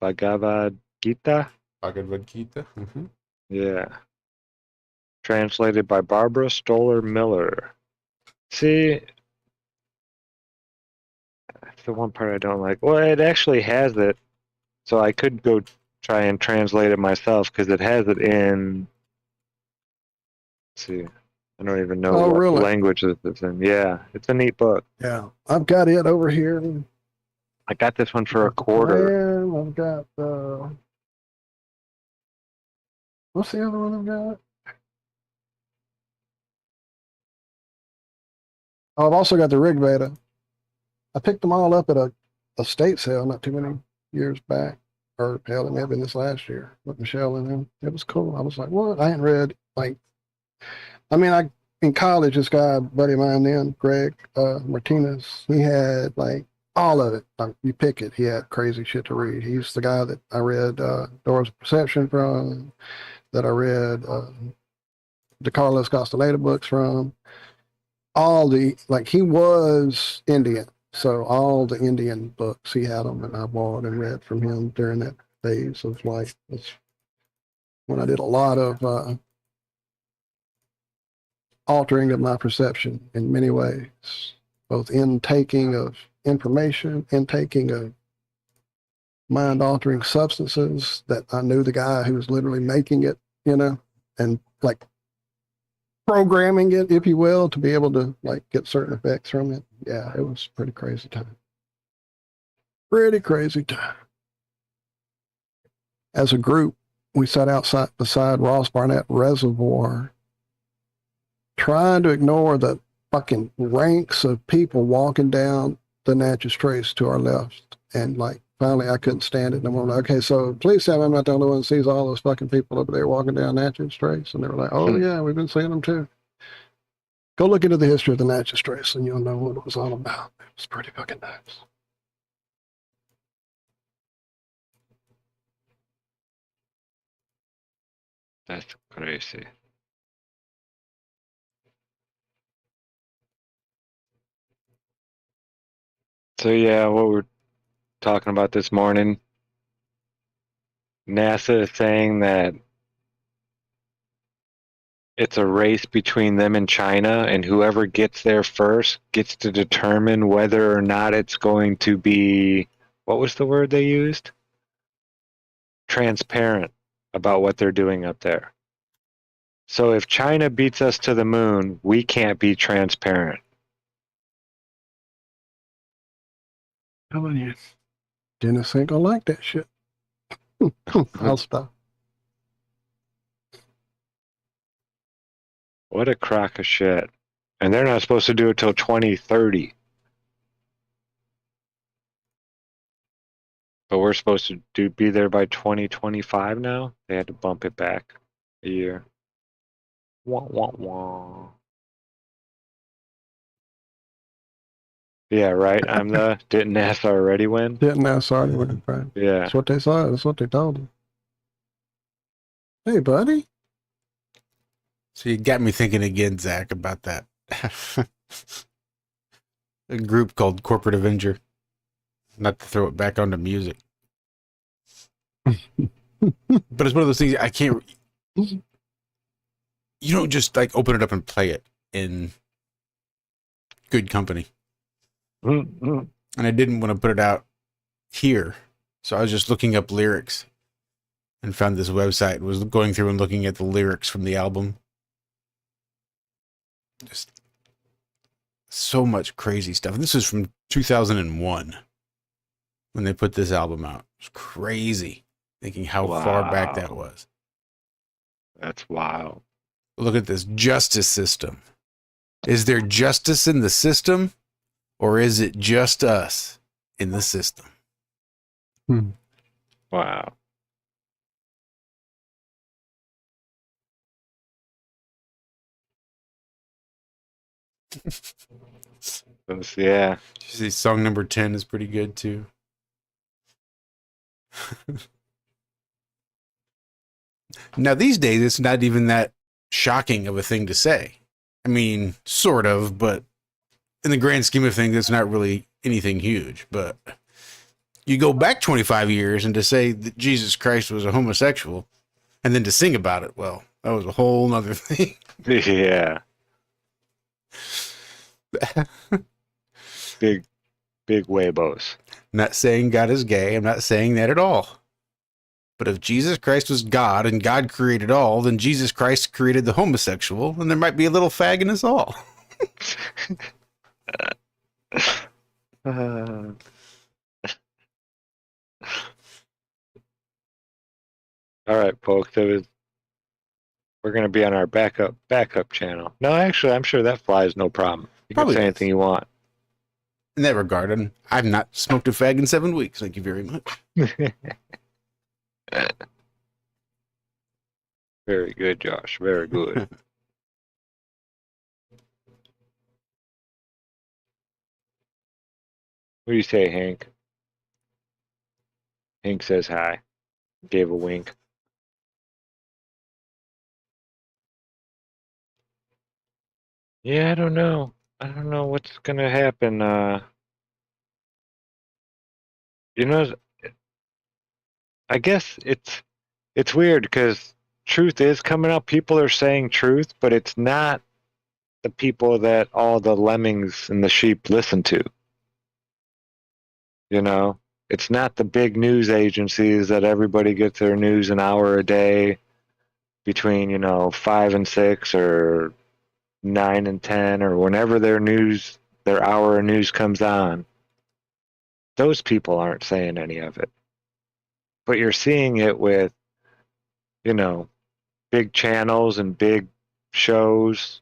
Bhagavad Gita? Bhagavad Gita? Mm-hmm. Yeah. Translated by Barbara Stoller Miller. See, that's the one part I don't like. Well, it actually has it, so I could go try and translate it myself because it has it in. Let's see, I don't even know what really? language it's in. Yeah, it's a neat book. Yeah, I've got it over here. I got this one for a quarter. I've got what's the other one I've got? Oh, I've also got the Rig Veda. I picked them all up at a estate sale not too many years back. Or hell, it may have been this last year with Michelle and them. It was cool. I was like, what? I hadn't read in college, this guy, buddy of mine then, Greg Martinez, he had like all of it. You pick it. He had crazy shit to read. He's the guy that I read Doors of Perception from, that I read the Carlos Castaneda books from. All the, like, he was Indian. So all the Indian books, he had them, and I bought and read from him during that phase of life. That's when I did a lot of altering of my perception in many ways, both intaking of information, intaking of mind-altering substances that I knew the guy who was literally making it, and like programming it, if you will, to be able to like get certain effects from it. Yeah, it was pretty crazy time. Pretty crazy time. As a group, we sat outside beside Ross Barnett Reservoir trying to ignore the fucking ranks of people walking down the Natchez Trace to our left. And like, finally, I couldn't stand it. And I'm like, okay, so please tell me I'm not the only one that sees all those fucking people over there walking down Natchez Trace. And they were like, oh yeah, we've been seeing them too. Go look into the history of the Natchez Trace and you'll know what it was all about. It was pretty fucking nice. That's crazy. So yeah, what we're talking about this morning, NASA is saying that it's a race between them and China, and whoever gets there first gets to determine whether or not it's going to be, what was the word they used? Transparent about what they're doing up there. So if China beats us to the moon, we can't be transparent. Telling you, Dennis ain't gonna like that shit. I'll stop. What a crock of shit. And they're not supposed to do it till 2030. But we're supposed to be there by 2025 now? They had to bump it back a year. Wah, wah, wah. Yeah, right. Didn't NASA already win? Didn't NASA already win, right? Yeah. That's what they saw. That's what they told him. Hey, buddy. So you got me thinking again, Zach, about that. A group called Corporate Avenger. Not to throw it back onto music. But it's one of those things I can't... You don't just like open it up and play it in good company. Mm-hmm. And I didn't want to put it out here. So I was just looking up lyrics and found this website, was going through and looking at the lyrics from the album. Just so much crazy stuff. And this is from 2001 when they put this album out. It's crazy thinking how far back that was. That's wild. Look at this justice system. Is there justice in the system, or is it just us in the system? Wow. Yeah. You see, song number 10 is pretty good too. Now, these days, it's not even that shocking of a thing to say. I mean, sort of, but in the grand scheme of things, it's not really anything huge. But you go back 25 years and to say that Jesus Christ was a homosexual and then to sing about it, well, that was a whole nother thing. Yeah. Big huevos. Not saying God is gay. I'm not saying that at all. But if Jesus Christ was God and God created all, then Jesus Christ created the homosexual, and there might be a little fag in us all. All right, folks. We're going to be on our backup channel. No, actually, I'm sure that flies no problem. You Probably can say does. anything you want. In that regard, and I've not smoked a fag in 7 weeks. Thank you very much. Very good, Josh. Very good. What do you say, Hank? Hank says hi. Gave a wink. Yeah, I don't know. I don't know what's gonna happen. You know, I guess it's weird because truth is coming up. People are saying truth, but it's not the people that all the lemmings and the sheep listen to. You know, it's not the big news agencies that everybody gets their news an hour a day between, 5 and 6 or 9 and 10 or whenever their hour of news comes on. Those people aren't saying any of it. But you're seeing it with, big channels and big shows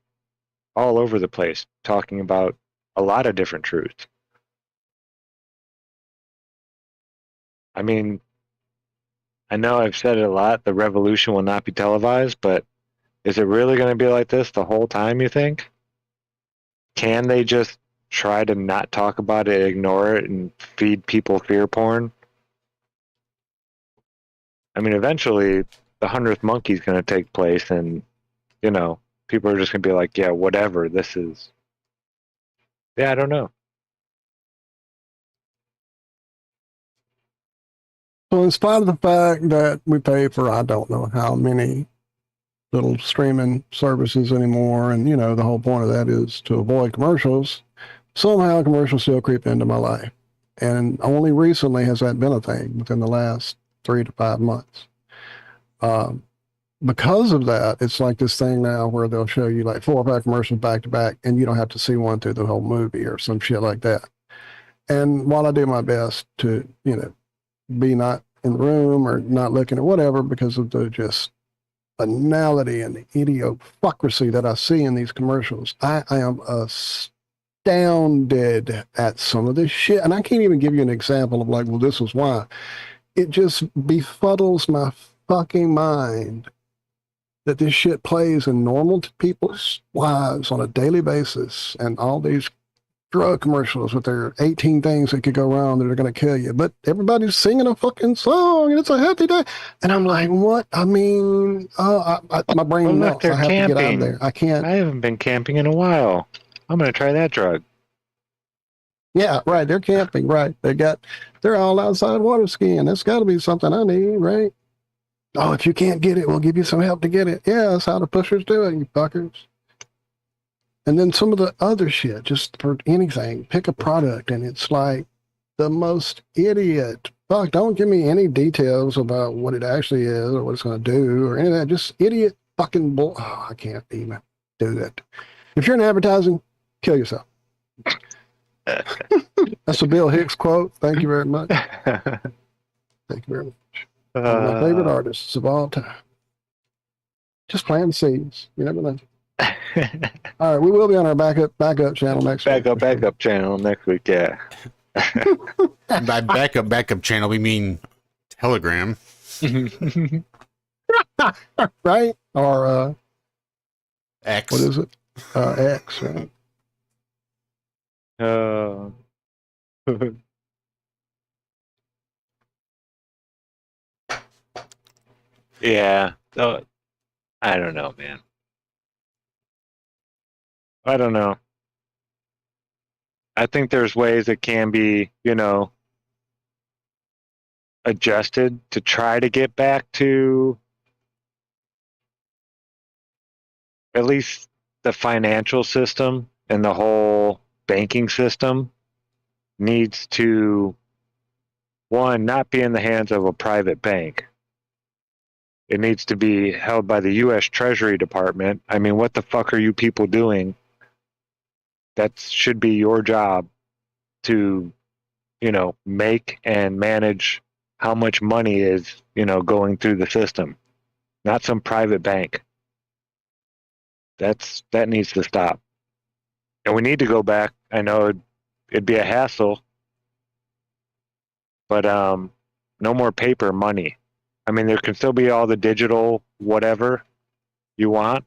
all over the place talking about a lot of different truths. I mean, I know I've said it a lot, the revolution will not be televised, but is it really going to be like this the whole time, you think? Can they just try to not talk about it, ignore it, and feed people fear porn? I mean, eventually, the 100th monkey's going to take place, and, people are just going to be like, yeah, whatever, this is... Yeah, I don't know. So in spite of the fact that we pay for I don't know how many little streaming services anymore, and the whole point of that is to avoid commercials, somehow commercials still creep into my life. And only recently has that been a thing, within the last 3 to 5 months. Because of that, it's like this thing now where they'll show you like 4 or 5 commercials back to back, and you don't have to see one through the whole movie or some shit like that. And while I do my best to, be not in the room or not looking at whatever because of the just banality and the idiocracy that I see in these commercials, I am astounded at some of this shit. And I can't even give you an example of like, well, this was why. It just befuddles my fucking mind that this shit plays in normal people's lives on a daily basis, and all these drug commercials with their 18 things that could go wrong that are going to kill you. But everybody's singing a fucking song and it's a happy day. And I'm like, what? I mean, my brain melts. I have to get out of there. I can't. I haven't been camping in a while. I'm going to try that drug. Yeah, right. They're camping, right. They're all outside water skiing. That's got to be something I need, right? Oh, if you can't get it, we'll give you some help to get it. Yeah, that's how the pushers do it, you fuckers. And then some of the other shit, just for anything, pick a product, and it's like the most idiot. Fuck, don't give me any details about what it actually is or what it's going to do or any of that. Just idiot fucking bull. Oh, I can't even do that. If you're in advertising, kill yourself. That's a Bill Hicks quote. Thank you very much. Thank you very much. One of my favorite artists of all time. Just plant seeds. You never know. All right, we will be on our backup channel next week. Backup channel next week, yeah. By backup channel, we mean Telegram. Right? Or X. what is it? X, right? Yeah. I don't know, man. I don't know. I think there's ways it can be, adjusted to try to get back to at least the financial system, and the whole banking system needs to, one, not be in the hands of a private bank. It needs to be held by the U.S. Treasury Department. I mean, what the fuck are you people doing? That should be your job to, make and manage how much money is, going through the system, not some private bank. That needs to stop. And we need to go back. I know it'd be a hassle, but no more paper money. I mean, there can still be all the digital whatever you want,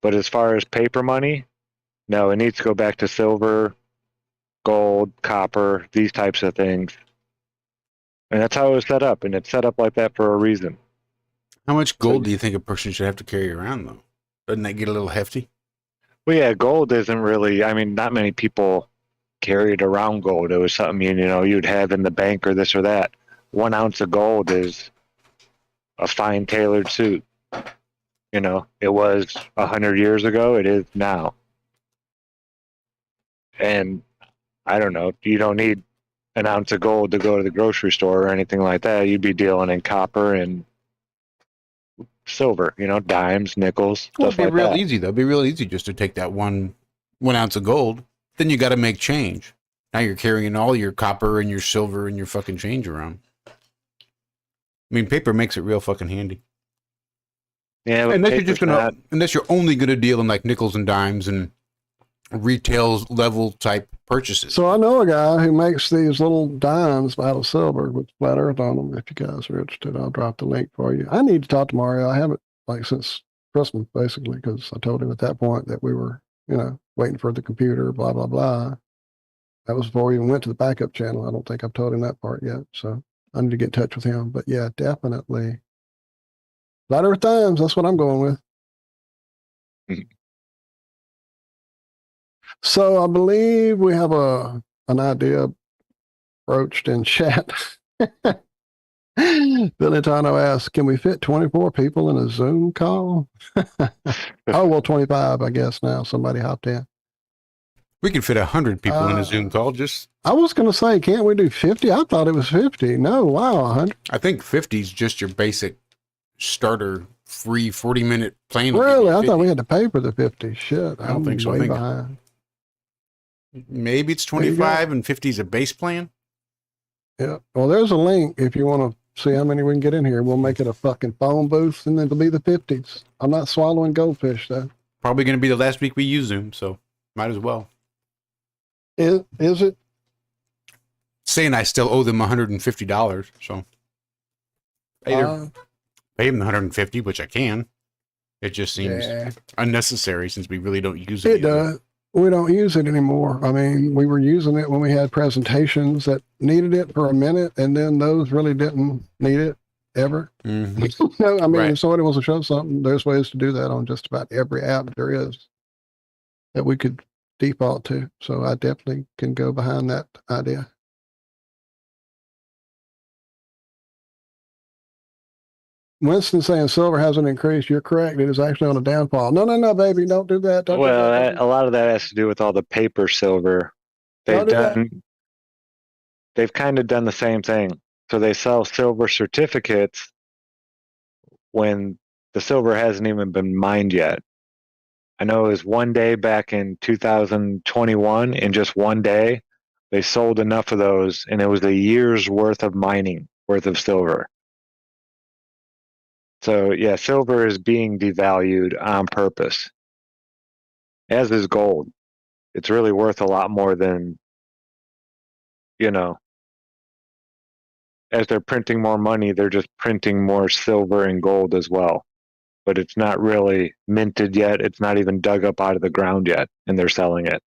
but as far as paper money, no, it needs to go back to silver, gold, copper, these types of things. And that's how it was set up. And it's set up like that for a reason. How much gold do you think a person should have to carry around, though? Doesn't that get a little hefty? Well, yeah, gold isn't really, I mean, not many people carried around gold. It was something, you'd have in the bank or this or that. 1 ounce of gold is a fine tailored suit. It was 100 years ago. It is now. And I don't know, you don't need an ounce of gold to go to the grocery store or anything like that. You'd be dealing in copper and silver, dimes, nickels, Well, stuff it'd be like real that. easy, though. It'd be real easy just to take that one ounce of gold. Then you got to make change. Now you're carrying all your copper and your silver and your fucking change around. I mean, paper makes it real fucking handy. Yeah, but Unless you're only gonna deal in like nickels and dimes and retail level type purchases. So I know a guy who makes these little dimes out of silver with flat earth on them. If you guys are interested, I'll drop the link for you. I need to talk to Mario. I haven't since Christmas, basically, because I told him at that point that we were, waiting for the computer, blah, blah, blah. That was before we even went to the backup channel. I don't think I've told him that part yet. So I need to get in touch with him. But yeah, definitely. Flat earth dimes, that's what I'm going with. So I believe we have an idea broached in chat. Billy Tano asks, can we fit 24 people in a Zoom call? Oh, well, 25, I guess now. Somebody hopped in. We could fit 100 people in a Zoom call. I was going to say, can't we do 50? I thought it was 50. No, wow, 100. I think 50 is just your basic starter free 40-minute plan. Really? I thought we had to pay for the 50. Shit. I don't think so. Way behind. Maybe it's 25 and 50 is a base plan. Yeah. Well, there's a link if you want to see how many we can get in here. We'll make it a fucking phone booth and it'll be the 50s. I'm not swallowing goldfish, though. Probably going to be the last week we use Zoom, so might as well. Is it? Saying I still owe them $150, so either pay them the $150, which I can. It just seems unnecessary since we really don't use it. It does. We don't use it anymore. I mean, we were using it when we had presentations that needed it for a minute, and then those really didn't need it ever. Mm-hmm. No, I mean, Right. if somebody wants to show something, there's ways to do that on just about every app there is that we could default to. So I definitely can go behind that idea. Winston saying silver hasn't increased. You're correct. It is actually on a downfall. No, baby. Don't do that. Don't do that. A lot of that has to do with all the paper silver. They've kind of done the same thing. So they sell silver certificates when the silver hasn't even been mined yet. I know it was one day back in 2021, in just one day, they sold enough of those, and it was a year's worth of mining worth of silver. So, yeah, silver is being devalued on purpose, as is gold. It's really worth a lot more than, as they're printing more money, they're just printing more silver and gold as well. But it's not really minted yet. It's not even dug up out of the ground yet, and they're selling it.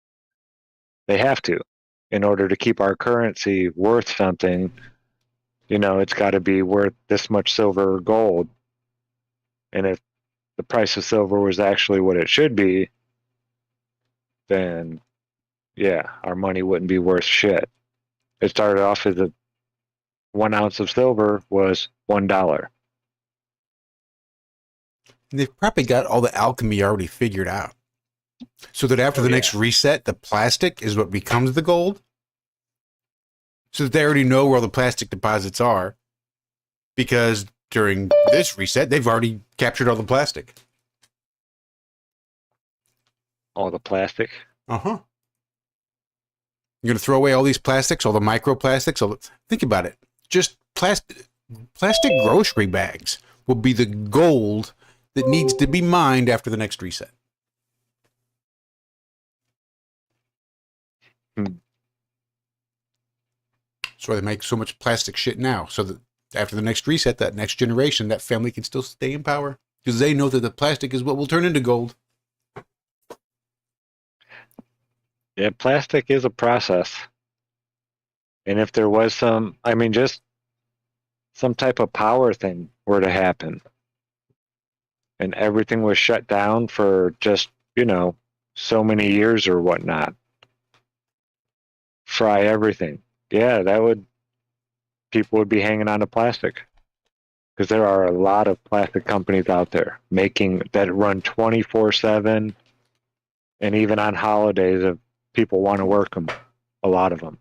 They have to. In order to keep our currency worth something, it's got to be worth this much silver or gold. And if the price of silver was actually what it should be, then, yeah, our money wouldn't be worth shit. It started off as 1 ounce of silver was $1. They've probably got all the alchemy already figured out. So that after the next reset, the plastic is what becomes the gold. So that they already know where all the plastic deposits are. Because during this reset, they've already captured all the plastic. All the plastic? Uh-huh. You're going to throw away all these plastics, all the microplastics. Think about it. Just plastic grocery bags will be the gold that needs to be mined after the next reset. That's why they make so much plastic shit now, so that after the next reset, that next generation, that family can still stay in power, because they know that the plastic is what will turn into gold. Yeah, plastic is a process. And if there was just some type of power thing were to happen and everything was shut down for just, so many years or whatnot, fry everything. Yeah, people would be hanging on to plastic because there are a lot of plastic companies out there making that run 24/7, and even on holidays if people want to work them, a lot of them.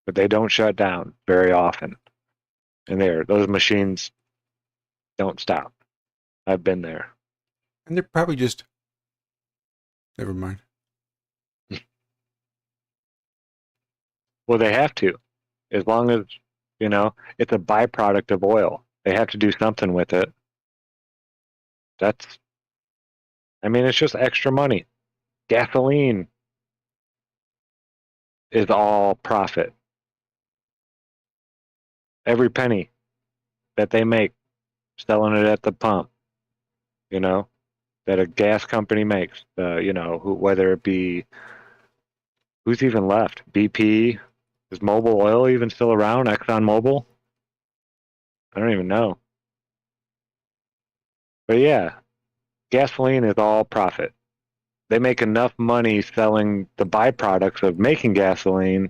But they don't shut down very often. And those machines don't stop. I've been there. And they're probably just. Never mind. Well, they have to, as long as, it's a byproduct of oil. They have to do something with it. It's just extra money. Gasoline is all profit. Every penny that they make selling it at the pump, that a gas company makes, whether it be, who's even left? BP? Is Mobil Oil even still around? Exxon Mobil? I don't even know. But yeah, gasoline is all profit. They make enough money selling the byproducts of making gasoline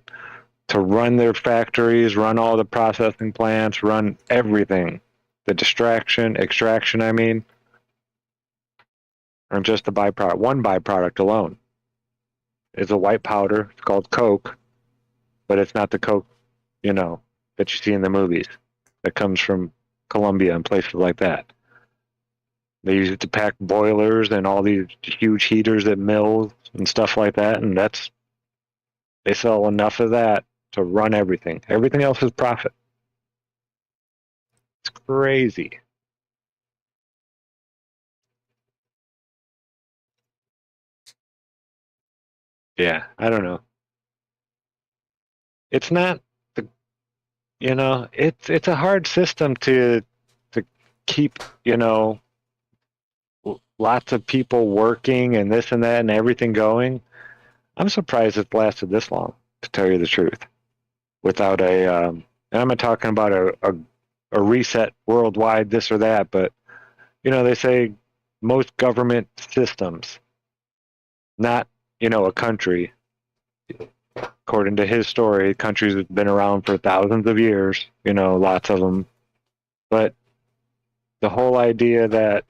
to run their factories, run all the processing plants, run everything. The extraction, or just the byproduct. One byproduct alone is a white powder. It's called Coke, but it's not the Coke, that you see in the movies that comes from Colombia and places like that. They use it to pack boilers and all these huge heaters at mills and stuff like that, and they sell enough of that to run everything. Everything else is profit. It's crazy. Yeah, I don't know. It's not it's a hard system to keep, lots of people working and this and that and everything going. I'm surprised it's lasted this long, to tell you the truth, without and I'm not talking about a reset worldwide, this or that, but they say most government systems, not a country. According to his story, countries have been around for thousands of years, lots of them. But the whole idea that,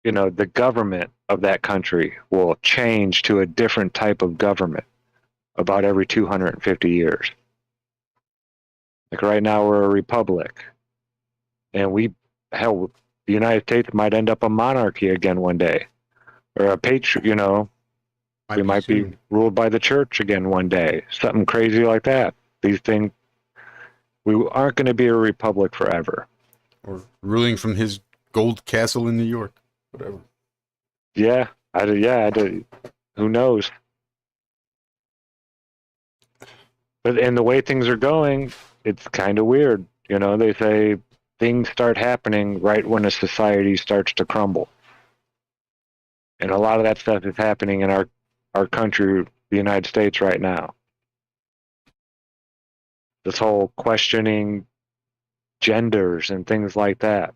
the government of that country will change to a different type of government about every 250 years. Like right now, we're a republic. And the United States might end up a monarchy again one day. Or a we might be ruled by the church again one day. Something crazy like that. These things, we aren't going to be a republic forever. Or ruling from his gold castle in New York. Whatever. Yeah, who knows? But in the way things are going, it's kind of weird. They say things start happening right when a society starts to crumble. And a lot of that stuff is happening in our country, the United States, right now. This whole questioning genders and things like that.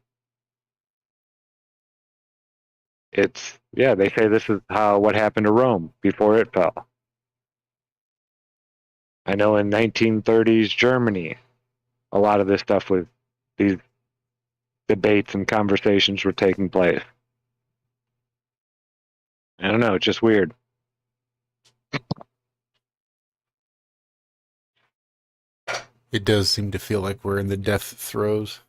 They say this is what happened to Rome before it fell. I know in 1930s Germany, a lot of this stuff was, these debates and conversations were taking place. I don't know, it's just weird. It does seem to feel like we're in the death throes.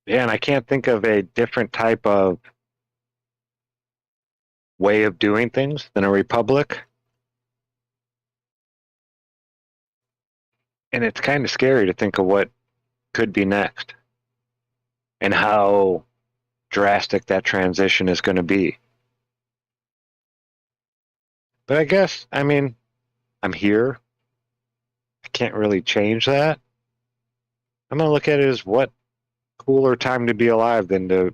Yeah, and I can't think of a different type of way of doing things than a republic. And it's kind of scary to think of what could be next and how drastic that transition is going to be. But I guess, I'm here. I can't really change that. I'm going to look at it as what cooler time to be alive than to,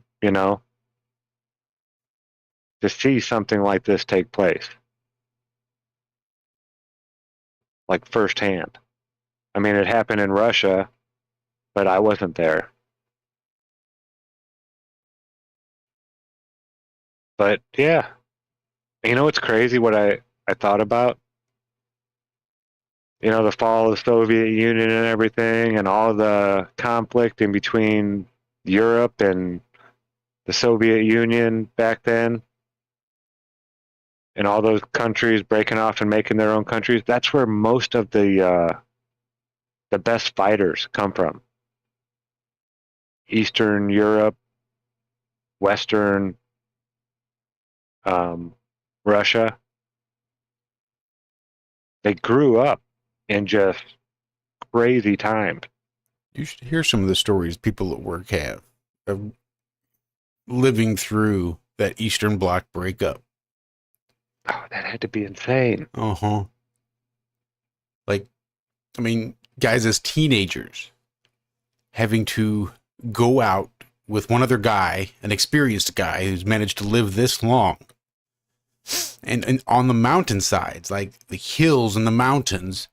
to see something like this take place, like firsthand. I mean, it happened in Russia, but I wasn't there. But yeah, you know what's crazy? What I thought about, you know, the fall of the Soviet Union and everything, and all the conflict in between Europe and the Soviet Union back then, and all those countries breaking off and making their own countries. That's where most of the best fighters come from. Eastern Europe, Western Russia. They grew up in just crazy times. You should hear some of the stories people at work have of living through that Eastern Bloc breakup. Oh, that had to be insane. Uh-huh. Like, I mean, guys as teenagers having to go out with one other guy, an experienced guy who's managed to live this long, and on the mountainsides, like the hills and the mountains,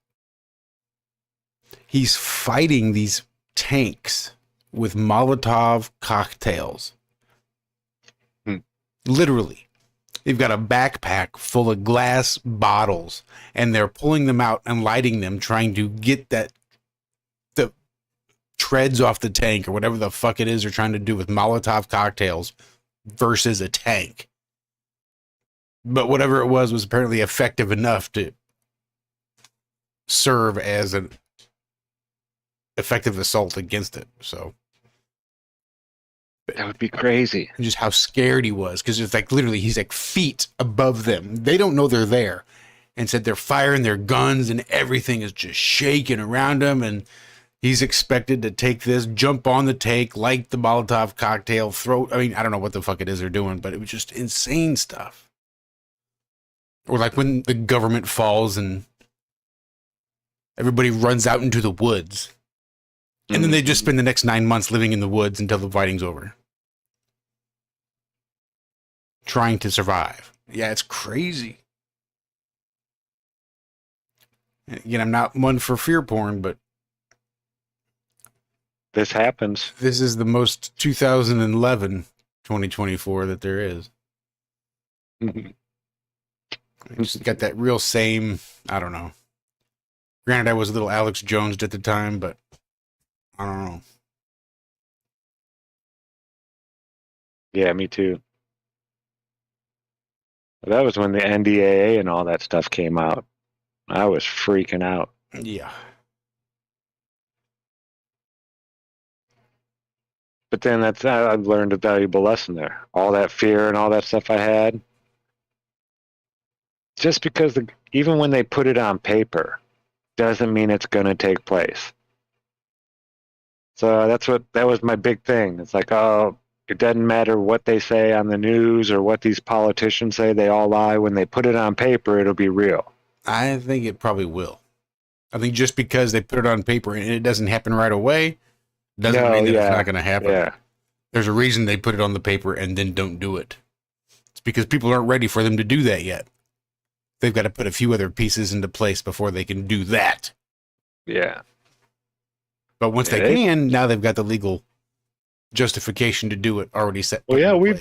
he's fighting these tanks with Molotov cocktails. Literally. They've got a backpack full of glass bottles, and they're pulling them out and lighting them, trying to get the treads off the tank or whatever the fuck it is they're trying to do with Molotov cocktails versus a tank. But whatever it was apparently effective enough to serve as an effective assault against it. So that would be crazy. And just how scared he was, because it's like literally he's like feet above them. They don't know they're there, and said they're firing their guns and everything is just shaking around him, and he's expected to take this, jump on the tank, light the Molotov cocktail, I mean, I don't know what the fuck it is they're doing, but it was just insane stuff. Or like when the government falls and everybody runs out into the woods, and then they just spend the next 9 months living in the woods until the fighting's over, trying to survive. Yeah, it's crazy. Again, I'm not one for fear porn, but this happens. This is the most 2011 2024 that there is. It's got that real same, I don't know. Granted, I was a little Alex Jones at the time, but I don't know. Yeah, me too. That was when the NDAA and all that stuff came out. I was freaking out. Yeah. But then I've learned a valuable lesson there. All that fear and all that stuff I had. Just because even when they put it on paper, doesn't mean it's going to take place. So that was my big thing. It's like, oh, it doesn't matter what they say on the news or what these politicians say, they all lie. When they put it on paper, it'll be real. I think it probably will. I think just because they put it on paper and it doesn't happen right away, doesn't mean that it's not going to happen. Yeah. There's a reason they put it on the paper and then don't do it. It's because people aren't ready for them to do that yet. They've got to put a few other pieces into place before they can do that. Yeah. But once they can, now they've got the legal justification to do it already set. Well, yeah, we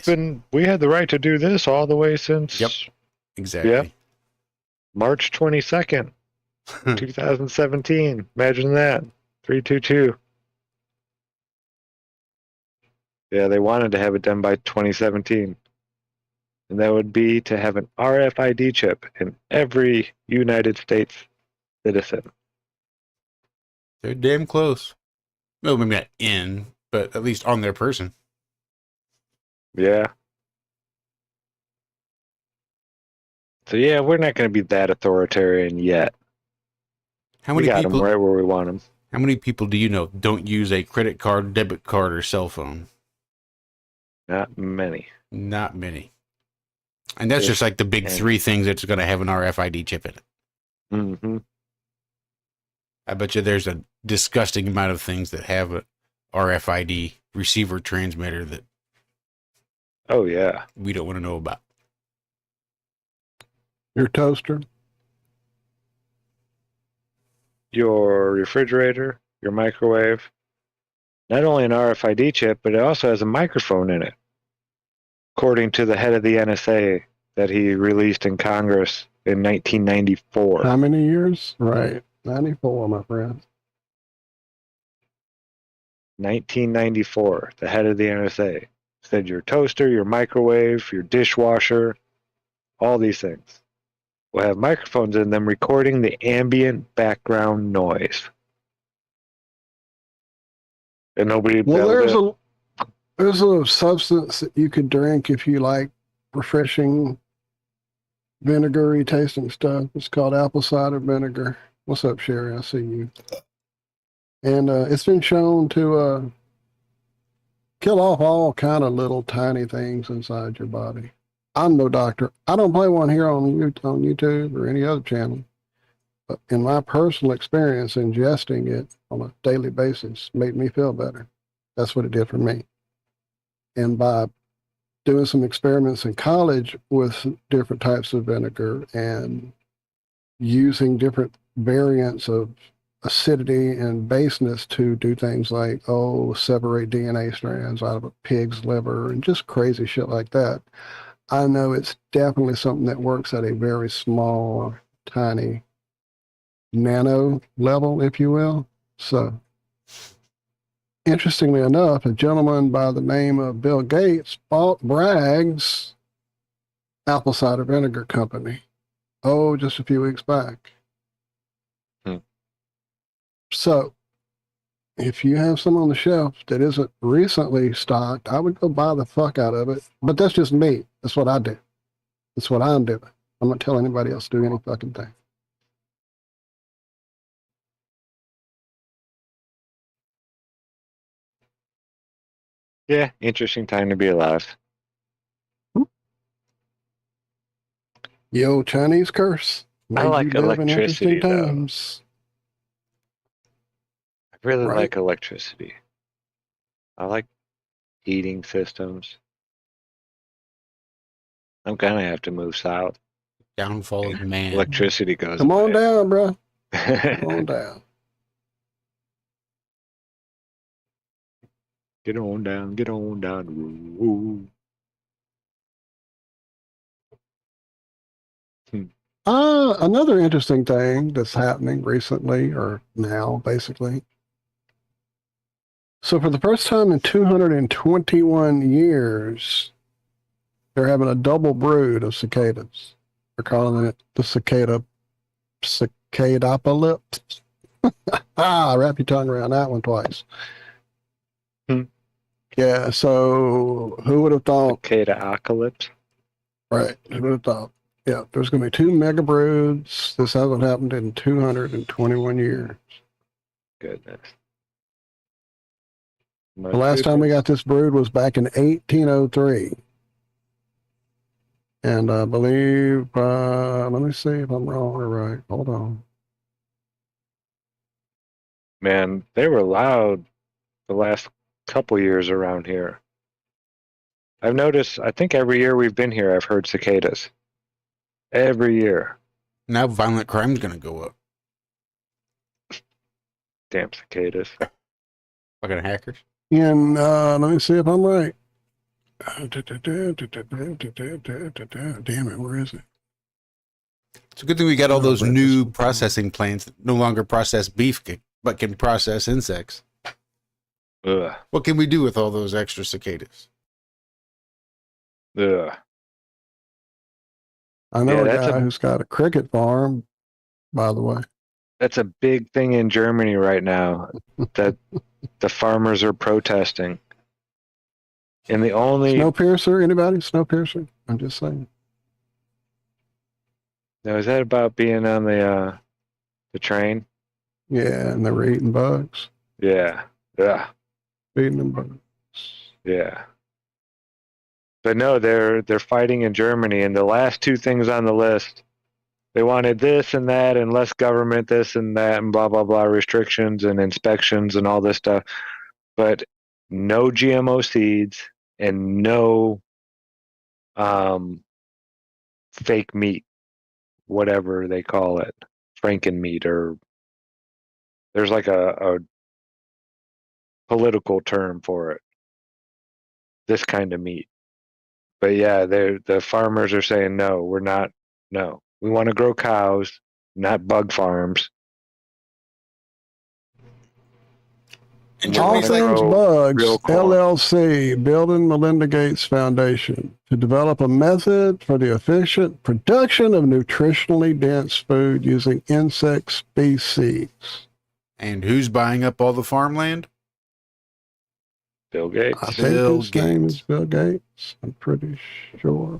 had the right to do this all the way since. Yep. Exactly. Yep. March 22nd, 2017. Imagine that. 322. Yeah, they wanted to have it done by 2017. And that would be to have an RFID chip in every United States citizen. They're damn close. Well, maybe not in, but at least on their person. Yeah. So yeah, we're not going to be that authoritarian yet. How many we got people them right where we want them. How many people do you know don't use a credit card, debit card, or cell phone? Not many. Not many. And that's just like the big three things that's going to have an RFID chip in it. Mm-hmm. I bet you there's a disgusting amount of things that have a RFID receiver transmitter that oh yeah, we don't want to know about. Your toaster. your refrigerator, your microwave. Not only an RFID chip, but it also has a microphone in it, according to the head of the NSA that he released in Congress in 1994. How many years? Right. 94, my friend. 1994, the head of the NSA said your toaster, your microwave, your dishwasher, all these things will have microphones in them recording the ambient background noise. And nobody Well, able there's a substance that you could drink if you like refreshing vinegary tasting stuff. It's called apple cider vinegar. What's up, Sherry? I see you. And it's been shown to kill off all kind of little tiny things inside your body. I'm no doctor. I don't play one here on YouTube or any other channel. But in my personal experience, ingesting it on a daily basis made me feel better. That's what it did for me. And by doing some experiments in college with different types of vinegar and using different variants of acidity and baseness to do things like, separate DNA strands out of a pig's liver and just crazy shit like that. I know it's definitely something that works at a very small, tiny nano level, if you will. So, interestingly enough, a gentleman by the name of Bill Gates bought Bragg's apple cider vinegar company. Just a few weeks back. So, if you have some on the shelf that isn't recently stocked, I would go buy the fuck out of it. But that's just me. That's what I do. That's what I'm doing. I'm not telling anybody else to do any fucking thing. Yeah, interesting time to be alive. Yo, Chinese curse. I Made like you live in electricity, interesting though. times. I really Right. like electricity. I like heating systems. I'm gonna have to move south. Downfall of man. Electricity goes Come on away. down, bro. Come on down. Get on down, get on down. Ooh. Another interesting thing that's happening recently, or now, basically. So for the first time in 221 years, they're having a double brood of cicadas. They're calling it the cicadopolis. Wrap your tongue around that one twice. Yeah, so who would have thought? Cicadopolis. Right, who would have thought? Yeah, there's going to be 2 mega broods. This hasn't happened in 221 years. Goodness. The last time we got this brood was back in 1803. And I believe, let me see if I'm wrong or right. Hold on. Man, they were loud the last couple years around here. I've noticed, I think every year we've been here, I've heard cicadas. Every year. Now violent crime's going to go up. Damn cicadas. Fucking hackers. And let me see if I'm right. Damn it, where is it? It's a good thing we got all those new processing plants that no longer process beef, but can process insects. Ugh. What can we do with all those extra cicadas? Ugh. I know a guy who's got a cricket farm, by the way. That's a big thing in Germany right now, that the farmers are protesting. And the only... Snowpiercer? Anybody? Snowpiercer? I'm just saying. Now, is that about being on the train? Yeah, and they were eating bugs. Yeah. Yeah. Feeding them bugs. Yeah. But no, they're fighting in Germany, and the last 2 things on the list, they wanted this and that and less government, this and that, and blah, blah, blah, restrictions and inspections and all this stuff. But no GMO seeds and no fake meat. whatever they call it, Frankenmeat, or there's like a political term for it. This kind of meat. But yeah, the farmers are saying no, we're not. No, we want to grow cows, not bug farms. And We All wanna Things grow Bugs, real corn. LLC, Bill and Melinda Gates Foundation, to develop a method for the efficient production of nutritionally dense food using insect species. And who's buying up all the farmland? Bill Gates. I think Bill his name Gates. is Bill Gates. I'm pretty sure.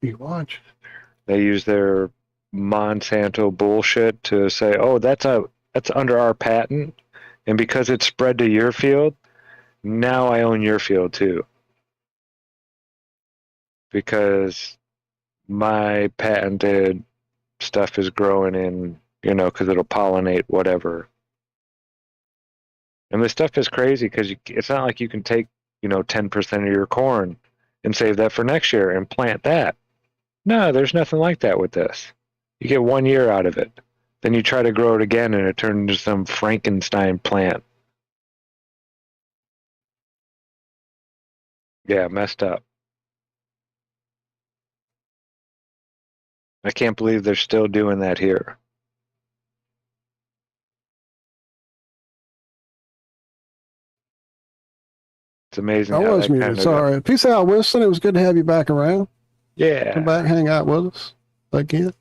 You watch it. They use their Monsanto bullshit to say, "Oh, that's under our patent, and because it's spread to your field, now I own your field too." Because my patented stuff is growing in, because it'll pollinate whatever. And this stuff is crazy because it's not like you can take, 10% of your corn and save that for next year and plant that. No, there's nothing like that with this. You get 1 year out of it. Then you try to grow it again and it turns into some Frankenstein plant. Yeah, messed up. I can't believe they're still doing that here. It's amazing I how was that muted. kind of Sorry. Peace out, Winston. It was good to have you back around. Yeah. Come back, hang out with us again.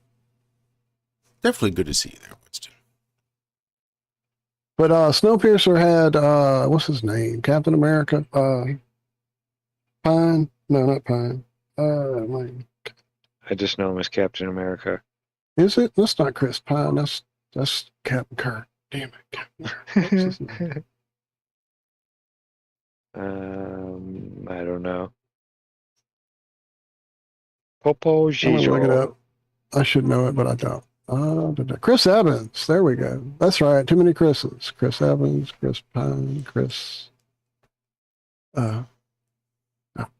Definitely good to see you there, Winston. But Snowpiercer had what's his name? Captain America. Pine. No, not Pine. I just know him as Captain America. Is it? That's not Chris Pine. That's Captain Kirk. Damn it, Captain Kirk. What's his name? I don't know. Popo I'm gonna look it Gijo. up. I should know it, but I don't. Chris Evans. There we go. That's right. Too many Chris's. Chris Evans, Chris Pine, Chris.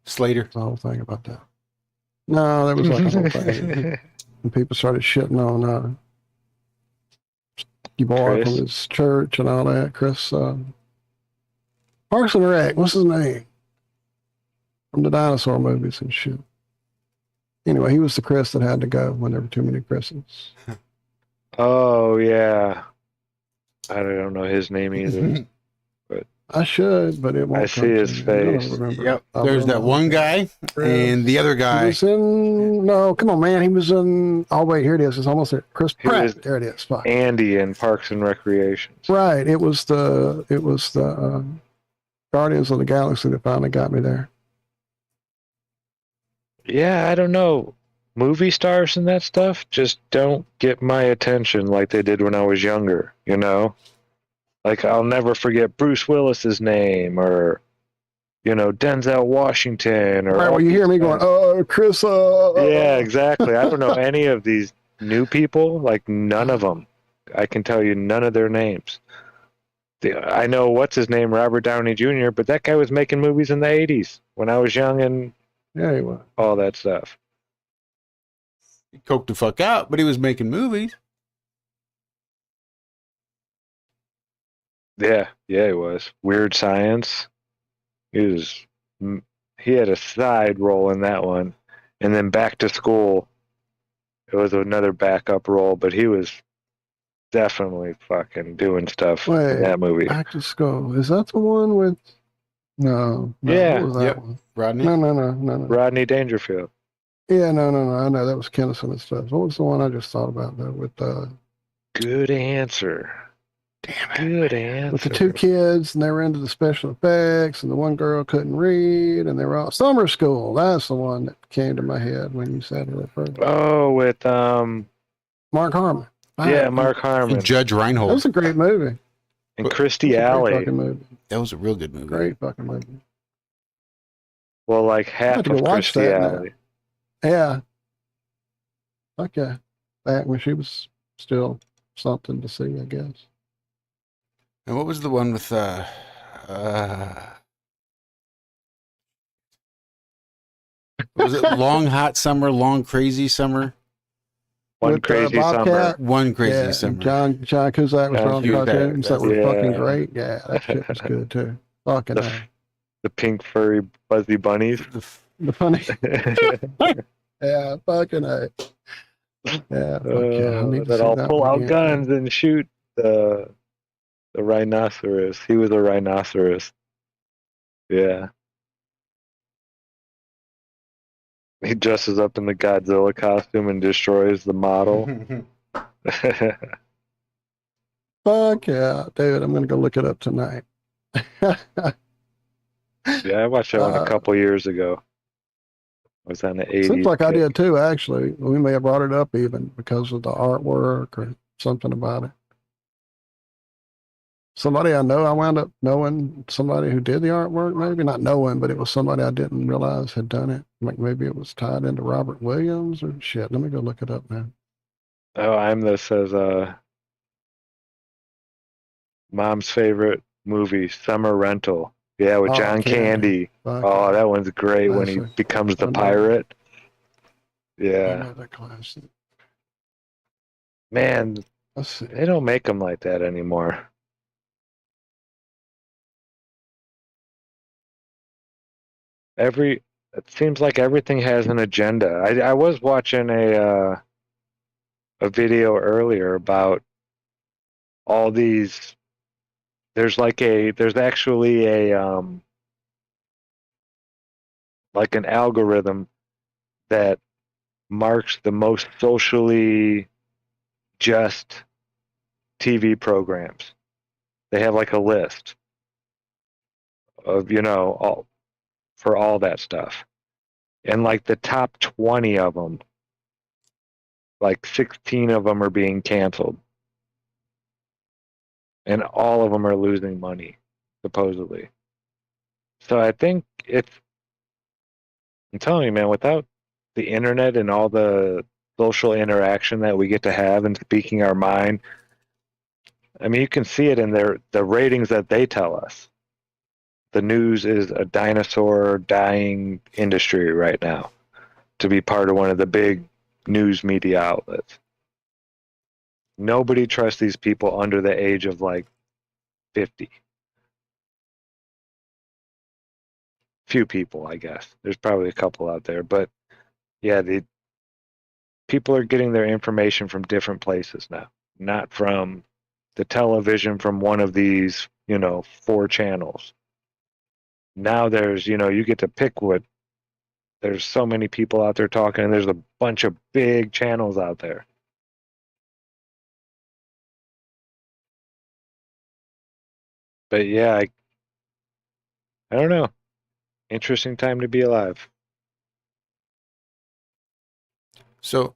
Slater. The whole thing about that. No, there was like a whole thing. And people started shitting on you boy Chris? from his church and all that. Chris Parks and Rec. What's his name? From the dinosaur movies and shit. Anyway, he was the Chris that had to go when there were too many Chris's. Oh, yeah. I don't know his name either. I should, but it won't. I see his face. Yep. There's that one guy and the other He guy. was in, no, come on, man. He was in, oh, wait, here it is. It's almost there. Chris He was Pratt. There it is. Fuck. Andy in Parks and Recreation. Right. It was the Guardians of the Galaxy that finally got me there. Yeah, I don't know. Movie stars and that stuff just don't get my attention like they did when I was younger, Like, I'll never forget Bruce Willis's name or, Denzel Washington. Or Right. Well, you hear me going, Chris. Yeah, exactly. I don't know any of these new people, like none of them. I can tell you none of their names. I know what's his name, Robert Downey Jr., but that guy was making movies in the 80s when I was young and Yeah, he was. all that stuff. He coked the fuck out, but he was making movies. Yeah, he was. Weird Science. He had a side role in that one. And then Back to School. It was another backup role, but he was definitely fucking doing stuff in that movie. Back to School. Is that the one with? No. Yeah. What was that Yep. one? Rodney? No. Rodney Dangerfield. Yeah, no. I know that was Kennison and stuff. What was the one I just thought about though? With Good answer. damn it. Good answer. With the two kids, and they were into the special effects, and the one girl couldn't read, and they were all summer school. That's the one that came to my head when you said it first. Oh, with Mark Harmon. yeah, Mark Harmon And Judge That Reinhold. was a great movie. and Christy It was a great Alley. fucking movie. That was a real good movie. Great fucking movie. Well, like half have to go of watch Christy that now. Alley. Yeah. Okay. Back when she was still something to see, I guess. And what was the one with Was it Long Hot Summer, Long Crazy Summer? One With, crazy summer. Bobcat. One Crazy Yeah, Summer. John Cusack was John on the Cusack, cartoons that that's were it. fucking Yeah. great. Yeah, that shit was good too. Fucking The, the pink furry fuzzy bunnies. the funny. Yeah, fucking A. Yeah, fuck yeah. I need to That see all that pull one out again. guns and shoot the rhinoceros. He was a rhinoceros. Yeah. He dresses up in the Godzilla costume and destroys the model. Fuck yeah, dude. I'm gonna go look it up tonight. Yeah, I watched that one a couple years ago. I was on the 80s. Seems like I kick. did too, actually. We may have brought it up even because of the artwork or something about it. Somebody I know, I wound up knowing somebody who did the artwork, maybe not knowing, but it was somebody I didn't realize had done it. Like maybe it was tied into Robert Williams or shit. Let me go look it up now. Oh, I'm this says mom's favorite movie, Summer Rental. Yeah, with Oh, John Candy. Fuck Oh, yeah. that one's great when he Classic. becomes the I know. pirate. Yeah, Another classic. man, Let's see. they don't make them like that anymore. It seems like everything has an agenda. I was watching a video earlier about all these. There's actually a like an algorithm that marks the most socially just TV programs. They have like a list of for all that stuff, and like the top 20 of them, like 16 of them are being canceled, and all of them are losing money, supposedly. So I think I'm telling you, man, without the internet and all the social interaction that we get to have and speaking our mind, I mean, you can see it in the ratings that they tell us. The news is a dinosaur dying industry right now to be part of one of the big news media outlets. Nobody trusts these people under the age of like 50. Few people, I guess. There's probably a couple out there, but yeah, the people are getting their information from different places now, not from the television from one of these, 4 channels. Now there's, you get to pick what. There's so many people out there talking, and there's a bunch of big channels out there. But yeah, I don't know. Interesting time to be alive. So,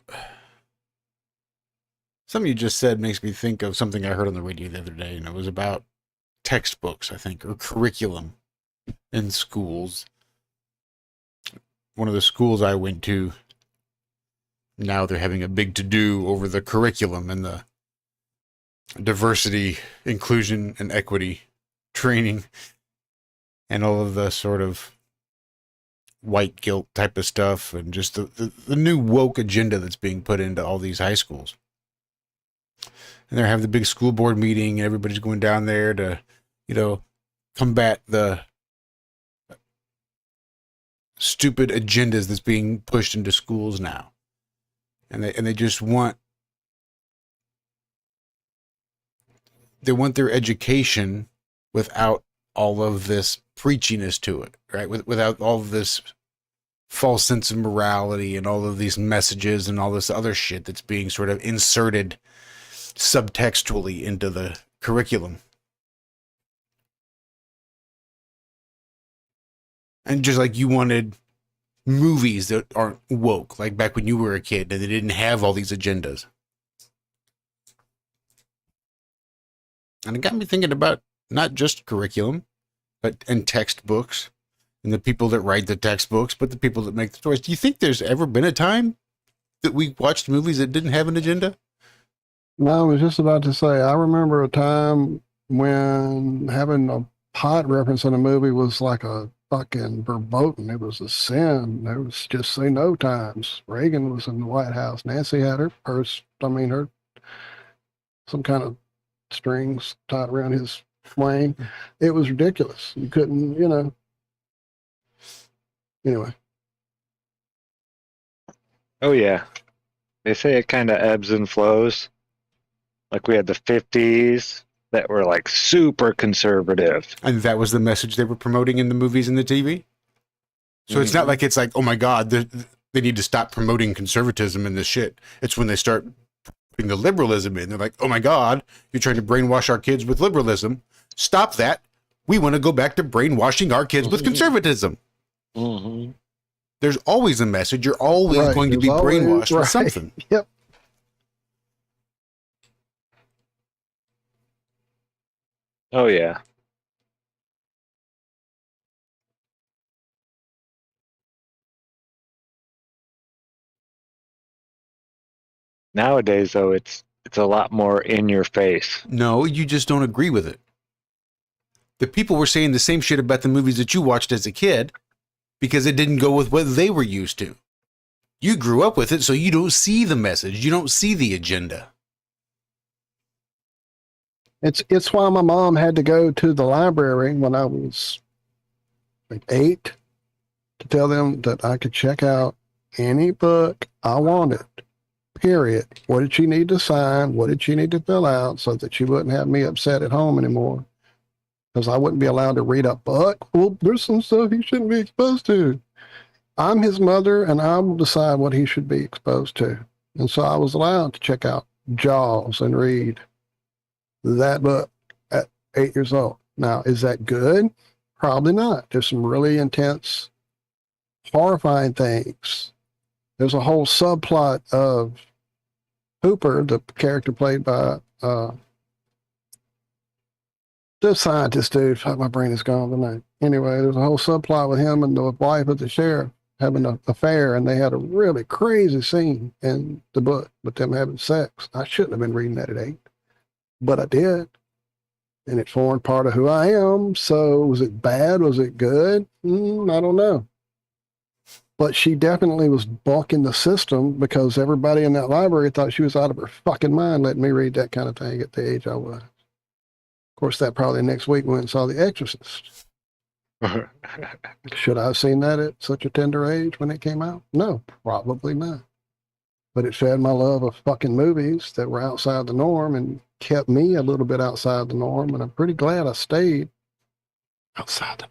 something you just said makes me think of something I heard on the radio the other day, and it was about textbooks, I think, or curriculum in schools. One of the schools I went to, now they're having a big to-do over the curriculum and the diversity, inclusion, and equity training, and all of the sort of white guilt type of stuff, and just the new woke agenda that's being put into all these high schools. And they're having the big school board meeting, and everybody's going down there to, combat the stupid agendas that's being pushed into schools now. And they just want their education without all of this preachiness to it, right? Without all of this false sense of morality and all of these messages and all this other shit that's being sort of inserted subtextually into the curriculum. And just like you wanted movies that aren't woke, like back when you were a kid and they didn't have all these agendas. And it got me thinking about not just curriculum, and textbooks, and the people that write the textbooks, but the people that make the stories. Do you think there's ever been a time that we watched movies that didn't have an agenda? No, I was just about to say, I remember a time when having a pot reference in a movie was like a fucking verboten. It was a sin. There was just say no times. Reagan was in the White House. Nancy had her purse, her some kind of strings tied around his flame. It was ridiculous. You couldn't, Anyway. Oh yeah, they say it kind of ebbs and flows. Like we had the 50s that were like super conservative. And that was the message they were promoting in the movies and the TV. So it's not like it's like, oh my God, they need to stop promoting conservatism in this shit. It's when they start putting the liberalism in. They're like, oh my God, you're trying to brainwash our kids with liberalism. Stop that. We want to go back to brainwashing our kids with conservatism. Mm-hmm. There's always a message. You're always going to be brainwashed with something. Yep. Oh yeah. Nowadays, though, it's a lot more in your face. No, you just don't agree with it. The people were saying the same shit about the movies that you watched as a kid because it didn't go with what they were used to. You grew up with it, so you don't see the message. You don't see the agenda. It's why my mom had to go to the library when I was like 8 to tell them that I could check out any book I wanted. Period. What did she need to sign? What did she need to fill out so that she wouldn't have me upset at home anymore? Because I wouldn't be allowed to read a book. Well, there's some stuff he shouldn't be exposed to. I'm his mother, and I will decide what he should be exposed to. And so I was allowed to check out Jaws and read that book at 8 years old. Now, is that good? Probably not. There's some really intense, horrifying things. There's a whole subplot of Hooper, the character played by the scientist dude. Fuck, my brain is gone tonight. Anyway, there's a whole subplot with him and the wife of the sheriff having an affair, and they had a really crazy scene in the book with them having sex. I shouldn't have been reading that at 8, but I did. And it formed part of who I am. So was it bad? Was it good? I don't know. But she definitely was bucking the system because everybody in that library thought she was out of her fucking mind letting me read that kind of thing at the age I was. Of course, that probably next week went and saw The Exorcist. Should I have seen that at such a tender age when it came out? No, probably not. But it fed my love of fucking movies that were outside the norm and kept me a little bit outside the norm. And I'm pretty glad I stayed outside them.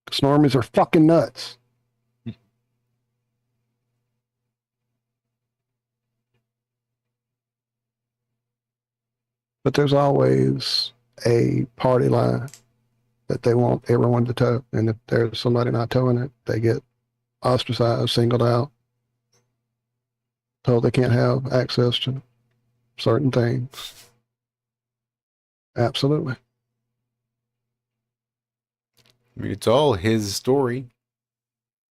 Because normies are fucking nuts. But there's always a party line that they want everyone to toe. And if there's somebody not towing it, they get ostracized, singled out, told they can't have access to certain things. Absolutely. I mean, it's all his story.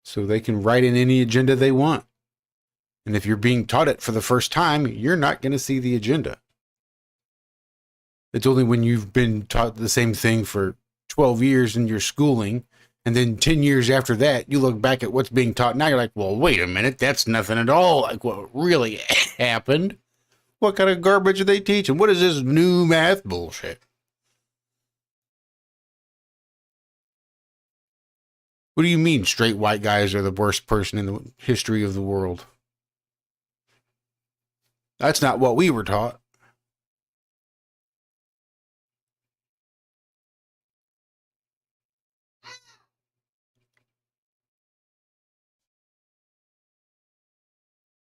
So they can write in any agenda they want. And if you're being taught it for the first time, you're not going to see the agenda. It's only when you've been taught the same thing for 12 years in your schooling, and then 10 years after that, you look back at what's being taught now, you're like, well, wait a minute, that's nothing at all like what really happened. What kind of garbage are they teaching? What is this new math bullshit? What do you mean straight white guys are the worst person in the history of the world? That's not what we were taught.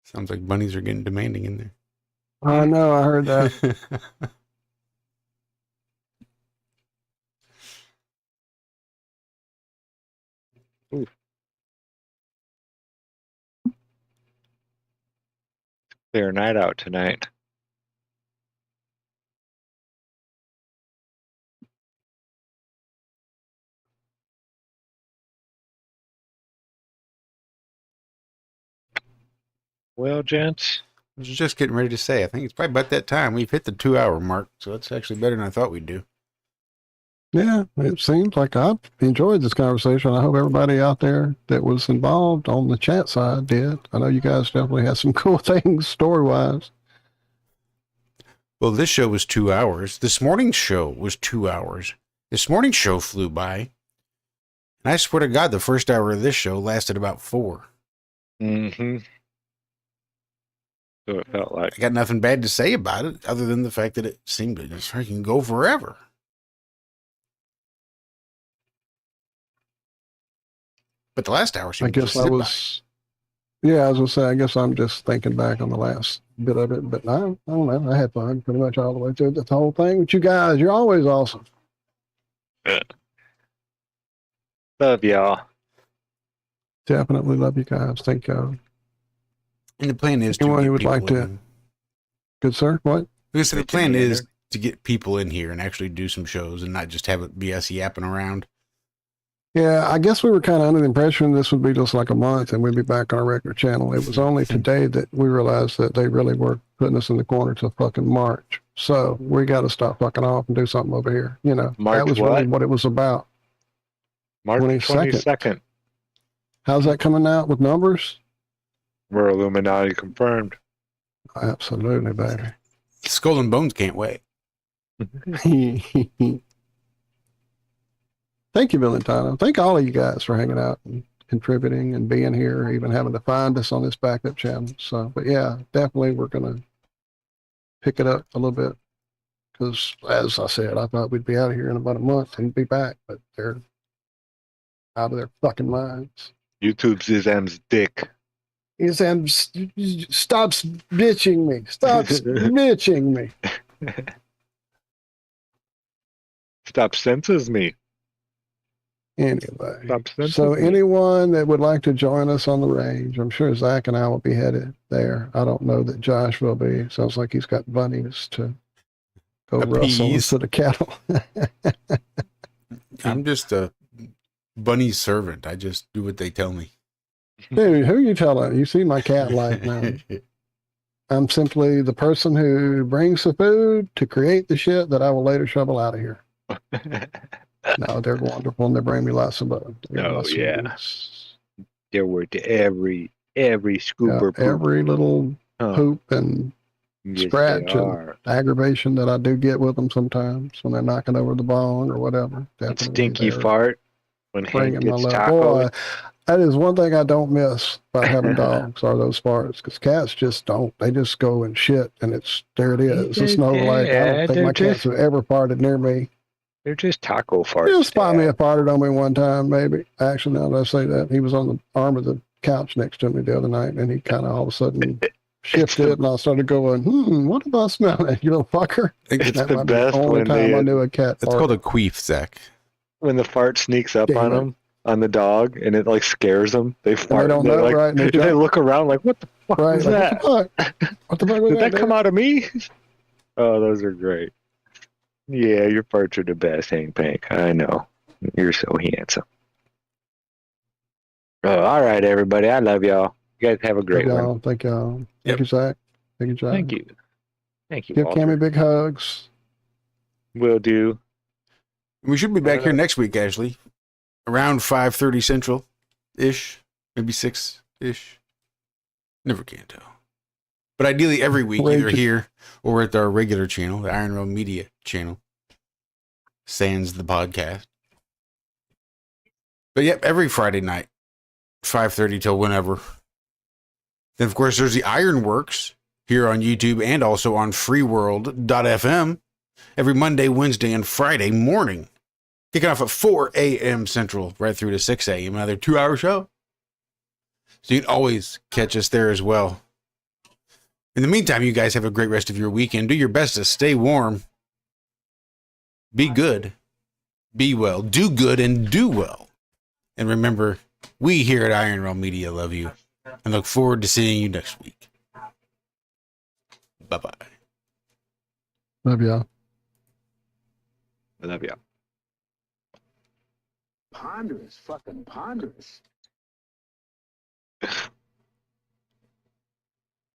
Sounds like bunnies are getting demanding in there. I know, I heard that. Clear night out tonight. Well, gents, I was just getting ready to say, I think it's probably about that time. We've hit the 2-hour mark, so that's actually better than I thought we'd do. Yeah, it seems like I've enjoyed this conversation. I hope everybody out there that was involved on the chat side did. I know you guys definitely had some cool things story-wise. Well, this show was 2 hours. This morning's show was 2 hours. This morning's show flew by. And I swear to God, the first hour of this show lasted about 4. Mm-hmm. So it felt like. I got nothing bad to say about it, other than the fact that it seemed to just freaking go forever. But the last hour seemed I guess to I sit was, yeah, I was gonna say, I guess I'm just thinking back on the last bit of it, but I don't know. I had fun pretty much all the way through the whole thing with you guys. You're always awesome. Love y'all. Definitely love you guys. Thank you. And the plan is Anyone to who get would people like to, in. good sir, what? Because the plan is to get people in here and actually do some shows and not just have it be us yapping around. Yeah, I guess we were kind of under the impression this would be just like a month and we'd be back on our regular channel. It was only today that we realized that they really were putting us in the corner till fucking March. So we got to stop fucking off and do something over here. You know, March that was what? really what it was about. March 22nd. How's that coming out with numbers? We're Illuminati confirmed. Absolutely, baby. Skull and Bones can't wait. Thank you, Valentino. Thank all of you guys for hanging out and contributing and being here, even having to find us on this backup channel. So, but yeah, definitely we're going to pick it up a little bit because, as I said, I thought we'd be out of here in about a month and be back, but they're out of their fucking minds. YouTube's his M's dick. He said, stop bitching me. Stop bitching me. Stop senses me. Anyway, Stop senses so me. anyone that would like to join us on the range, I'm sure Zack and I will be headed there. I don't know that Josh will be. Sounds like he's got bunnies to go rustle into the cattle. I'm just a bunny servant. I just do what they tell me. Dude, who you telling? You see my cat life now. I'm simply the person who brings the food to create the shit that I will later shovel out of here. No, they're wonderful and they bring me lots of bugs. Oh, yeah. They're worth every scooper poop. Every little poop and scratch and aggravation that I do get with them sometimes when they're knocking over the bone or whatever. That stinky fart when Hank gets tacos. Boy, that is one thing I don't miss about having dogs are those farts, because cats just don't. They just go and shit, and there it is. It's no like, I don't think my cats have ever farted near me. They're just taco farts. He'll spot me a farted on me one time, maybe. Actually, now that I say that, he was on the arm of the couch next to me the other night, and he kind of all of a sudden shifted, and I started going, what do I smell? You little fucker. It's that the best the only time I knew a cat. It's called a queef, Zack. When the fart sneaks up on them, on the dog, and it like scares them. They fart. They don't know, like, right? They look around like, what the fuck was that? What the fuck was Did that dude? come out of me? Oh, those are great. Yeah, your farts are the best, Hank Pank. I know. You're so handsome. Oh, all right, everybody. I love y'all. You guys have a great one. Thank y'all. Thank you, Zack. Thank you, John. Thank you. Thank you, Give Walter. Cami big hugs. Will do. We should be back here next week, Ashley. Around 5:30 Central-ish. Maybe 6-ish. Never can tell. But ideally every week, either here or at our regular channel, the ironrealmmedia channel. Sans the podcast. But yep, every Friday night, 5:30 till whenever. Then, of course, there's the Ironworks here on YouTube and also on freeworld.fm every Monday, Wednesday, and Friday morning. Kicking off at 4 a.m. Central, right through to 6 a.m. Another 2-hour show. So you can always catch us there as well. In the meantime, you guys have a great rest of your weekend. Do your best to stay warm. Be good. Be well. Do good and do well. And remember, we here at Iron Realm Media love you and look forward to seeing you next week. Bye-bye. Love y'all. I love y'all. Ponderous, fucking ponderous.